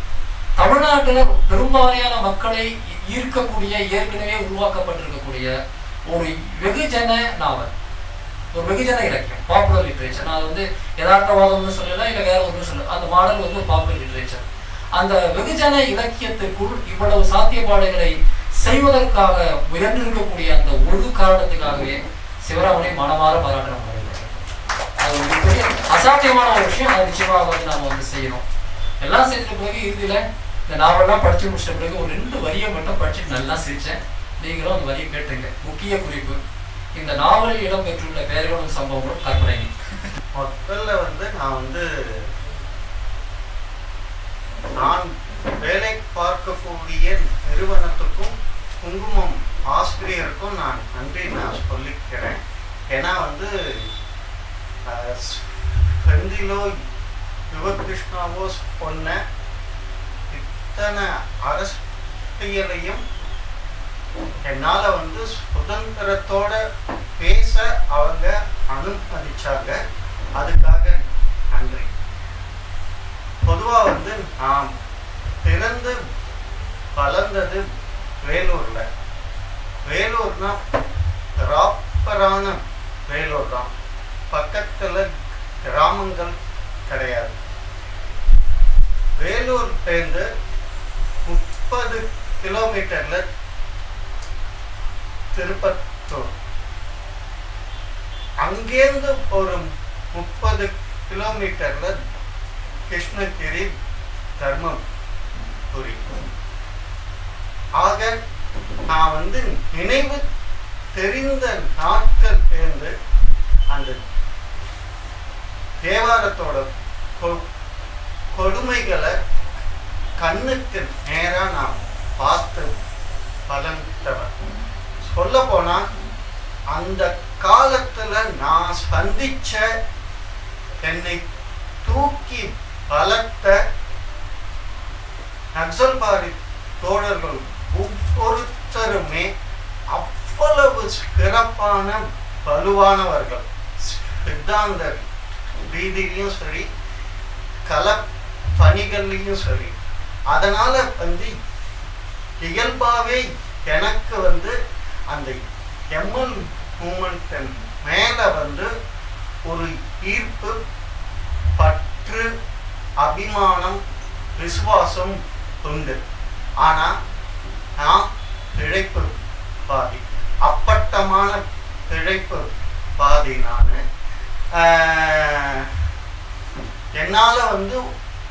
தமிழ்நாட்டுல பெரும்பாலான மக்களை ஈர்க்கக்கூடிய ஏற்கனவே உருவாக்கப்பட்டிருக்கக்கூடிய ஒரு வெகுஜன நாவல், ஒரு வெகுஜன இலக்கியம், பாப்புலர் லிட்ரேச்சர். நான் வந்து யதார்த்தவாதம்னு சொல்லல, இல்லை வேற ஒன்றும் சொல்லல, அந்த மாடல் வந்து ஒரு பாப்புலர் லிட்ரேச்சர். அந்த வெகுஜன இலக்கியத்திற்குள் இவ்வளவு சாத்தியப்பாடுகளை செய்வதற்காக முயன்றிருக்கக்கூடிய அந்த ஒரு காரணத்துக்காகவே சிவராமனை மனமாற பாராட்ட நம்ம அது ஒரு பெரிய அசாத்தியமான ஒரு விஷயம். அது நிச்சயமாக வந்து நாம வந்து செய்யணும். எல்லாம் செய்த பிறகு இறுதியில இந்த நாவல்லாம் படிச்சு முடிச்ச பிறகு ஒரு 2 வரியை மட்டும் படிச்சுட்டு நல்லா சிரிச்சேன். நீங்களும் அந்த வரியை கேட்டுங்க. முக்கிய குறிப்பு, இந்த நாவலில் இடம்பெற்றுள்ள பெயர்களும் சம்பவங்களும் கற்பனை. முதல்ல வந்து நான் வேலை பார்க்கக்கூடிய நிறுவனத்துக்கும் குங்குமம் ஆசிரியருக்கும் நான் நன்றி சொல்லிக்கிறேன். ஏன்னா வந்து செந்திலோ யுவகிருஷ்ணாவோ சொன்ன இத்தனை அரசியலையும் என்னால வந்து சுதந்திரத்தோட பேச அவங்க அனுமதிச்சாங்க. அதுக்காக நன்றி. பொதுவா வந்து நான் பிறந்து வளர்ந்தது வேலூர்ல. வேலூர்னா ப்ராப்பரான வேலூர் தான். பக்கத்துல கிராமங்கள் கிடையாது. வேலூர்லேருந்து 30 கிலோமீட்டர்ல திருப்பத்தூர், அங்கேருந்து ஒரு 30 கிலோமீட்டர்ல கிருஷ்ணகிரி, தர்மபுரி. ஆக நான் வந்து நினைவு தெரிந்த நாட்கள் சேர்ந்து அந்த தேவாரத்தோட கொடுமைகளை கண்ணுக்கு நேரா நான் பார்த்து பலந்தவன். சொல்ல போனா அந்த காலத்துல நான் சந்திச்ச என்னை தூக்கி பலத்த நக்சல்பாரி தோழர்கள் ஒவ்வொருத்தருமே அவ்வளவு சிறப்பான வலுவானவர்கள். சித்தாந்த ரீதியிலையும் சரி, கல பணிகள்லையும் சரி. அதனால வந்து இயல்பாவே எனக்கு வந்து அந்த எம்எல் மூமெண்ட் மேல வந்து ஒரு ஈர்ப்பு, பற்று, அபிமானம், விசுவாசம் உண்டு. ஆனா நான் பிழைப்பு பாதி, அப்பட்டமான பிழைப்பு பாதி. நான் என்னால் வந்து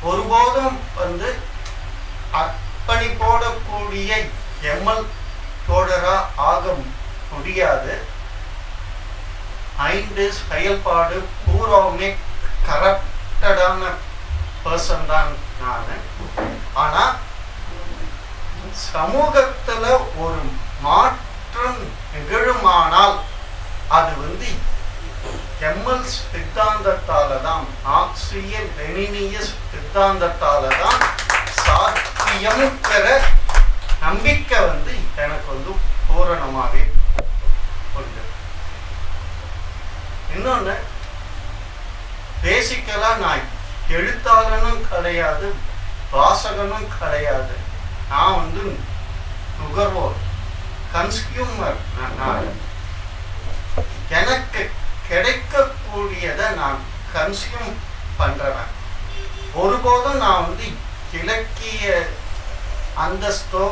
ஒருபோதும் வந்து அர்ப்பணிப்போட கூடிய எம்எல் தோழராக ஆக முடியாது. 5 செயல்பாடு பூராவுமே கரப்டடான பர்சன் தான் நான். ஆனால் சமூகத்தில் ஒரு மாற்றம் நிகழுமானால் அது வந்து எம்எல் சித்தாந்தத்தால தான், மார்க்சிய லெனினிய சித்தாந்தத்தால தான் சாத்தியம்ங்கிற நம்பிக்கை வந்து எனக்கு வந்து பூரணமாகவே உண்டு. இன்னொன்று, பேசிக்கலா நான் எழுத்தாளனும் கிடையாது, வாசகனும் கிடையாது. நான் வந்து நுகர்வோர், கன்சியூமர். நான் எனக்கு கிடைக்கக்கூடியதை நான் கன்சியூம் பண்றேன். ஒருபோதும் நான் வந்து இலக்கிய அந்தஸ்தோ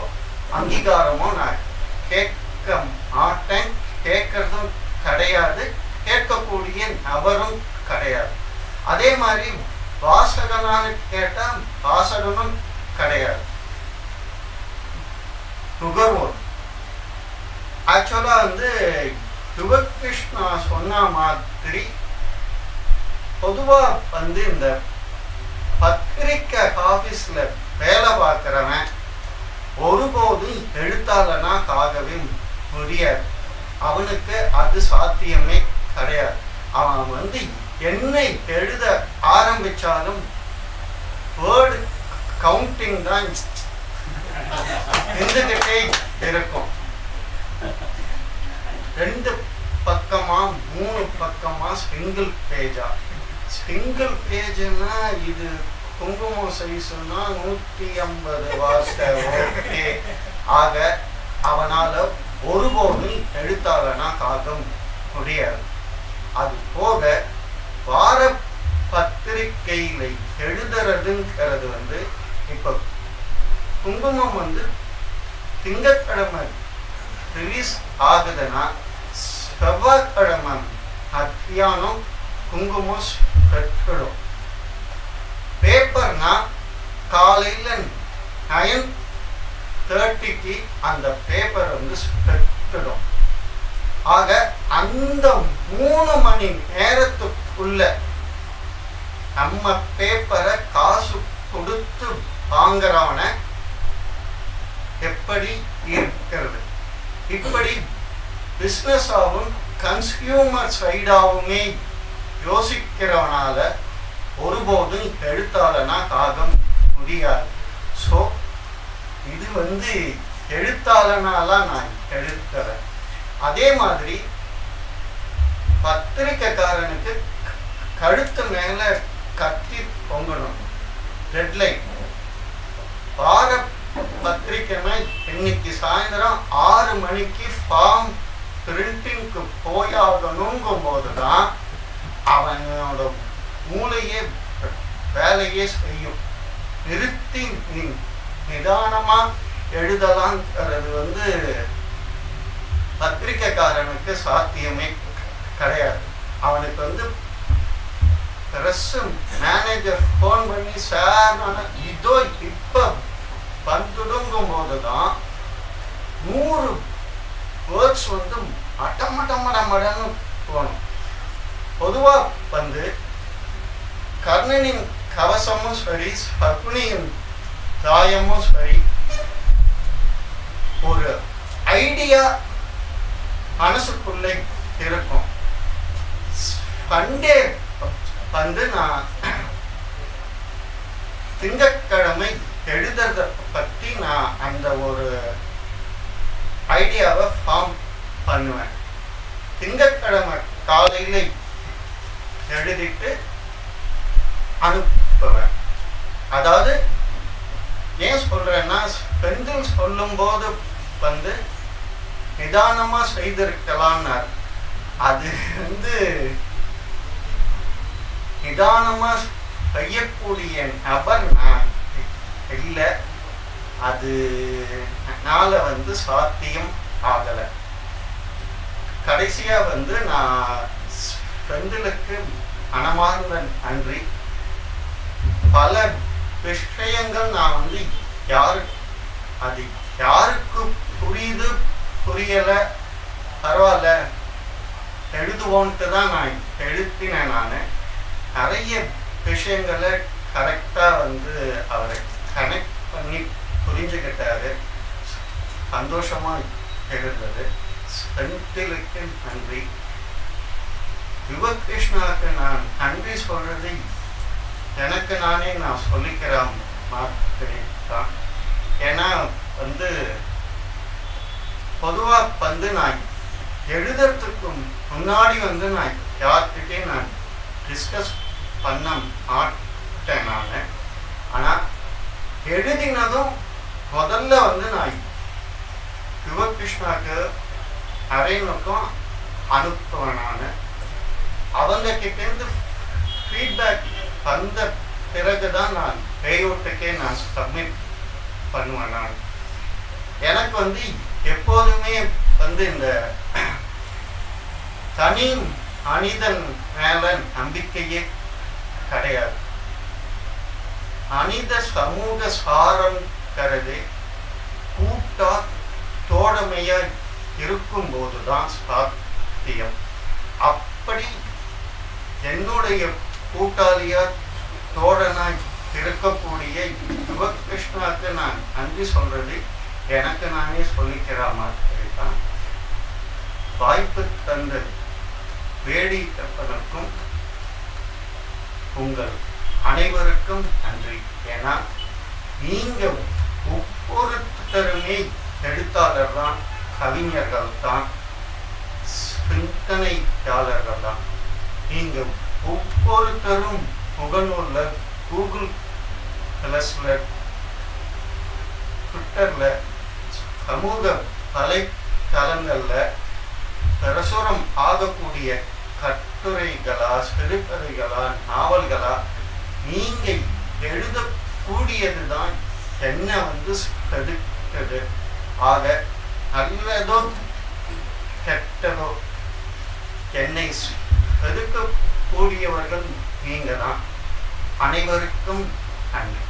அங்கீகாரமோ நான் கேட்க மாட்டேன், கேட்கறதும் கிடையாது, கேட்கக்கூடிய நபரும் கிடையாது. அதே மாதிரி வாசகனான்னு கேட்டா வாசகனும் கிடையாது, நுகர்வோர். ஆக்சுவலா வந்து யுககிருஷ்ணா சொன்ன மாதிரி பொதுவா வந்து இந்த பத்திரிக்கை ஆபீஸ்ல வேலை பார்க்கிறவன் ஒருபோதும் எழுத்தாளனாக ஆகவே முடியாது. அவனுக்கு அது சாத்தியமே கிடையாது. அவன் வந்து என்னை எழுத ஆரம்பிச்சாலும் வேர்டு கவுண்டிங் தான் இருந்துகிட்டே இருக்கும். 2 பக்கமா 3 பக்கமா சிங்கிள் பேஜா. சிங்கிள் பேஜ்னா இது குங்குமம் சைஸ்னா 150 வார்த்தை ஓகே. ஆக அவனால ஒருபோதும் எழுத்தாளனாக ஆக முடியாது. அது போக வார பத்திரிகையில எழுதுறதுங்கிறது வந்து இப்ப குங்குமம் வந்து திங்கட்கிழமை ரிலீஸ் ஆகுதுன்னா செவ்வாய்க்கிழமை மத்தியானம் குங்குமம் கட்டிடும். பேப்பர்னா காலையில 9:30 அந்த பேப்பர் வந்து கட்டிடும். ஆக அந்த 3 மணி நேரத்துக்குள்ள நம்ம பேப்பரை காசு கொடுத்து வாங்குறவன எப்படி இருக்கிறது? இப்படி பிஸ்னஸ் ஆகும் கன்சியூமர் சைடாவுமே யோசிக்கிறவனால ஒருபோதும் எழுத்தாளனாக ஆக முடியாது. ஸோ இது வந்து எழுத்தாளனால நான் எழுத்துறேன். அதே மாதிரி பத்திரிக்கைக்காரனுக்கு கழுத்து மேல கத்தி பொங்கணும். டெட்லைன் வார பத்திரிக்கைனா இன்னைக்கு சாயந்தரம் 6 மணிக்கு ஃபார்ம் பிரிண்டிங்க்கு போயாகணுங்கும் போதுதான் அவனோட மூளையே வேலையே செய்யும். நிறுத்தி நிதானமா எழுதலாம்ங்கிறது வந்து பத்திரிக்கைக்காரனுக்கு சாத்தியமே கிடையாது. அவனுக்கு வந்து பிரஸ் மேனேஜர் ஃபோன் பண்ணி சார் இதோ இப்ப வந்துடுங்கும் போதுதான் 100 வேர்ட்ஸ் வந்து மடன்னு போகணும். பொதுவா வந்து கர்ணனின் கவசமும் சரி, சகுனியின் தாயமும் சரி, ஒரு ஐடியா மனசுக்குள்ளே இருக்கும். சண்டே வந்து நான் திங்கட்கிழமை எழுதுறத பற்றி நான் அந்த ஒரு ஐடியாவை ஃபார்ம் பண்ணுவேன். திங்கட்கிழமை காலையில எழுதிட்டு அனுப்புவேன். அதாவது ஏன் சொல்றேன்னா, பெண்கள் சொல்லும் போது வந்து நிதானமா செய்திருக்கலாம்னார். அது வந்து நிதானமா செய்யக்கூடிய நபர் நான் இல்லை. அதுனால வந்து சாத்தியம் ஆகலை. கடைசியா வந்து நான் செந்திலுக்கு மனமார்ந்த நன்றி. பல விஷயங்கள் நான் வந்து அது யாருக்கு புரியுது புரியல பரவாயில்ல எழுதுவோன்ட்டு தான் நான் எழுத்தினேன். நான் நிறைய விஷயங்களை கரெக்டாக வந்து அவரை கனெக்ட் பண்ணி புரிஞ்சுக்கிட்டாரு. சந்தோஷமாக இருந்தது. செந்திலுக்கு நன்றி. யுவகிருஷ்ணாவுக்கு நான் நன்றி சொல்றது எனக்கு நானே நான் சொல்லிக்கிற மாதிரி தான். ஏன்னா வந்து பொதுவாக வந்து நான் எழுதுறதுக்கு முன்னாடி வந்து நான் யார்கிட்டே நான் டிஸ்கஸ் பண்ண மாட்டேன் நான். ஆனால் எழுதினதும் முதல்ல வந்து நான் யுவகிருஷ்ணாவுக்கு அரைனுக்கும் அனுப்புவேன். நான் அவங்க கிட்டேருந்து ஃபீட்பேக் வந்த பிறகுதான் நான் லேஅவுட்டுக்கே நான் சப்மிட் பண்ணுவேன். நான் எனக்கு வந்து எப்போதுமே வந்து இந்த தனி மனிதன் மேல நம்பிக்கையே கிடையாது. மனித சமூக சாரங்கிறது கூட்டா தோழமையா இருக்கும் போதுதான் சாத்தியம். அப்படி என்னுடைய கூட்டாளியா தோழனாய் இருக்கக்கூடிய யுவகிருஷ்ணாவுக்கு நான் நன்றி சொல்றது எனக்கு நானே சொல்லிக்கிற மாதிரி தான். வாய்ப்பு தந்த வேடி கப்பனுக்கும் உங்கள் அனைவருக்கும் நன்றி. ஏன்னா நீங்க ஒவ்வொருத்தருமே எழுத்தாளர் தான், கவிஞர்கள் தான், சிந்தனையாளர்கள் தான். நீங்க ஒவ்வொருத்தரும் முகநூல்ல, கூகுள் பிளஸ்ல, ட்விட்டர்ல, சமூக வலைத்தளங்கள்ல பிரசுரம் ஆகக்கூடிய கட்டுரைகளா, சிறுகதைகளா, நாவல்களா நீங்க எழுதக்கூடியதுதான் என்ன வந்து செதுக்குது. ஆக நல்லதோ கெட்டதோ என்னை செதுக்கக்கூடியவர்கள் நீங்க தான். அனைவருக்கும் நன்றி.